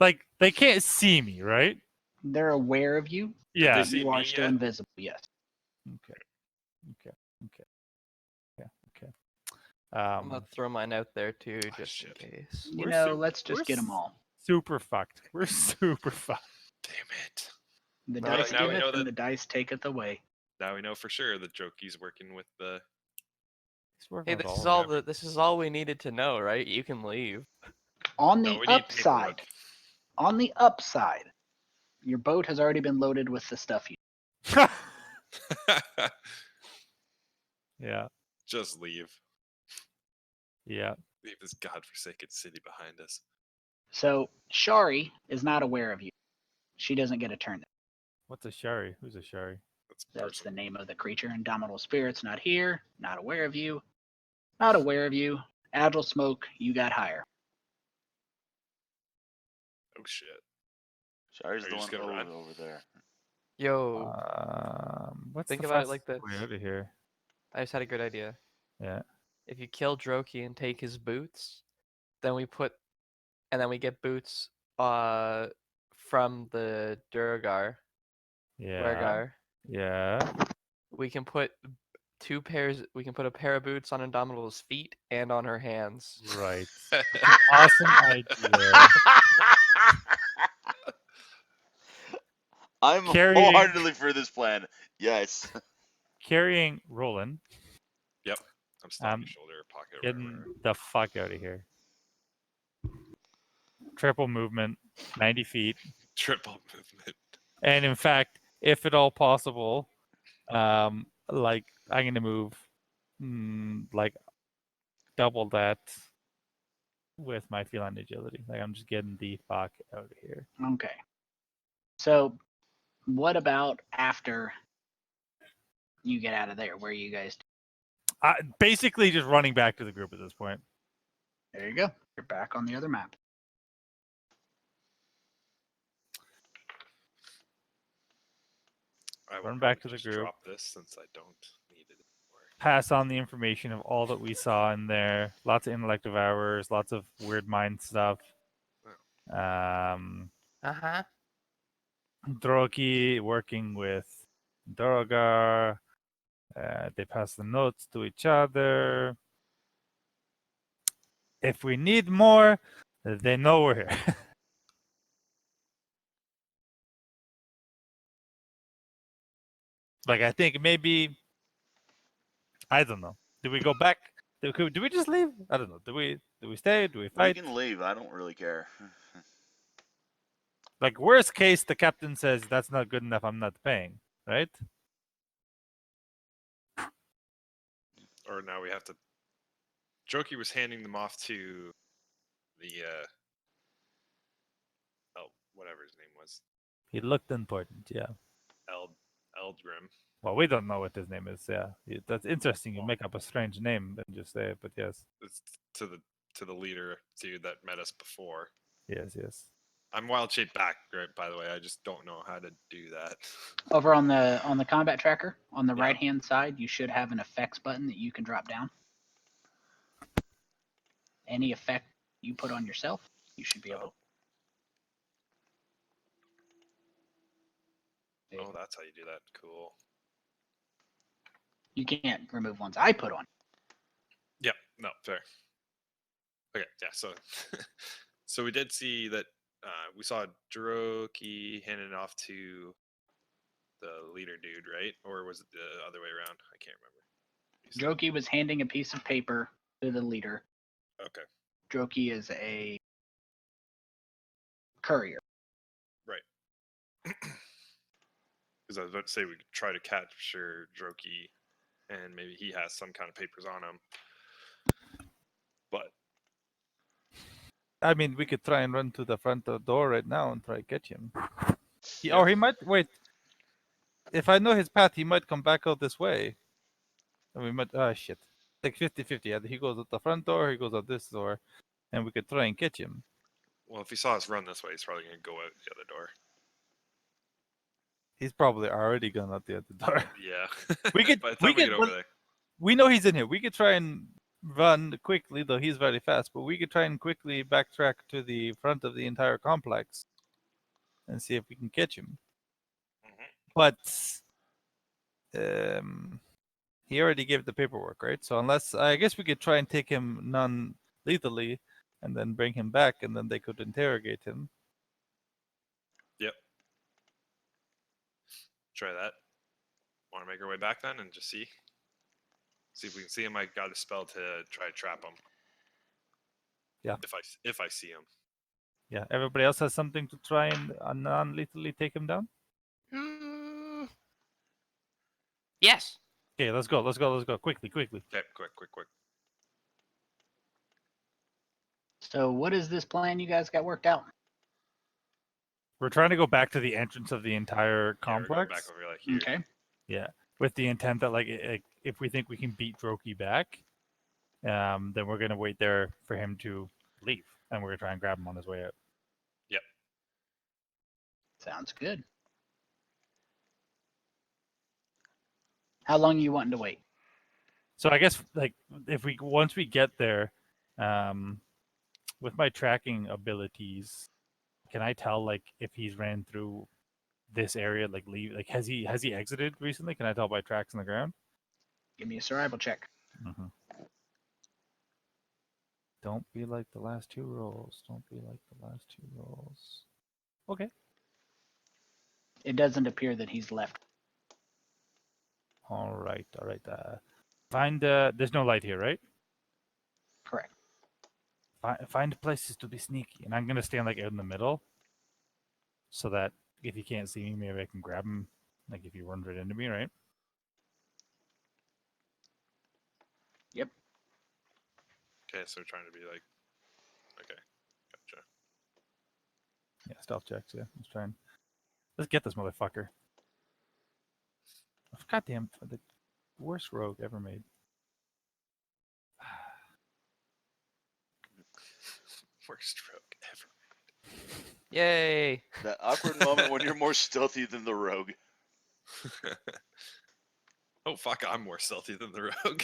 Like they can't see me, right? They're aware of you. Yeah. they But see you are me still yet? invisible. Yes. Okay. I'm gonna throw mine out there too, Ah, just in shit. case. You We're know, su- let's just we're get them s- all. super fucked. We're super fucked. Damn it. The Now- dice now we give know it, that- and the dice taketh away. Now we know for sure that Joki's working with the. He's working Hey, with this is of all them. this is all we needed to know, right? You can leave. On No, the we need upside, your boat has already been loaded with the stuff you. paperwork. Yeah. Just leave. Yeah. Leave this godforsaken city behind us. So Shari is not aware of you. She doesn't get a turn. What's a Shari? Who's a Shari? That's That's the personal. name of the creature. Indomitable Spirit's not here. Not aware of you. Not aware of you. Agile Smoke, you got higher. Oh shit. Shari's Are the you one just gonna run? over there. Yo, What's Think the about it like fastest way this. out of here? I just had a good idea. Yeah. If you kill Droki and take his boots, then we get boots from the Durgar. Yeah. Duergar. Yeah. We can put we can put a pair of boots on Indomitable's feet and on her hands. Right. Awesome idea. I'm Carrying- wholeheartedly for this plan. Yes. Carrying Rolen, Yep. I'm stuck Um, your shoulder, pocket, or getting whatever. the fuck out of here. Triple movement, 90 feet. Triple movement. And in fact, if at all possible, like I'm gonna move like double that with my feline agility. Like I'm just getting the fuck out of here. Okay. So, what about after you get out of there? Where are you guys? Basically just running back to the group at this point. There you go. You're back on the other map. I will Run back probably to the just group. drop this since I don't need it anymore. Pass on the information of all that we saw in there. Lots of intellective hours, lots of weird mind stuff. Uh-huh. Droki working with Dorogar. They pass the notes to each other. If we need more, they know we're here. Like, I think maybe, I don't know. Do we go back? Do we just leave? I don't know. Do we stay? Do we We fight? can leave. I don't really care. Like, worst case, the captain says, that's not good enough. I'm not paying. Right? Or now we have to. Joki was handing them off to the whatever his name was, He looked important. Yeah. Eldgrim. Well, we don't know what his name is. Yeah. That's interesting. You make up a strange name and just say it. But yes. It's to the leader dude that met us before. Yes. Yes. I'm wild shape back, right? By the way, I just don't know how to do that. Over on the combat tracker, on the Yeah. right hand side, you should have an effects button that you can drop down. Any effect you put on yourself, you should be able. Oh, that's how you do that. Cool. You can't remove ones I put on. Yep. No, fair. Okay. Yeah. So, so we did see that we saw Juroki handing it off to the leader dude, right? Or was it the other way around? I can't remember. Droki was handing a piece of paper to the leader. Okay. Droki is a courier. Right. Because I was about to say we could try to capture Droki, and maybe he has some kind of papers on him. But I mean, we could try and run to the front door right now and try to catch him. Yeah. Or he might wait. If I know his path, he might come back out this way. And we might. Ah, shit. Like 50-50. Either he goes out the front door, or he goes out this door, and we could try and catch him. well, if he saw us run this way, he's probably gonna go out the other door. He's probably already gone out the other door. Yeah. We could. By the time we we could. get over there. We know he's in here. We could try and run quickly, though he's very fast. But we could try and quickly backtrack to the front of the entire complex and see if we can catch him. But he already gave the paperwork, right? So unless I guess we could try and take him non-lethally and then bring him back, and then they could interrogate him. Yep. Try that. Want to make our way back then and just see if we can see him. I got a spell to try to trap him. Yeah. If I see him. Yeah. Everybody else has something to try and non-lethally take him down. Yes. Okay, let's go. Quickly. Okay, quick. So what is this plan you guys got worked out? We're trying to go back to the entrance of the entire Yeah, we're going complex. back over like here. Okay. Yeah, with the intent that if we think we can beat Droki back, then we're gonna wait there for him to leave, and we're gonna try and grab him on his way out. Yep. Sounds good. How long are you wanting to wait? So I guess if once we get there, with my tracking abilities, can I tell if he's ran through this area, has he exited recently? Can I tell by tracks in the ground? Give me a survival check. Mm-hmm. Don't be like the last two rolls. Okay. It doesn't appear that he's left. All right. Find there's no light here, right? Correct. Find places to be sneaky, and I'm gonna stand out in the middle, so that if he can't see me, maybe I can grab him. If he runs right into me, right? Yep. Okay, so we're trying to be like. Okay, gotcha. Yeah, stealth checks. Yeah, let's get this motherfucker. Goddamn, the worst rogue ever made. Worst stroke ever. Yay! That awkward moment when you're more stealthy than the rogue. Oh fuck! I'm more stealthy than the rogue.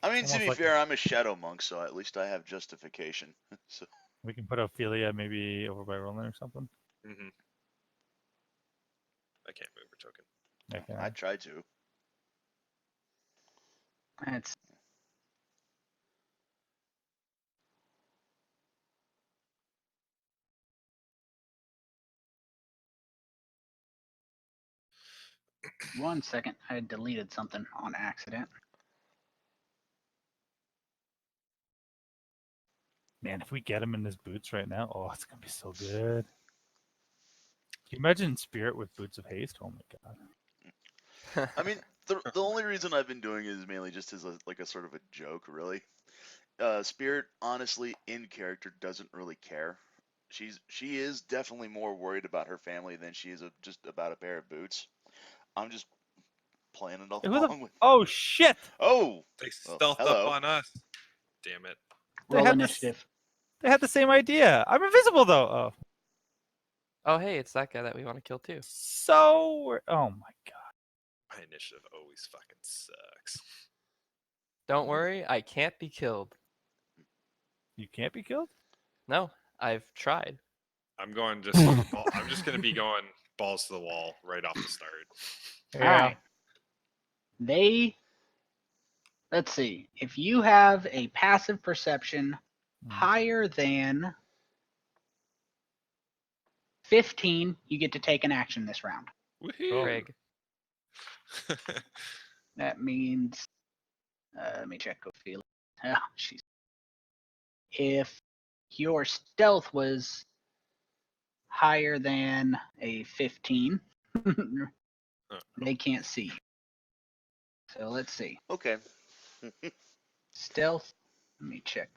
I mean, to Almost be like- fair, I'm a shadow monk, so at least I have justification. So We can put Ophilia maybe over by Rolen or something. Mm-hmm. I can't move her token. Okay. I try to. That's 1 second. I deleted something on accident. Man, if we get him in his boots right now, oh, it's gonna be so good. Can you imagine Spirit with boots of haste? Oh my god. I mean, the only reason I've been doing it is mainly just as a sort of a joke, really. Spirit, honestly, in character, doesn't really care. She is definitely more worried about her family than she is just about a pair of boots. I'm just playing it along with. Oh shit! Oh, They Well, stealthed hello. up on us. Damn it! They Roll had this- initiative. They had the same idea. I'm invisible though. Oh, Oh, hey, it's that guy that we want to kill too. oh my god. My initiative always fucking sucks. Don't worry, I can't be killed. You can't be killed? No, I've tried. I'm just gonna be going balls to the wall right off the start. All right. Let's see. If you have a passive perception higher than 15, you get to take an action this round. Woohoo! Craig. That means, let me check Ophilia. Oh, she's. If your stealth was higher than a 15, they can't see you. So let's see. Okay. Stealth. Let me check.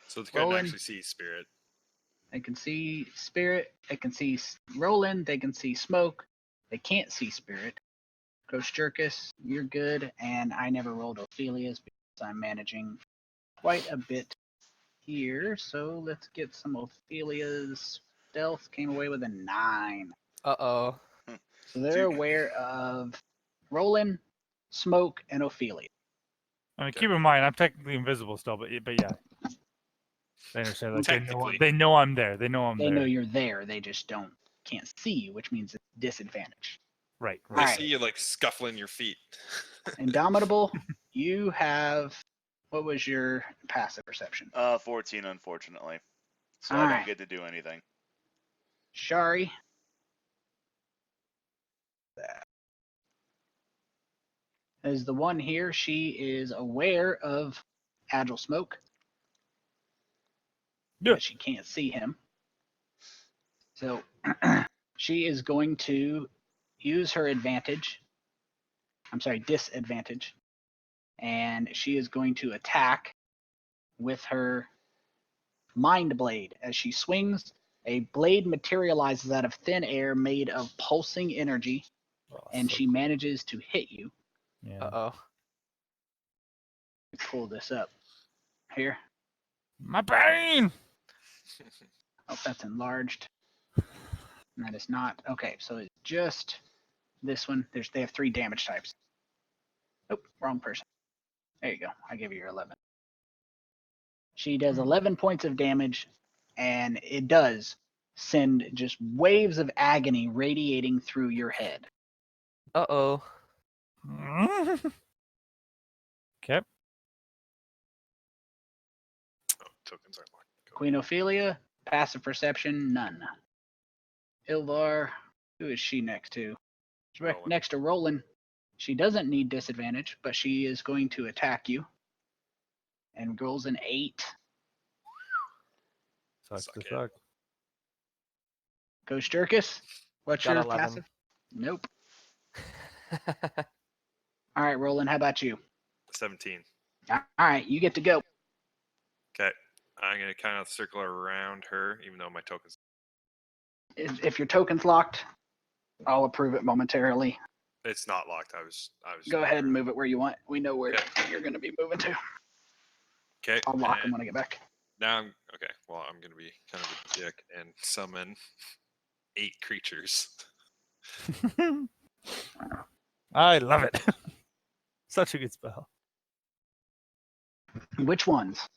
So they couldn't Rolen. actually see spirit. They can see spirit. They can see Rolen. They can see smoke. They can't see spirit. Kosjurkis, you're good. And I never rolled Ophilia's because I'm managing quite a bit here. So let's get some Ophilia's. Stealth came away with a 9. Uh-oh. So they're aware of Rolen, smoke, and Ophilia. I mean, keep in mind, I'm technically invisible still, but yeah. They understand. Like, Technically. they know I'm there. They know I'm They there. know you're there. They just can't see you, which means it's disadvantage. Right. They Right. Alright. see you like scuffling your feet. Indomitable, you have. What was your passive perception? 14, unfortunately. So I Alright. don't get to do anything. Shari. That is the one here. She is aware of Agile Smoke. Yeah. But she can't see him. So she is going to use her advantage. I'm sorry, disadvantage. And she is going to attack with her Mind Blade. As she swings, a blade materializes out of thin air made of pulsing energy, Oh, and so she cool. manages to hit you. Yeah. Uh-oh. Pull this up here. My brain. Oh, that's enlarged. And that is not. Okay, so it's just this one. They have 3 damage types. Oh, wrong person. There you go. I give you your 11. She does 11 points of damage, and it does send just waves of agony radiating through your head. Uh-oh. Okay. Oh, tokens aren't locked. Go. Queen Ophilia, passive perception, none. Ilvar, who is she next to? She's right Rolen. next to Rolen. She doesn't need disadvantage, but she is going to attack you. And rolls an 8. Sucks Suck to it. suck. Kosjurkis, what's Got your 11. passive? Nope. All right, Rolen, how about you? 17. All right, you get to go. Okay. I'm gonna kind of circle around her, even though my tokens. If your token's locked, I'll approve it momentarily. It's not locked. I was. Go ahead and move it where you want. We know where Okay. you're going to be moving to. Okay. I'll lock them and when I get back. Now I'm okay. Well, I'm gonna be kind of a dick and summon 8 creatures. I love it. Such a good spell. Which ones?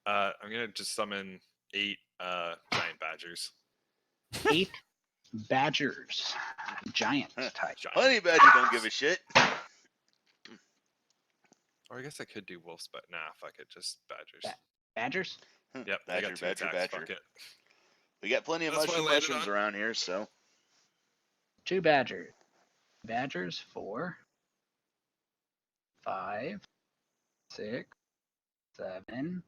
I'm gonna just summon 8 giant badgers. 8 badgers. Giant type. Giant. Honey Badger don't give a shit. Or I guess I could do wolves, but nah, fuck it, just badgers. Badgers? Yep, they got 2 attacks. Fuck it. We got plenty of That's what I landed mushrooms on. around here, so 2 badgers. Badgers 4, 5, 6, 7,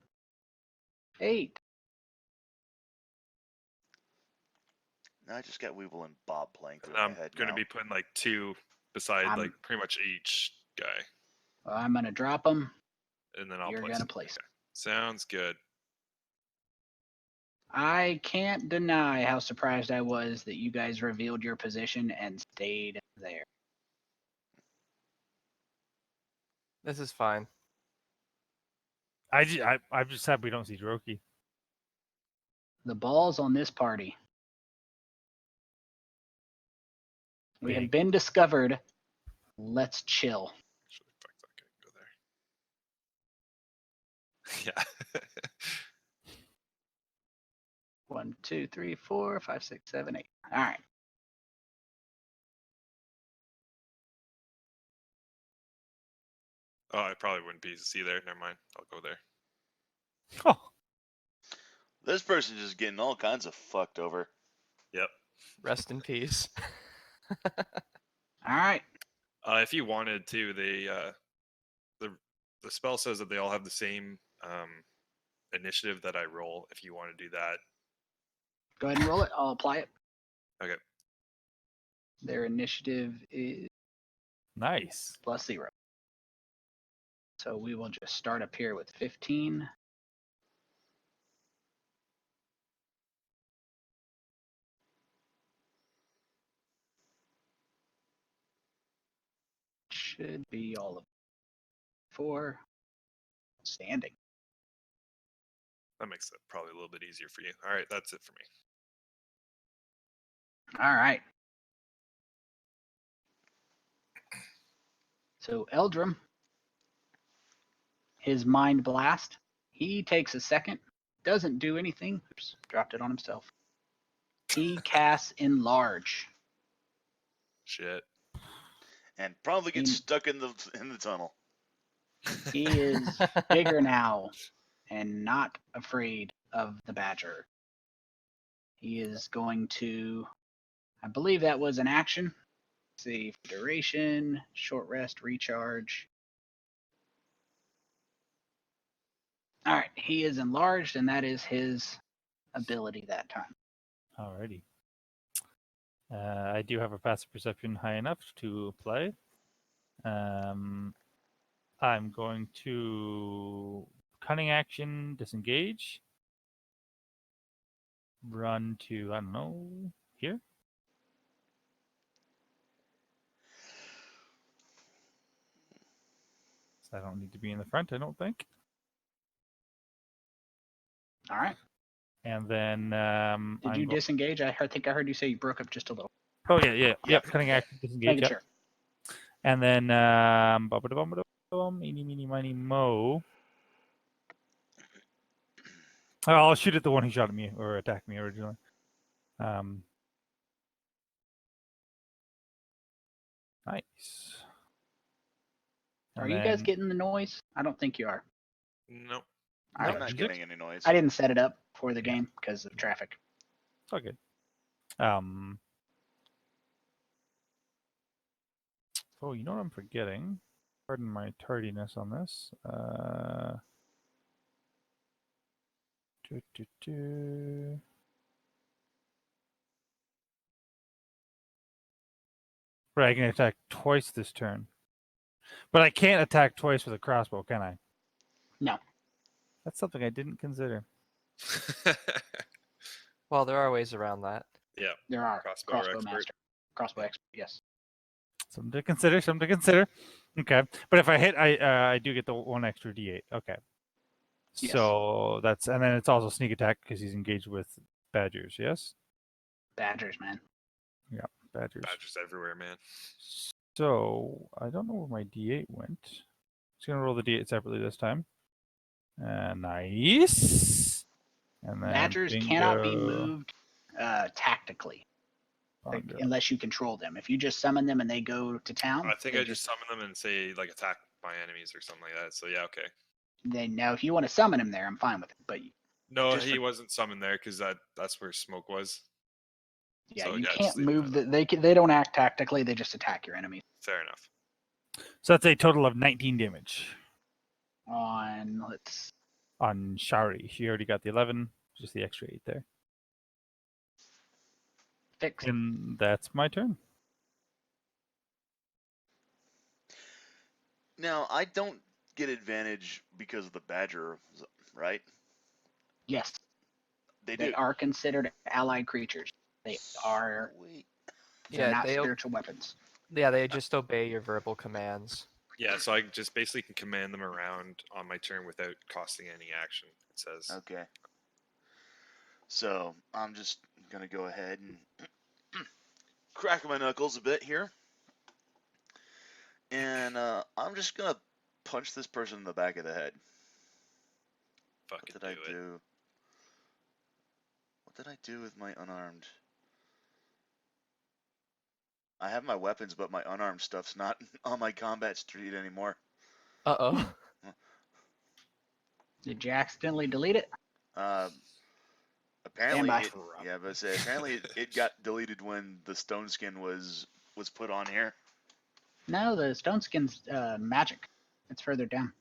8. now I just got Weevil and Bob playing through I'm my head gonna now. be putting like 2 beside I'm- like pretty much each guy, Well, I'm going to drop them. and then I'll You're place going to them. place them. Sounds good. I can't deny how surprised I was that you guys revealed your position and stayed there. This is fine. I'm just happy we don't see Droki. The ball's on this party. We have Big. been discovered. Let's chill. Actually, fuck that, go there. Yeah. 1, 2, 3, 4, 5, 6, 7, 8. All right. Oh, I probably wouldn't be see there. Never mind. I'll go there. Oh, This person's just getting all kinds of fucked over. Yep. Rest in peace. All right. If you wanted to, the spell says that they all have the same initiative that I roll. If you want to do that, Go ahead and roll it. I'll apply it. okay. Their initiative is Nice. +0. So we will just start up here with 15. Should be all of 4. Standing. That makes it probably a little bit easier for you. All right, that's it for me. All right. So Eldrum, his mind blast, he takes a second, doesn't do anything. Oops, dropped it on himself. He casts Enlarge. Shit. And probably gets He- stuck in the tunnel. He is bigger now and not afraid of the badger. He is going to, I believe that was an action. Let's see, duration, short rest, recharge. All right, he is enlarged, and that is his ability that time. Alrighty. I do have a passive perception high enough to play. I'm going to cunning action, disengage, run to, I don't know, here. So I don't need to be in the front, I don't think. All right. And then Did you disengage? I think I heard you say you broke up just a little. Oh yeah. Cunning action, disengage. Making Yep. sure. And then eeny, meeny, miny, mo. Oh, I'll shoot at the one who shot at me or attacked me originally. Nice. Are And you guys then- getting the noise? I don't think you are. Nope. All I'm right. not music? getting any noise. I didn't set it up for the game because of traffic. It's all good. Oh, you know what I'm forgetting? Pardon my tardiness on this. Right, I can attack twice this turn. But I can't attack twice with a crossbow, can I? No. That's something I didn't consider. Well, there are ways around that. Yeah. There are Crossbow expert. master, crossbow expert. Yes. Something to consider. Okay, but if I hit, I do get the 1 extra D8. Okay. Yes. So that's, and then it's also sneak attack because he's engaged with badgers. Yes. Badgers, man. Yeah, badgers. Badgers everywhere, man. So I don't know where my D8 went. Just gonna roll the D8 separately this time. Nice. And then Badgers cannot be bingo. moved tactically Bongo. unless you control them. If you just summon them and they go to town, I think they I just summon them and say like attack my enemies or something like that. So yeah, okay. They now if you want to summon him there, I'm fine with it. But No, Just he for- wasn't summoned there because that's where smoke was. yeah, So, you yeah, just can't leave it move. at They don't act tactically. They just attack your enemies. Fair enough. So that's a total of 19 damage On let's on Shari. She already got the 11, just the extra 8 there. fix. And that's my turn. Now, I don't get advantage because of the badger, right? Yes, They do. they are considered allied creatures. They are. Sweet. They're Yeah, not they spiritual weapons. yeah, they just obey your verbal commands. Yeah, so I just basically can command them around on my turn without costing any action. It says. Okay. So I'm just gonna go ahead and crack my knuckles a bit here, and I'm just gonna punch this person in the back of the head. Fucking What did I do it. do? What did I do with my unarmed? I have my weapons, but my unarmed stuff's not on my combat street anymore. Uh-oh. Did you accidentally delete it? I Apparently, by. apparently it got deleted when the stone skin was put on here. No, the stone skin's magic. It's further down.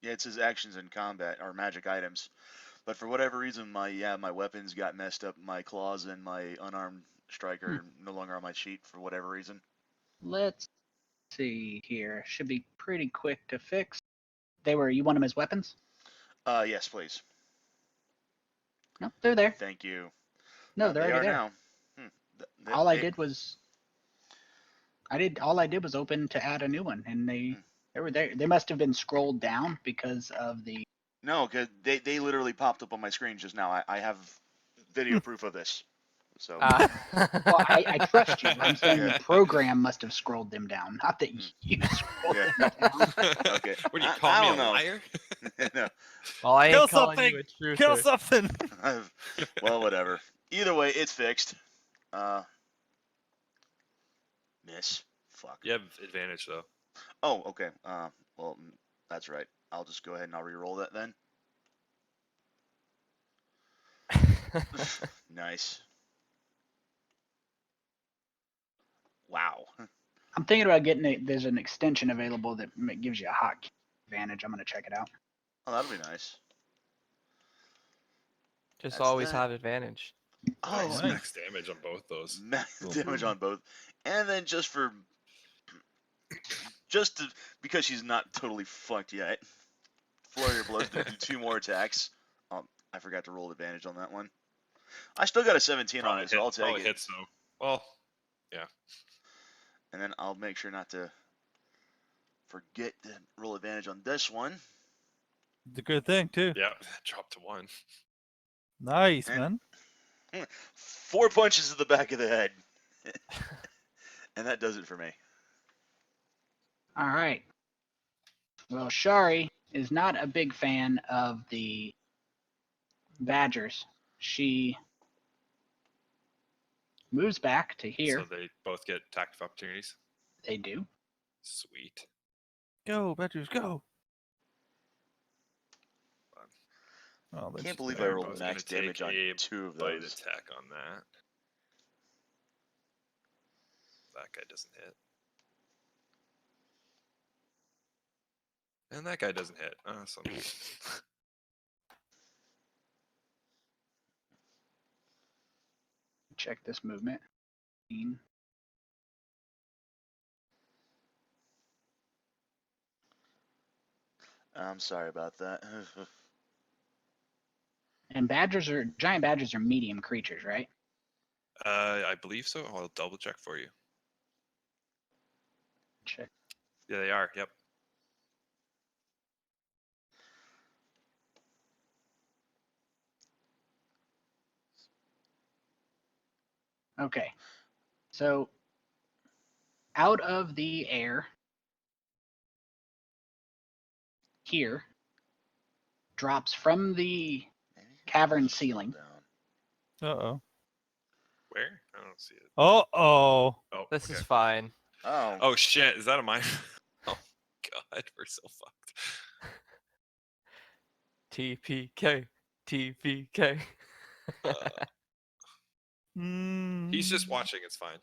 Yeah, it says actions in combat or magic items. But for whatever reason, my weapons got messed up. My claws and my unarmed striker are no longer on my sheet for whatever reason. Let's see here. Should be pretty quick to fix. You want them as weapons? Yes, please. No, they're there. Thank you. No, they're they already are there. now. All I did was open to add a new one, and they were there. They must have been scrolled down because of the. No, because they literally popped up on my screen just now. I have video proof of this. So. Well, I trust you. I'm saying the program must have scrolled them down, not that you scrolled them down. Okay. What do you call me, don't a know. liar? No. Well, I Kill ain't calling something! you a truther. Kill something! Well, whatever. Either way, it's fixed. Miss. Fuck. You have advantage though. Oh, okay. Well, that's right. I'll just go ahead and I'll re-roll that then. Nice. Wow. I'm thinking about there's an extension available that gives you a hotkey advantage. I'm going to check it out. Oh, that'll be nice. Just That's always that. have advantage. Oh, Nice. nice. Max damage on both those. max damage on both. And then because she's not totally fucked yet, flurry of blows to do 2 more attacks. I forgot to roll advantage on that one. I still got a 17 on it, so I'll take it. Hits though. Well, yeah. And then I'll make sure not to forget to roll advantage on this one. It's a good thing, too. Yeah, drop to 1. Nice, And- man. 4 punches to the back of the head. And that does it for me. All right. Well, Shari is not a big fan of the badgers. She moves back to here. So they both get attack of opportunities. They do. Sweet. Go, Badgers, go! Oh, Can't just believe I there. rolled Both max gonna damage take on a 2 of Bite those. attack on that. That guy doesn't hit. And that guy doesn't hit. Awesome. Check this movement. I'm sorry about that. And giant badgers are medium creatures, right? I believe so. I'll double check for you. Check. Yeah, they are. Yep. Okay. So out of the air here drops from the cavern ceiling. Uh-oh. Where? I don't see it. Uh-oh. Oh, This okay. is fine. Oh. Oh shit! Is that a mine? Oh god, we're so fucked. TPK. TPK. He's just watching. It's fine.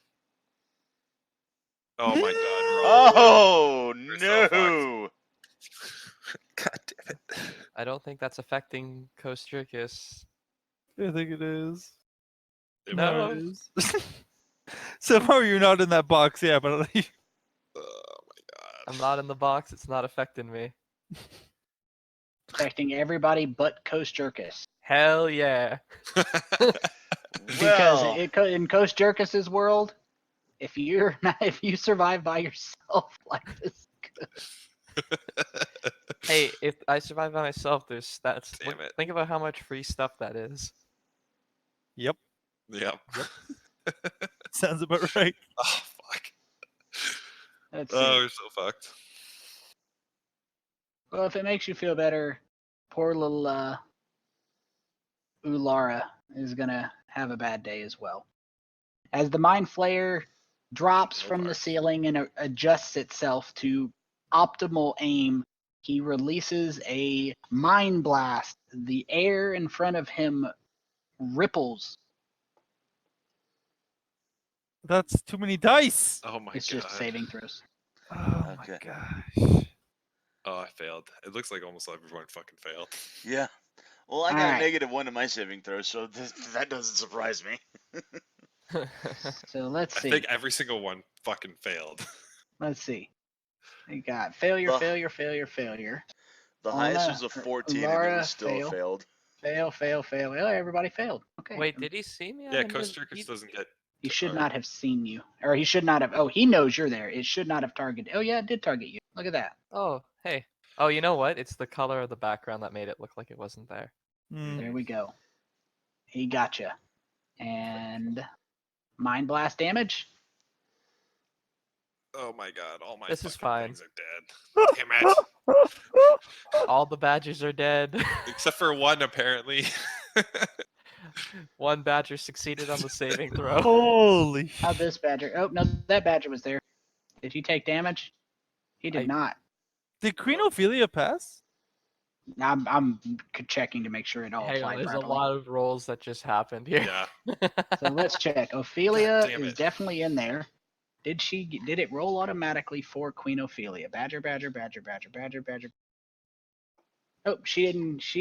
Oh my god. Oh, We're so no. God damn it. I don't think that's affecting Kosjurkis. I think it is. It No. It is. Somehow you're not in that box, yeah, but Oh my god. I'm not in the box. It's not affecting me. Affecting everybody but Kosjurkis. Hell yeah. Because Well, in Kosjurkis' world, if you survive by yourself like this, Hey, if I survive by myself, there's stats. Damn it. Think about how much free stuff that is. Yep. Yep. Sounds about right. Oh fuck. let's Oh, see. we're so fucked. Well, if it makes you feel better, poor little Ulara is gonna have a bad day as well. As the Mind Flayer drops from the ceiling and adjusts itself to optimal aim, he releases a Mind Blast. The air in front of him ripples. That's too many dice. Oh my It's god. just saving throws. Oh Okay. my gosh. Oh, I failed. It looks like almost everyone fucking failed. Yeah. Well, I got Alright. a -1 in my saving throw, so that doesn't surprise me. So let's I see. think every single one fucking failed. Let's see. We got failure, The- failure, failure, failure. The highest Anna, was a 14, and it Lara, was still fail. failed. Fail. Well, everybody failed. Okay. Wait, did he see me? Yeah, Kosjurkis doesn't get. He should or- not have seen you. Or he should not have. Oh, he knows you're there. It should not have targeted. Oh, yeah, it did target you. Look at that. Oh, hey. Oh, you know what? It's the color of the background that made it look like it wasn't there. Hmm. There we go. He gotcha. And Mind Blast damage. Oh my god, all my This is fucking fine. things are dead. Damn it. All the badgers are dead. Except for one, apparently. One badger succeeded on the saving throw. Holy How'd this badger? Oh, no, that badger was there. Did he take damage? He did not. Did Queen Ophilia pass? I'm checking to make sure it all Hang on, applied there's a properly. lot of rolls that just happened here. Yeah. So let's check. Ophilia damn is it. definitely in there. Did it roll automatically for Queen Ophilia? Badger. Oh, she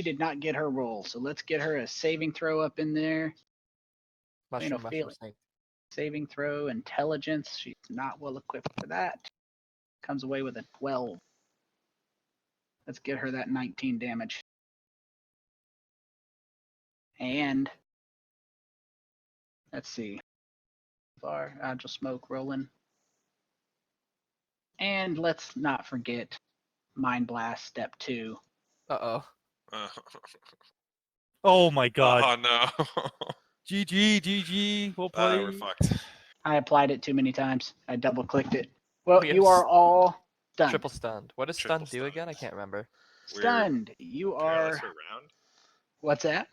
did not get her roll. So let's get her a saving throw up in there. Mushroom, Ophilia. snake. Saving throw, intelligence. She's not well equipped for that. Comes away with a 12. Let's get her that 19 damage. And let's see. Bar, Agile Smoke, Rolen. And let's not forget Mind Blast Step 2. Uh-oh. Oh my god. Oh no. GG. Well played. We're fucked. I applied it too many times. I double clicked it. Well, We you have are all stunned. Triple stunned. What does Triple stun do again? I stunned. can't remember. We're Stunned. You Paralyzed are. for a round? What's that?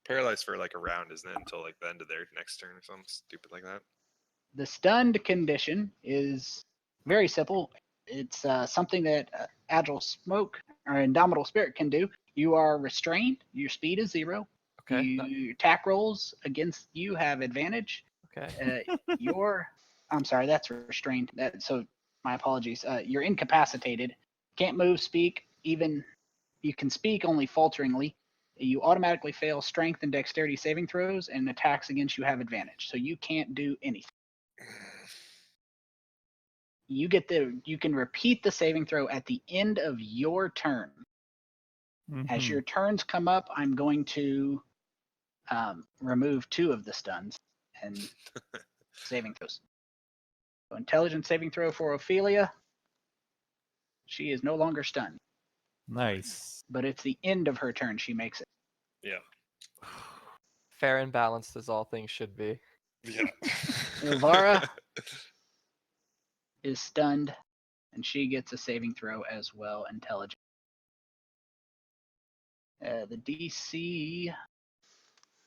Paralyzed for like a round, isn't it? Until like the end of their next turn or something stupid like that. The stunned condition is very simple. It's something that Agile Smoke or Indomitable Spirit can do. You are restrained. Your speed is 0. Okay. Your attack rolls against you have advantage. Okay. I'm sorry, that's restrained. So my apologies. You're incapacitated. Can't move, speak. Even you can speak only falteringly. You automatically fail strength and dexterity saving throws, and attacks against you have advantage. So you can't do anything. You can repeat the saving throw at the end of your turn. As Mhm. your turns come up, I'm going to remove 2 of the stuns and saving throws. So intelligence saving throw for Ophilia. She is no longer stunned, Nice. but it's the end of her turn she makes it. Yeah. Fair and balanced as all things should be. Yeah. Elvara is stunned, and she gets a saving throw as well, intelligence. The DC,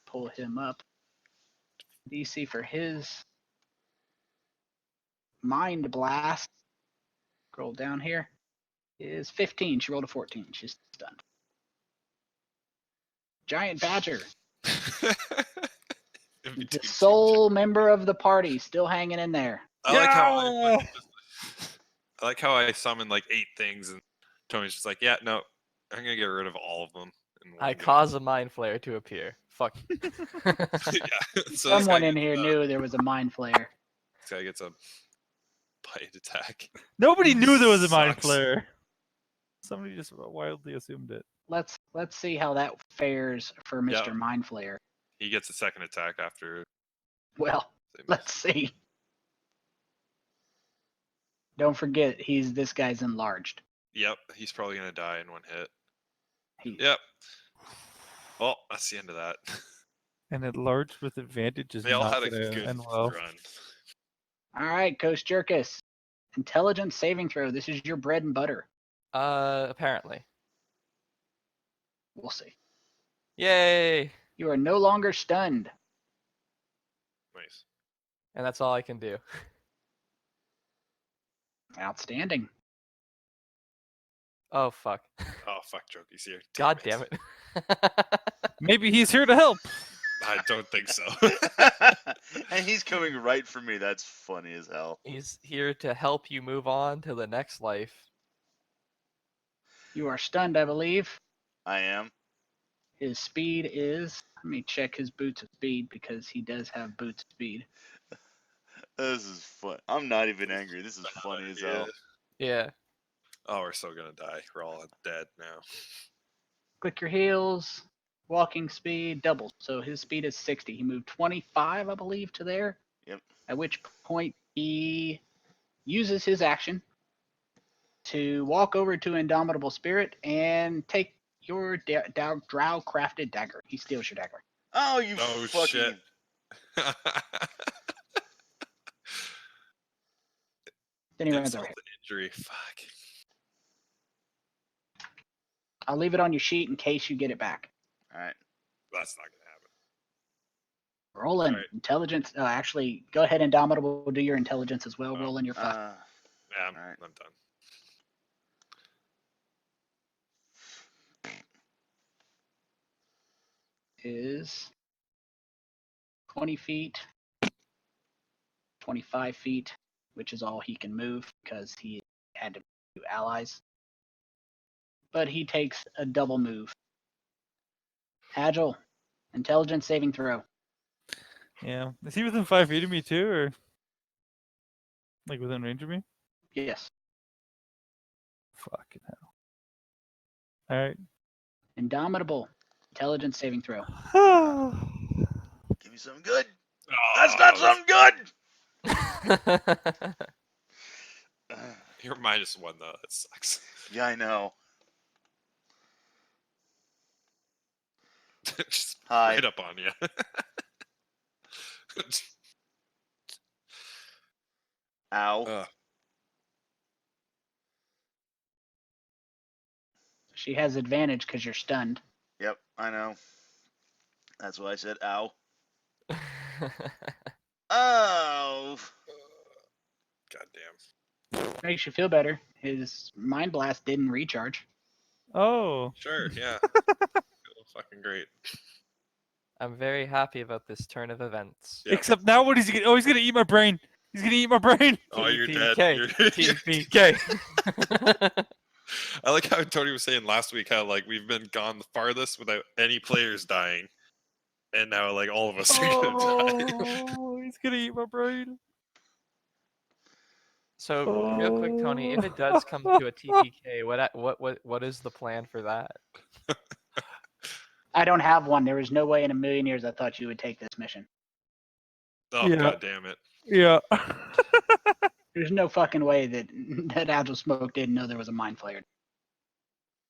pull him up. DC for his Mind Blast, scroll down here, is 15. She rolled a 14. She's stunned. Giant Badger, In the between two sole member of the party, still hanging in there. I like how Yeah! I like how I summoned like 8 things and Tony's just like, yeah, no, I'm gonna get rid of all of them. In one I go." cause a mind flare to appear. Fuck. Yeah. So Someone in here knew there was a mind flare. This guy gets a bite attack. Nobody knew there was a mind Sucks. flare. Somebody just wildly assumed it. Let's see how that fares for Mr. Yeah. Mind Flare. He gets a second attack after. Well, let's see. Don't forget, this guy's enlarged. Yep, he's probably gonna die in one hit. He, Yep. Well, that's the end of that. And enlarged with advantage is They all not had a gonna good end well. run. All right, Kosjurkis. Intelligence saving throw. This is your bread and butter. Apparently. We'll see. Yay! You are no longer stunned. Nice. And that's all I can do. Outstanding. Oh, fuck. Oh fuck, Jokey's here. God damn it. Maybe he's here to help. I don't think so. And he's coming right for me. That's funny as hell. He's here to help you move on to the next life. You are stunned, I believe. I am. His speed is. Let me check his boots of speed because he does have boots of speed. This is fun. I'm not even angry. This is funny as hell. Yeah. Oh, we're so gonna die. We're all dead now. Click your heels. Walking speed doubles. So his speed is 60. He moved 25, I believe, to there. Yep. At which point he uses his action to walk over to Indomitable Spirit and take your drow crafted dagger. He steals your dagger. Oh, you Oh fucking. shit. Then he runs Insult over here. and injury. Fuck. I'll leave it on your sheet in case you get it back. Alright. That's not gonna happen. Rolen, Alright. intelligence. Actually, go ahead, Indomitable. Do your intelligence as well. Oh, Roll in your 5. Yeah, Alright. I'm done. Is 20 feet, 25 feet, which is all he can move because he had to do allies. But he takes a double move. Agile, intelligence saving throw. Yeah. Is he within 5 feet of me too, or like within range of me? Yes. Fucking hell. All right. Indomitable, intelligence saving throw. Give me something good. Oh, That's not something good! You're -1 though. That sucks. Yeah, I know. Just Hi. right up on you. Ow. She has advantage because you're stunned. Yep, I know. That's why I said ow. Oh. Goddamn. Makes you feel better. His mind blast didn't recharge. Oh. Sure, yeah. Fucking great. I'm very happy about this turn of events. Yeah. Except now what is he gonna? Oh, he's gonna eat my brain. He's gonna eat my brain. Oh, you're dead. TPK. TPK. I like how Tony was saying last week how like we've been gone the farthest without any players dying, and now like all of us are gonna die. Oh, he's gonna eat my brain. So real quick, Tony, if it does come to a TPK, what is the plan for that? I don't have one. There was no way in a million years I thought you would take this mission. Oh Yeah. god damn it! Yeah. There's no fucking way that Agile Smoke didn't know there was a mind flayer.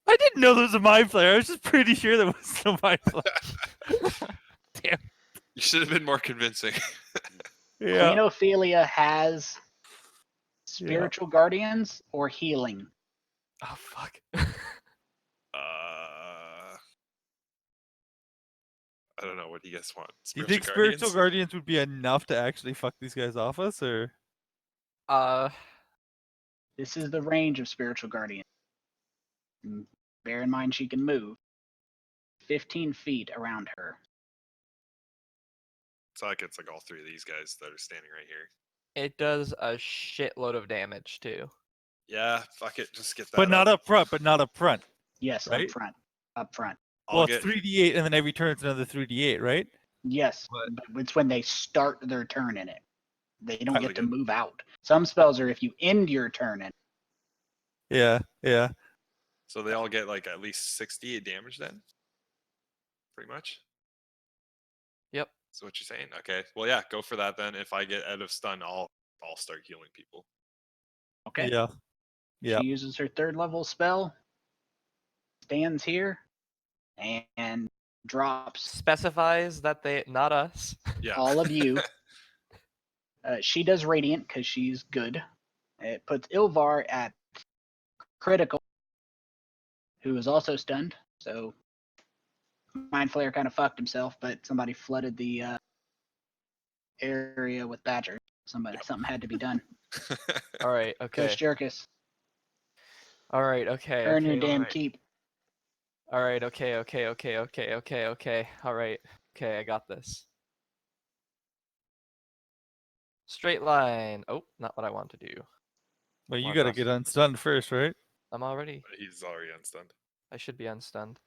I didn't know there was a mind flayer. I was just pretty sure there was no mind flayer. Damn. You should have been more convincing. Yeah. Queen Ophilia has spiritual guardians or healing. Oh fuck. I don't know. What do you guys want? Do you think spiritual guardians would be enough to actually fuck these guys off us, or? This is the range of spiritual guardian. And bear in mind she can move 15 feet around her. It's like all three of these guys that are standing right here. It does a shitload of damage too. Yeah, fuck it. Just get that. But not up front. But not up front. Yes, right? Up front. Well, it's 3d8, and then every turn it's another 3d8, right? Yes, but it's when they start their turn in it. They don't Really get to good. move out. Some spells are if you end your turn in. Yeah, yeah. So they all get like at least 68 damage then? Pretty much? Yep. That's what you're saying? Okay. Well, yeah, go for that then. If I get out of stun, I'll start healing people. Okay. Yeah. Yeah. She uses her 3rd level spell, stands here, and drops Specifies that they, not us. Yeah. all of you. She does radiant because she's good. It puts Ilvar at critical, who is also stunned. So Mind Flayer kind of fucked himself, but somebody flooded the area with Badger. Something had to be done. All right. Okay. Kosjurkis, All right. Okay. earn okay, your damn alright. keep. All right. Okay. Okay. Okay. Okay. Okay. Okay. All right. Okay, I got this. Straight line. Oh, not what I want to do. Well, you More gotta across. get unstunned first, right? I'm already. He's already unstunned. I should be unstunned.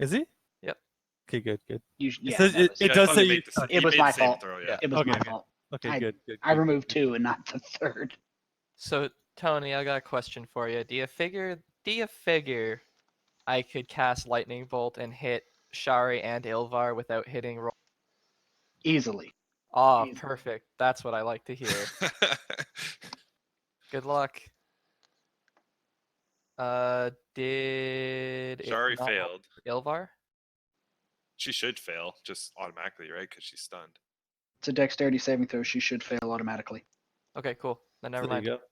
Is he? Yep. Okay, good, good. You, It yeah, says that it, was, it Yeah, I does thought say he you made the, stunned. he It was made my the saving fault. throw, yeah. it was Okay, my okay. fault. Okay, I- good, good. I good, removed good. 2 and not the third. So Tony, I got a question for you. Do you figure I could cast lightning bolt and hit Shari and Ilvar without hitting roll? Easily. Oh, Easy. perfect. That's what I like to hear. Good luck. Did Shari it not failed. Ilvar? She should fail just automatically, right? Because she's stunned. It's a dexterity saving throw. She should fail automatically. Okay, cool. Then never There you mind. go.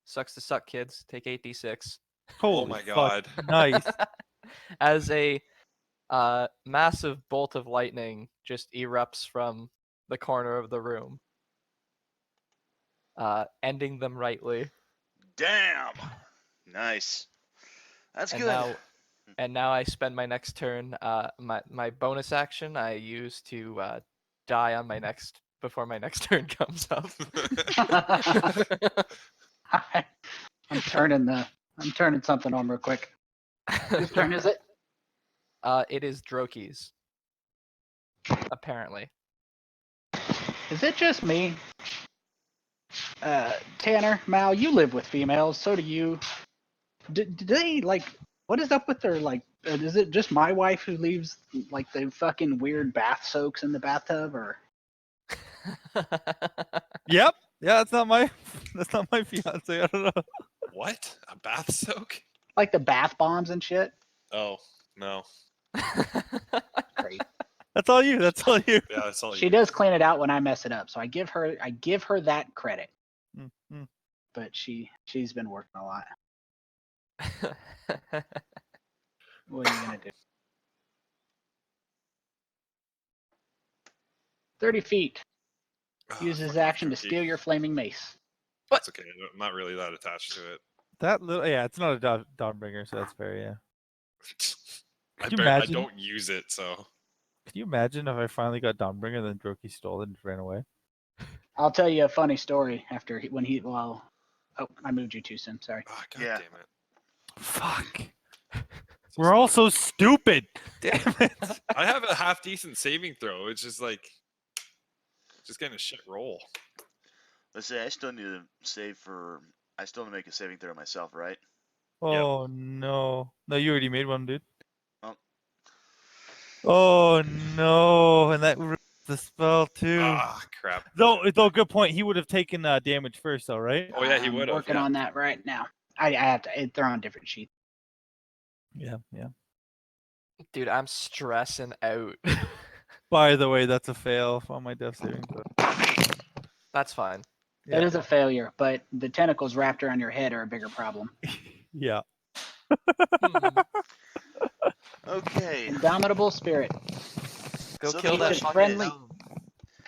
Sucks to suck, kids. Take 8d6. Holy Oh my fuck. god. Nice. As a massive bolt of lightning just erupts from the corner of the room, ending them rightly. Damn. Nice. That's And good. now I spend my next turn. My bonus action I use to die on before my next turn comes up. I'm turning something on real quick. Whose turn is it? It is Droki's. Apparently. Is it just me? Tanner, Mal, you live with females, so do you. Do they, like, what is up with their, like, is it just my wife who leaves, like, the fucking weird bath soaks in the bathtub, or? Yep. Yeah, that's not my fiance. I don't know. What? A bath soak? Like the bath bombs and shit? Oh, no. Great. That's all you. That's all you. Yeah, that's all She you. does clean it out when I mess it up, so I give her that credit. Mm, mm. But she's been working a lot. What are you gonna do? 30 feet. Use his Fucking action to jerky. steal your flaming mace. That's okay. I'm not really that attached to it. That little, yeah, it's not a Dawnbringer, so that's fair, yeah. I you imagine? don't use it, so. Can you imagine if I finally got Dawnbringer and then Droki stole it and ran away? I'll tell you a funny story after oh, I moved you too soon. Sorry. Ah, god Yeah. damn it. Fuck. So We're all sorry. so stupid. Damn it. I have a half decent saving throw. It's just like just getting a shit roll. Let's say I still need to I still need to make a saving throw myself, right? Oh no. No, you already made one, dude. Oh. Oh no. And that ruins the spell too. Ah, crap. Though, good point. He would have taken damage first, though, right? Oh yeah, he I'm would have. working Yeah. on that right now. I have to. They're on different sheets. Yeah, yeah. Dude, I'm stressing out. By the way, that's a fail on my death saving throw. That's fine. That Yeah. is a failure, but the tentacles wrapped around your head are a bigger problem. Yeah. Okay. Indomitable spirit. Go So kill the that question fucking is-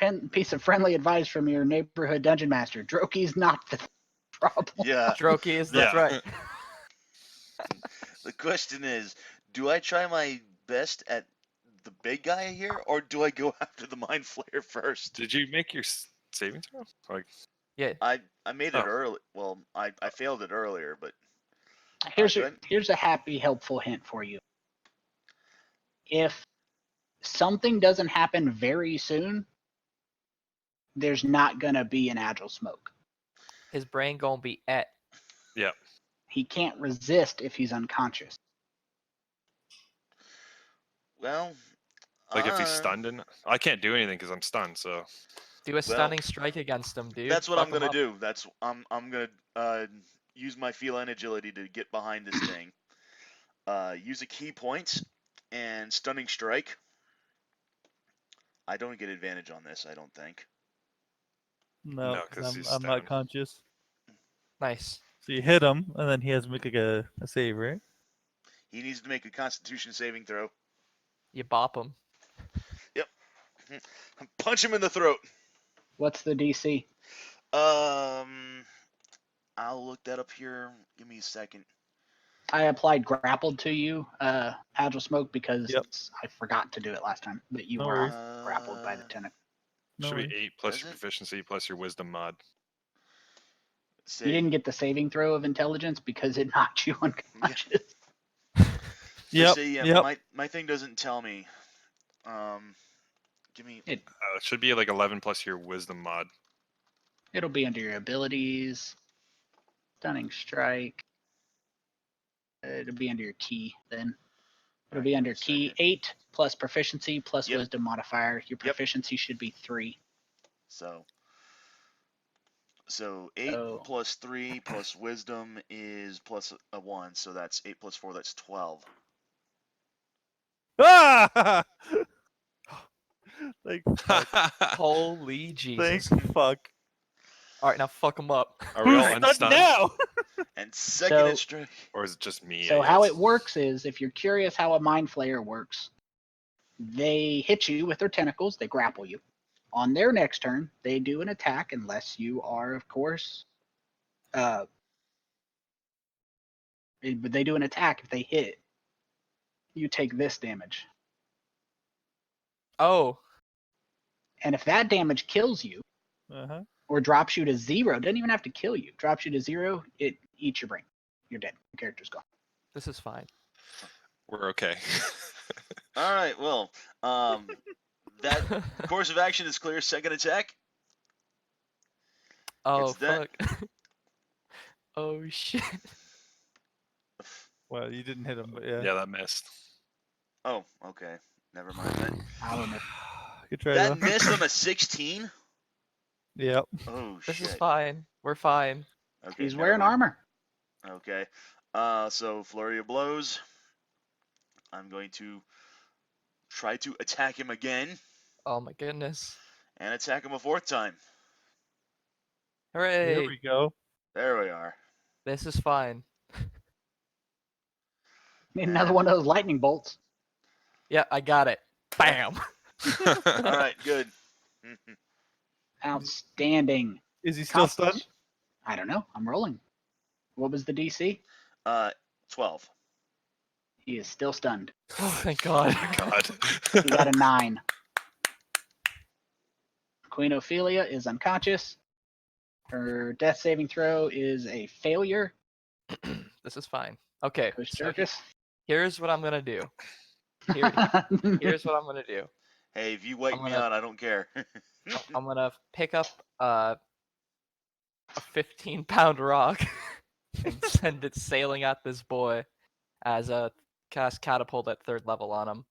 gnome. Piece of friendly advice from your neighborhood dungeon master. Droki's not the problem. Yeah. Droki is that's Yeah. right. The question is, do I try my best at the big guy here, or do I go after the Mind Flayer first? Did you make your saving throw? Like, Yeah. I made it Oh. early. Well, I failed it earlier, but Here's good. a happy, helpful hint for you. If something doesn't happen very soon, there's not gonna be an agile smoke. His brain gonna be at. yeah. He can't resist if he's unconscious. well, Like if he's stunned and I can't do anything because I'm stunned. So Do a stunning strike against him, dude. that's what Fuck I'm him gonna up. do. I'm gonna use my feline agility to get behind this thing. Use a key point and stunning strike. I don't get advantage on this, I don't think. No, No, 'cause 'cause he's I'm not stunned. conscious. Nice. So you hit him, and then he has to make like a save, right? He needs to make a Constitution saving throw. You bop him. Punch him in the throat. What's the DC? I'll look that up here. Give me a second. I applied grappled to you, Agile Smoke, because Yep. I forgot to do it last time. But you No were worries. grappled by the tentacle. No Should be worries. 8 plus Does your it? proficiency plus your wisdom mod. You didn't get the saving throw of intelligence because it knocked you unconscious. Yep. Yeah, Yep. my thing doesn't tell me. Give me. It should be like 11 plus your wisdom mod. It'll be under your abilities. Stunning strike. It'll be under your key then. It'll be under key 8 plus proficiency plus Yep. wisdom modifier. Your proficiency should be 3. So 8 Oh. plus 3 plus wisdom is plus a 1, so that's 8 plus 4, that's 12. Ah! Thank fuck. Holy Jesus. Thank fuck. All right, now fuck him up. Are we all Who's stunned unstunned? now? And second So- strike. Or is it just me? So I how guess? it works is, if you're curious how a mind flayer works, they hit you with their tentacles, they grapple you. On their next turn, they do an attack, unless you are, of course, but they do an attack. If they hit, you take this damage. Oh, And if that damage kills you Uh-huh. or drops you to 0, doesn't even have to kill you, drops you to 0, it eats your brain. You're dead. Your character's gone. this is fine. We're okay. All right, well, that course of action is clear. Second attack. Oh, It's that. fuck. Oh, shit. Well, you didn't hit him, but yeah. Yeah, that missed. Oh, okay. Never mind then. I don't know. Good try, That though. missed on a 16? Yep. Oh, This shit. is fine. We're fine. Okay, He's never wearing mind. armor. Okay. So flurry of blows. I'm going to try to attack him again Oh, my goodness. and attack him a 4th time. Hooray. Here we go. There we are. This is fine. Need another one of those lightning bolts. Yeah, I got it. Bam. All right, good. Outstanding. Is he still Costas. stunned? I don't know. I'm rolling. What was the DC? 12. He is still stunned. Oh, thank God. God. He got a 9. Queen Ophilia is unconscious. Her death saving throw is a failure. This is fine. Okay, so Kosjurkis. here's what I'm gonna do. Here's what I'm gonna do. Hey, if you wipe I'm me gonna- out, I don't care. I'm gonna pick up a 15-pound rock and send it sailing at this boy as a cast catapult at 3rd level on him.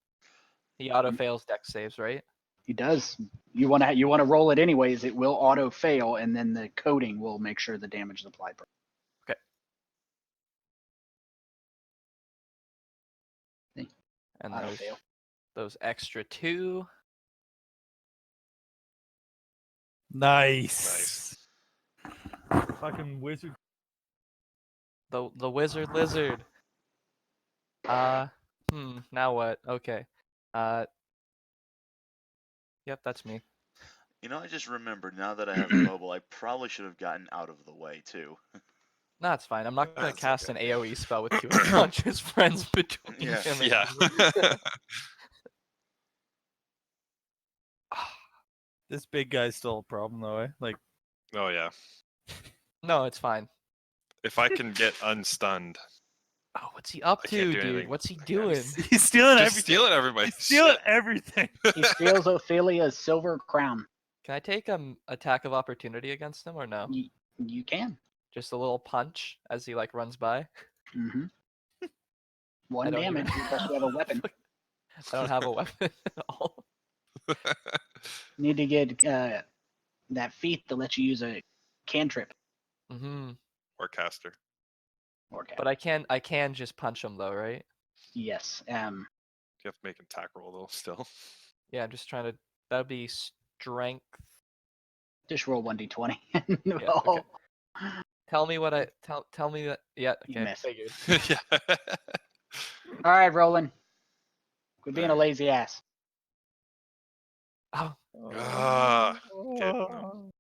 He auto fails dex saves, right? He does. You want to roll it anyways. It will auto fail, and then the coding will make sure the damage is applied. And Auto there's fail. those extra 2. Nice. Fucking wizard. The wizard lizard. Now what? Okay. Yep, that's me. You know, I just remembered now that I have mobile, I probably should have gotten out of the way too. No, it's fine. I'm not gonna That's cast okay. an AoE spell with 2 unconscious friends between Yeah. him and Yeah. me. This big guy's still a problem, though, eh? Like, Oh, yeah. No, it's fine. If I can get unstunned, Oh, what's he up I to, can't do dude? anything. What's he I can't. doing? he's stealing just everything. stealing everybody. He's stealing everything. He steals Ophilia's silver crown. Can I take attack of opportunity against him or no? You can. Just a little punch as he like runs by. Mm-hmm. 1 don't damage even- because you have a weapon. I don't have a weapon at all. Need to get that feat that lets you use a cantrip Hmm. Or caster. or cap. But I can just punch him though, right? Yes. You have to make an attack roll, though, still. Yeah, I'm just trying to. That'd be strength. Just roll 1d20. okay. Tell me what I tell me that. Yeah. You Okay. miss. Figured. Yeah. All right, Roland. Quit being a lazy ass. Oh, Ah, okay, no.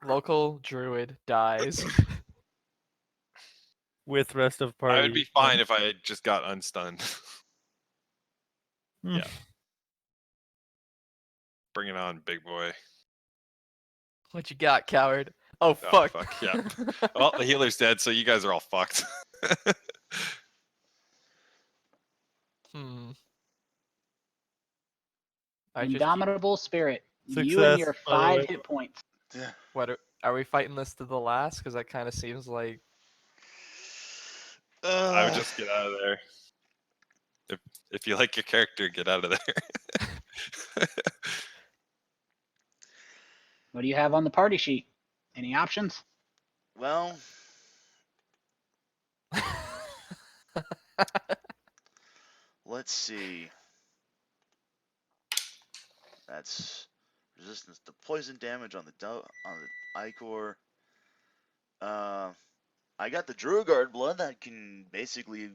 local druid dies. with rest of party. I would be fine if I had just got unstunned. Hmm. Yeah. Bring it on, big boy. What you got, coward? Oh, Oh, fuck. fuck, yeah. Well, the healer's dead, so you guys are all fucked. I just keep- Indomitable spirit. You and Success, your by the 5 way. hit points. What are we fighting this to the last? Because that kind of seems like I would just get out of there. If you like your character, get out of there. What do you have on the party sheet? Any options? Well, let's see. That's resistance to poison damage on the Icor. I got the Druid blood that can basically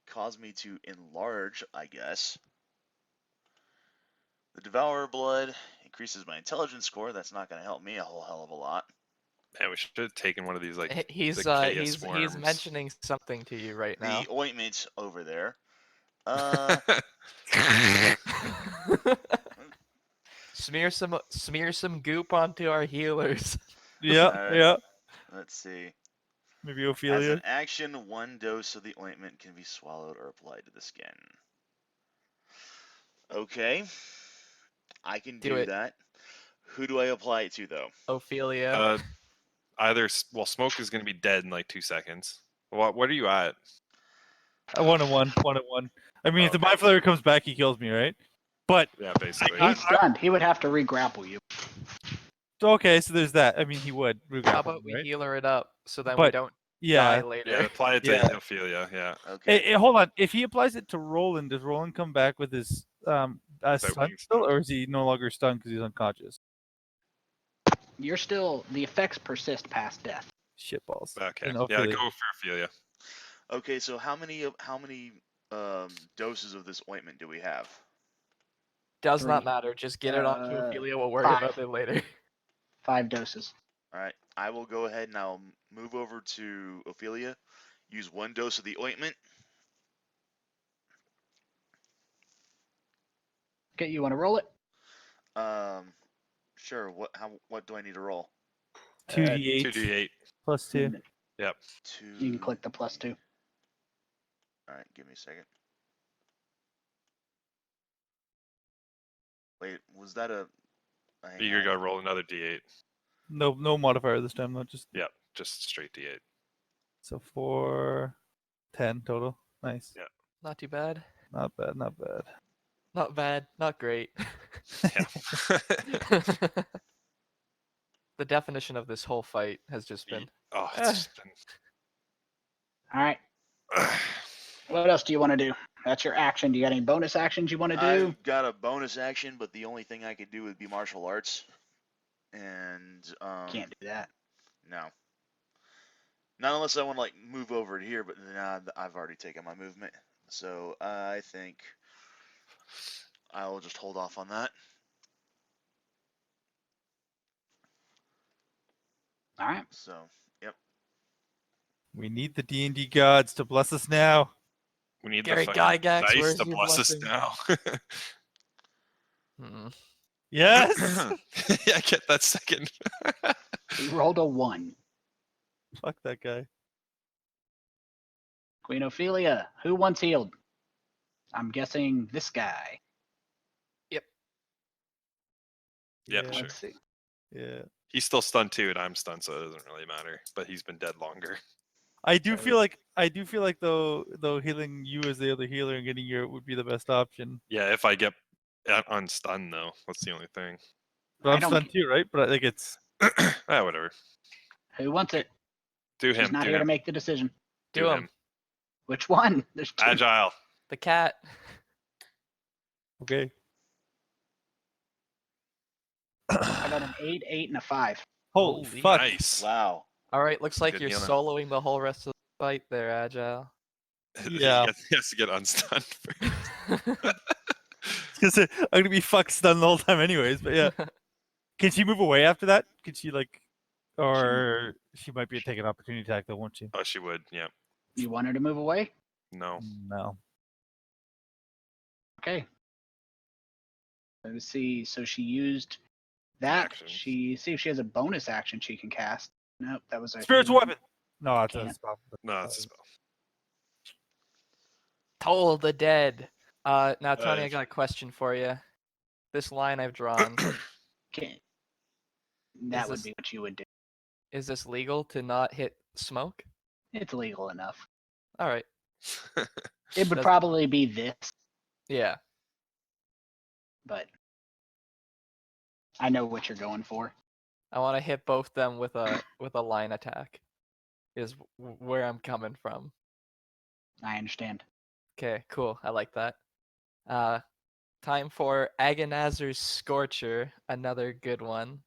cause me to enlarge, I guess. The Devourer blood increases my intelligence score. That's not going to help me a whole hell of a lot. Man, we should have taken one of these, like, he's the chaos he's worms. mentioning something to you right now. The ointment's over there. Smear some goop onto our healers. Yeah, Alright. yeah. Let's see. Maybe As Ophilia. an action, 1 dose of the ointment can be swallowed or applied to the skin. Okay. I can Do do it. that. Who do I apply it to, though? Ophilia. Well, Smoke is going to be dead in like 2 seconds. What are you at? 1-1. 1-1. I mean, if the Okay. Mind Flayer comes back, he kills me, right? But Yeah, basically. He's stunned. He would have to re-grapple you. okay, so there's that. I mean, he would. How re-grapple about me, we right? healer it up so that we But- don't Yeah. die later? Yeah, apply it to Yeah. Ophelia, yeah. Okay. Hey, hold on. If he applies it to Rolen, does Rolen come back with his stun wing still, stun. or is he no longer stunned because he's unconscious? You're still the effects persist past death. Shitballs. Okay. And Yeah, Ophilia. go for Ophelia. Okay, so how many doses of this ointment do we have? Does not 3. matter. Just get it onto Uh, Ophelia. We'll worry 5. about it later. 5 doses. Alright, I will go ahead and I'll move over to Ophelia. Use 1 dose of the ointment. Okay, you want to roll it? Sure. What do I need to roll? 2d8 2d8. plus 2. Yep. 2. You can click the +2. Alright, give me a second. Wait, was that a... hang You're on. going to roll another d8. No modifier this time, though. Just Yep, just straight d8. so 4, 10 total. Nice. Yeah. Not too bad. Not bad. Not bad. Not bad. Not great. Yeah. The definition of this whole fight has just been Oh, it's just been... All right. What else do you want to do? That's your action. Do you got any bonus actions you want to do? I've got a bonus action, but the only thing I could do would be martial arts. And, Can't do that. no. Not unless I want to, like, move over to here, but nah, I've already taken my movement. So, I think I will just hold off on that. All right. So, yep. We need the D&D gods to bless us now. We need Gary the fucking Gygax, dice where's to your bless us blessing? now. Mm-mm. Yes. Yeah, get that second. He rolled a 1. Fuck that guy. Queen Ophelia, who wants healed? I'm guessing this guy. Yep, Yeah. sure. Let's see. Yeah. He's still stunned too, and I'm stunned, so it doesn't really matter. But he's been dead longer. I do feel like though healing you as the other healer and getting your would be the best option. Yeah, if I get unstunned though, that's the only thing. But I I'm don't stunned ca- too, right? But I think it's Whatever. Who wants it? Do She's him. not Do here to him. make the decision. Do him. him. Which one? There's 2. Agile. The cat. okay. I got an 8, 8, and a 5. Holy Holy fuck! Nice. Wow. All right, looks like Good you're healing. soloing the whole rest of the fight there, Agile. Yeah. He has to get unstunned first. Because I'm gonna be fucked stunned the whole time, anyways. But yeah, can she move away after that? Can she like, or she might be taking an opportunity attack though, won't she? Oh, she would. Yeah. You want her to move away? No. No. Okay. Let's see. So she used that. Action. She see if she has a bonus action she can cast. Nope, that was a Spiritual healing. weapon. No, that's a Can't. spell. No, it's a spell. Toll the dead. Now, Tony, I I've- got a question for you. This line I've drawn, Can't. That would this- be what you would do. is this legal to not hit smoke? It's legal enough. All right. It would Does- probably be this, Yeah. but I know what you're going for. I want to hit both them with a line attack. Is where I'm coming from. I understand. Okay, cool. I like that. Time for Agonizer's Scorcher, another good one.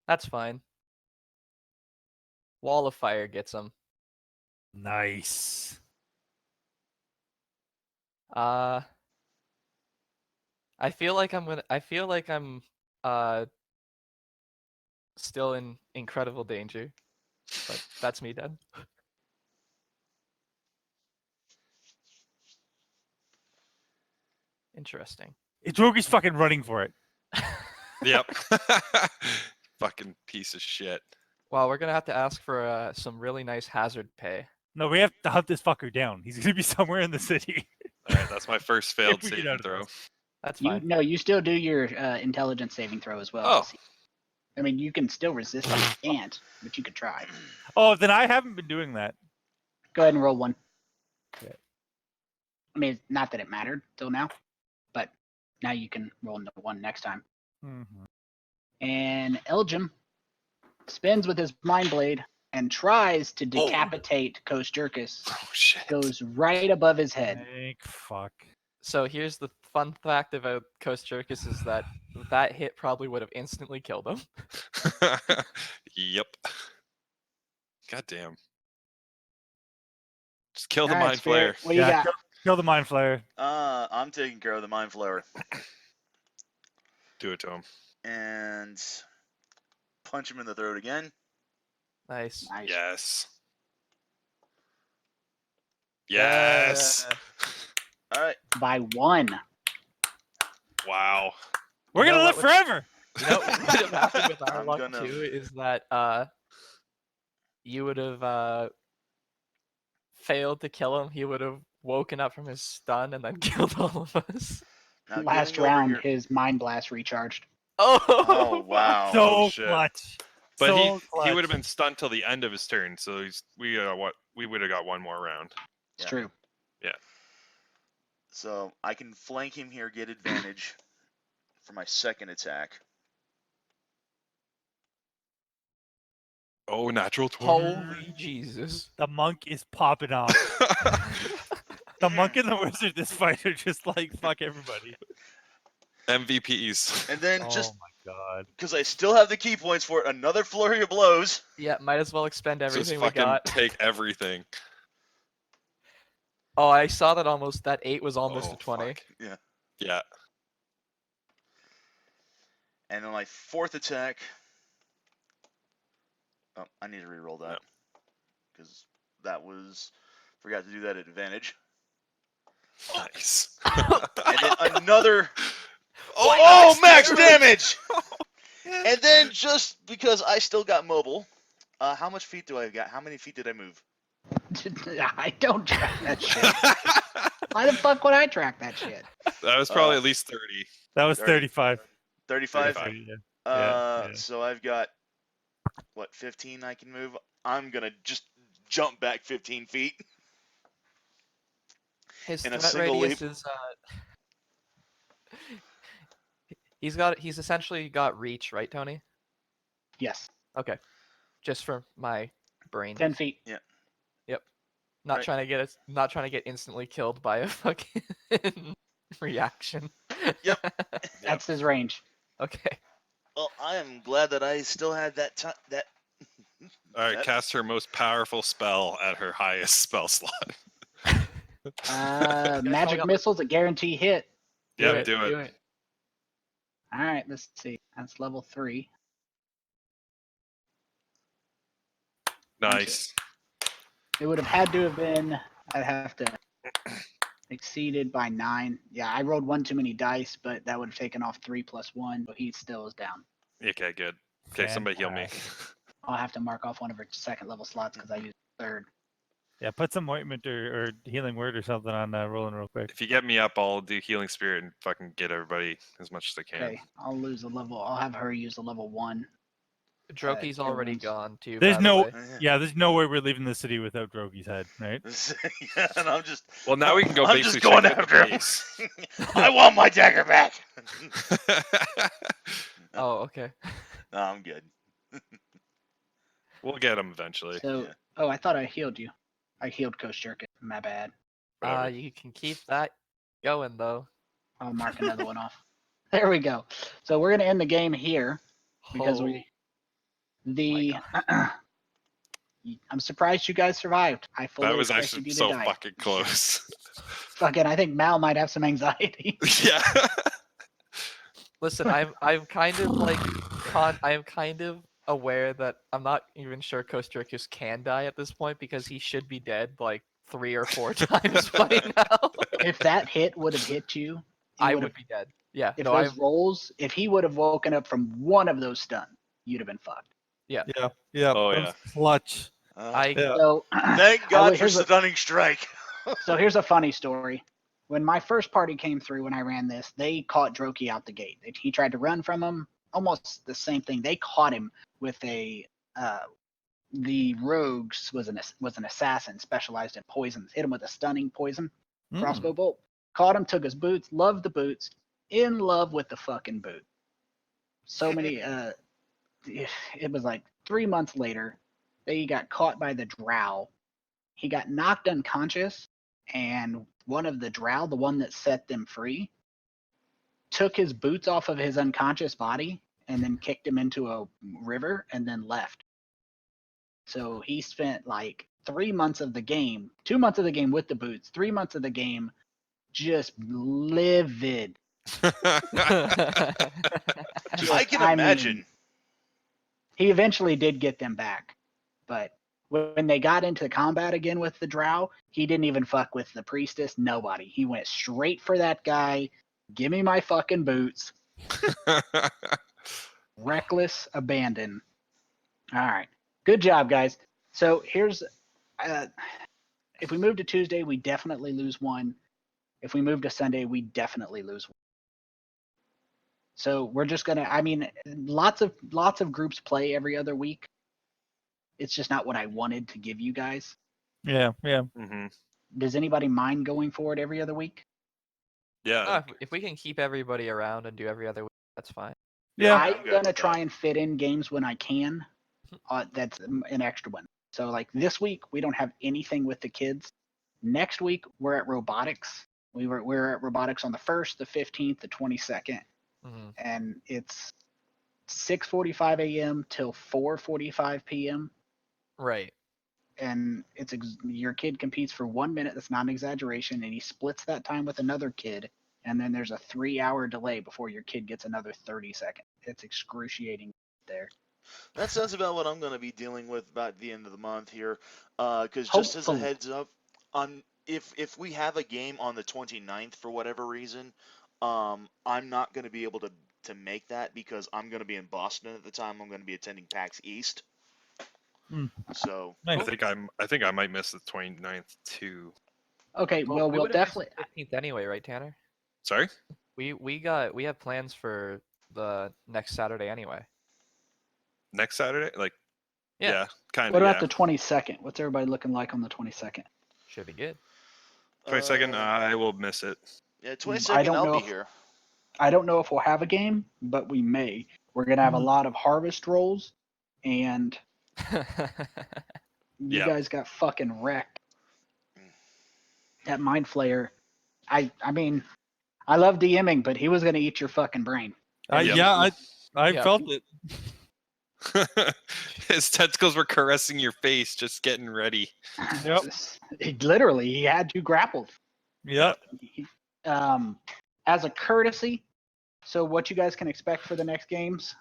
That's fine. Wall of Fire gets him. Nice. I feel like I'm still in incredible danger, but that's me done. Interesting. Drogi's fucking running for it. Yep. Fucking piece of shit. Well, we're gonna have to ask for some really nice hazard pay. No, we have to hunt this fucker down. He's gonna be somewhere in the city. All right, that's my first failed we get saving out of throw. this. That's You fine. no, you still do your intelligence saving throw as well. Oh. I mean, you can still resist it. You can't, but you could try. Oh, then I haven't been doing that. Go ahead and roll one. Okay. I mean, not that it mattered till now, but now you can roll into one next time. Mm-hmm. And Elgin spins with his mind blade and tries to decapitate Kosjurkis. Oh shit. Goes right above his head. Thank fuck. So here's the fun fact about Kosjurkis is that that hit probably would have instantly killed him. Yep. God damn. Just kill the All right, mind Spirit, flayer. what do you got? Kill the mind flayer. I'm taking care of the mind flayer Do it to him. and punch him in the throat again. Nice. Nice. Yes. Yes. All right. By one. Wow. We're You know gonna live what would- forever. You know what would have happened with our I'm luck gonna- too is that you would have failed to kill him. He would have woken up from his stun and then killed all of us. Now Last getting over round, here- his mind blast recharged. Oh wow. So shit. clutch. But so he clutch. would have been stunned till the end of his turn, so we would have got one more round. It's Yeah. true. So I can flank him here, get advantage for my second attack. Oh, natural 20. Holy Jesus. The monk is popping off. The monk and the wizard this fight are just like fuck everybody. MVPs. And then Oh just my god. because I still have the key points for it, another flurry of blows. Yeah, might as well expend Just everything we fucking got. take everything. Oh, I saw that 8 was almost Oh, a 20. fuck. Yeah. Yeah. And then my fourth attack. Oh, I need to re-roll that because that was forgot to do that at advantage. Nice. And then another. Oh, Max damage! And then just because I still got mobile, how much feet do I got? How many feet did I move? I don't track that shit. Why the fuck would I track that shit? That was probably at least 30. That was 30. 35. 35. 35. Yeah. Yeah. So I've got what 15 I can move. I'm gonna just jump back 15 feet. His In a threat single radius leap. is he's essentially got reach, right, Tony? Yes. Okay. Just for my brain. 10 feet. Not Right. trying to get instantly killed by a fucking reaction. That's his range. Okay. Well, I am glad that I still had that time. That. All right, That- cast her most powerful spell at her highest spell slot. Magic up. missile's a guarantee hit. Yeah, do it. All right, let's see. That's level 3. Nice. It would have had to have been. I'd have to exceeded by 9. Yeah, I rolled one too many dice, but that would have taken off 3 + 1. But he still is down. Okay, good. Okay, somebody heal me. I'll have to mark off one of her 2nd level slots because I used 3rd. Yeah, put some ointment or healing word or something on Rolen real quick. If you get me up, I'll do healing spirit and fucking get everybody as much as I can. Okay, I'll lose a level. I'll have her use a level 1. Droki's already wounds. gone too. There's by no, the way. yeah, there's no way we're leaving the city without Drogi's head, right? Yeah, and I'm just. Well, now we can go I'm basically just going check out the after him. base. I want my dagger back. Oh, okay. No, I'm good. We'll get him eventually. So, Yeah. oh, I thought I healed you. I healed Kosjurkis. My bad. Whatever. You can keep that going though. I'll mark another one off. There we go. So we're gonna end the game here because I'm surprised you guys survived. I fully That was expected actually you to so die. fucking close. Fucking, I think Mal might have some anxiety. Yeah. Listen, I'm kind of like I am kind of aware that I'm not even sure Kosjurkis can die at this point because he should be dead like 3 or 4 times by now. If that hit would have hit you, I would would be dead. Yeah. If No, those rolls, if he would have woken up from one of those stuns, you'd have been fucked. Yeah. Oh, that was yeah. clutch. I Yeah. So Thank God for here's a- stunning strike. So here's a funny story. When my first party came through when I ran this, they caught Droki out the gate. He tried to run from them. Almost the same thing. They caught him with a the rogues was an assassin specialized in poisons. Hit him with a stunning poison crossbow bolt. Caught him, took his boots, loved the boots, in love with the fucking boot. So many it was like 3 months later, they got caught by the drow. He got knocked unconscious, and one of the drow, the one that set them free, took his boots off of his unconscious body and then kicked him into a river and then left. So he spent like 3 months of the game, 2 months of the game with the boots, 3 months of the game just livid. I can imagine. Mean, he eventually did get them back, but when they got into combat again with the drow, he didn't even fuck with the priestess. Nobody. He went straight for that guy. Give me my fucking boots. Reckless abandon. All right. Good job, guys. So here's if we move to Tuesday, we definitely lose 1. If we move to Sunday, we definitely lose 1. So we're just gonna. I mean, lots of groups play every other week. It's just not what I wanted to give you guys. Yeah. Mm-hmm. Does anybody mind going forward every other week? Yeah. if we can keep everybody around and do every other week, that's fine. Yeah. I'm I'm good gonna with try that. and fit in games when I can. That's an extra one. So like this week we don't have anything with the kids. Next week we're at robotics. We're at robotics on the 1st, the 15th, the 22nd, and it's 6:45 a.m. till 4:45 p.m. Right. And it's your kid competes for 1 minute. That's not an exaggeration, and he splits that time with another kid, and then there's a 3-hour delay before your kid gets another 30 seconds. It's excruciating there. That sounds about what I'm going to be dealing with about the end of the month here. Because just as a heads up, if we have a game on the 29th for whatever reason, I'm not going to be able to make that because I'm going to be in Boston at the time. I'm going to be attending PAX East. So Nice. I think I might miss the 29th too. Okay, well we'll definitely 15th anyway, right, Tanner? Sorry? We have plans for the next Saturday anyway. Next Saturday? Like yeah kind of. What about the 22nd? What's everybody looking like on the 22nd? Should be good. 22nd, I will miss it. Yeah, 22nd I'll be here. I don't know if we'll have a game, but we may. We're gonna have a lot of harvest rolls, and you guys got fucking wrecked. That Mind Flayer, I mean, I love DMing, but he was gonna eat your fucking brain. I felt it. His tentacles were caressing your face, just getting ready. Yep. He had you grappled. Yep. As a courtesy, so what you guys can expect for the next games,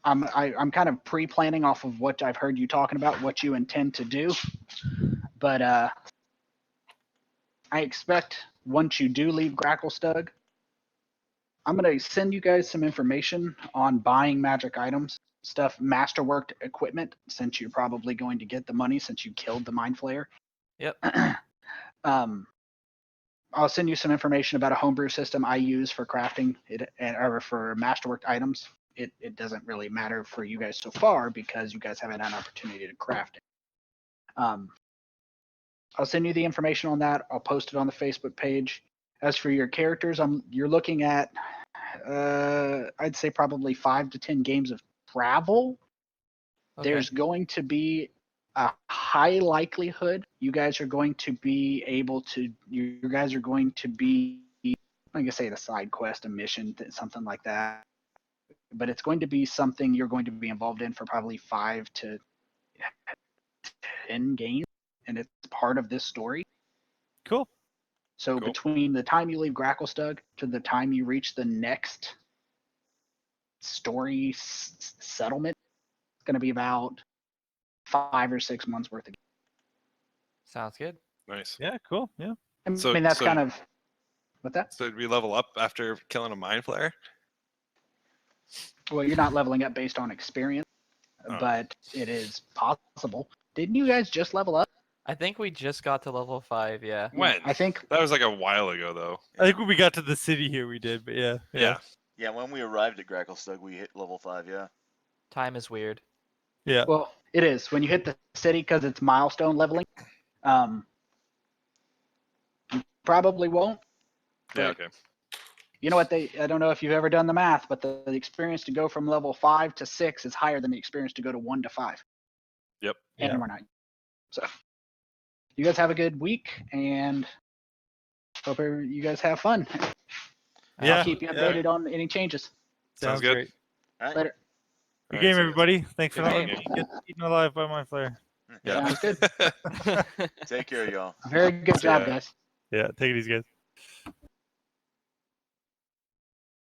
I'm kind of pre-planning off of what I've heard you talking about, what you intend to do. But I expect once you do leave Gracklestug, I'm gonna send you guys some information on buying magic items, stuff, masterworked equipment, since you're probably going to get the money since you killed the Mind Flayer. Yep. I'll send you some information about a homebrew system I use for crafting it, or for masterworked items. It doesn't really matter for you guys so far because you guys haven't had an opportunity to craft it. I'll send you the information on that. I'll post it on the Facebook page. As for your characters, you're looking at I'd say probably 5 to 10 games of travel. Okay. There's going to be a high likelihood you guys are going to be able to. You guys are going to be, I'm gonna say, a side quest, a mission, something like that. But it's going to be something you're going to be involved in for probably 5 to 10 games, and it's part of this story. Cool. So Cool. between the time you leave Gracklestug to the time you reach the next story settlement, it's going to be about 5 or 6 months worth of. Sounds good. Nice. Yeah, cool. Yeah. I So- mean, that's so- kind of what that. So did we level up after killing a Mind Flayer? Well, you're not leveling up based on experience, Oh. but it is possible. Didn't you guys just level up? I think we just got to level 5. Yeah. When? I think That was like a while ago, though. I think when we got to the city here, we did, but yeah. Yeah. Yeah, when we arrived at Gracklestug, we hit level 5. Yeah. Time is weird. Yeah. Well, it is when you hit the city because it's milestone leveling. You probably won't. Yeah. But Okay. you know what? I don't know if you've ever done the math, but the experience to go from level 5 to 6 is higher than the experience to go to 1 to 5. Yep. And Yeah. we're not. So you guys have a good week, and hope you guys have fun. Yeah. I'll keep you updated on any changes. Sounds good. Great. All right. Later. Good All right, game, see ya. everybody. Thanks for Good not letting game. me get eaten alive by my flare. Yeah. Sounds good. Take care, y'all. Very good See ya. job, guys. Yeah, take it easy, guys.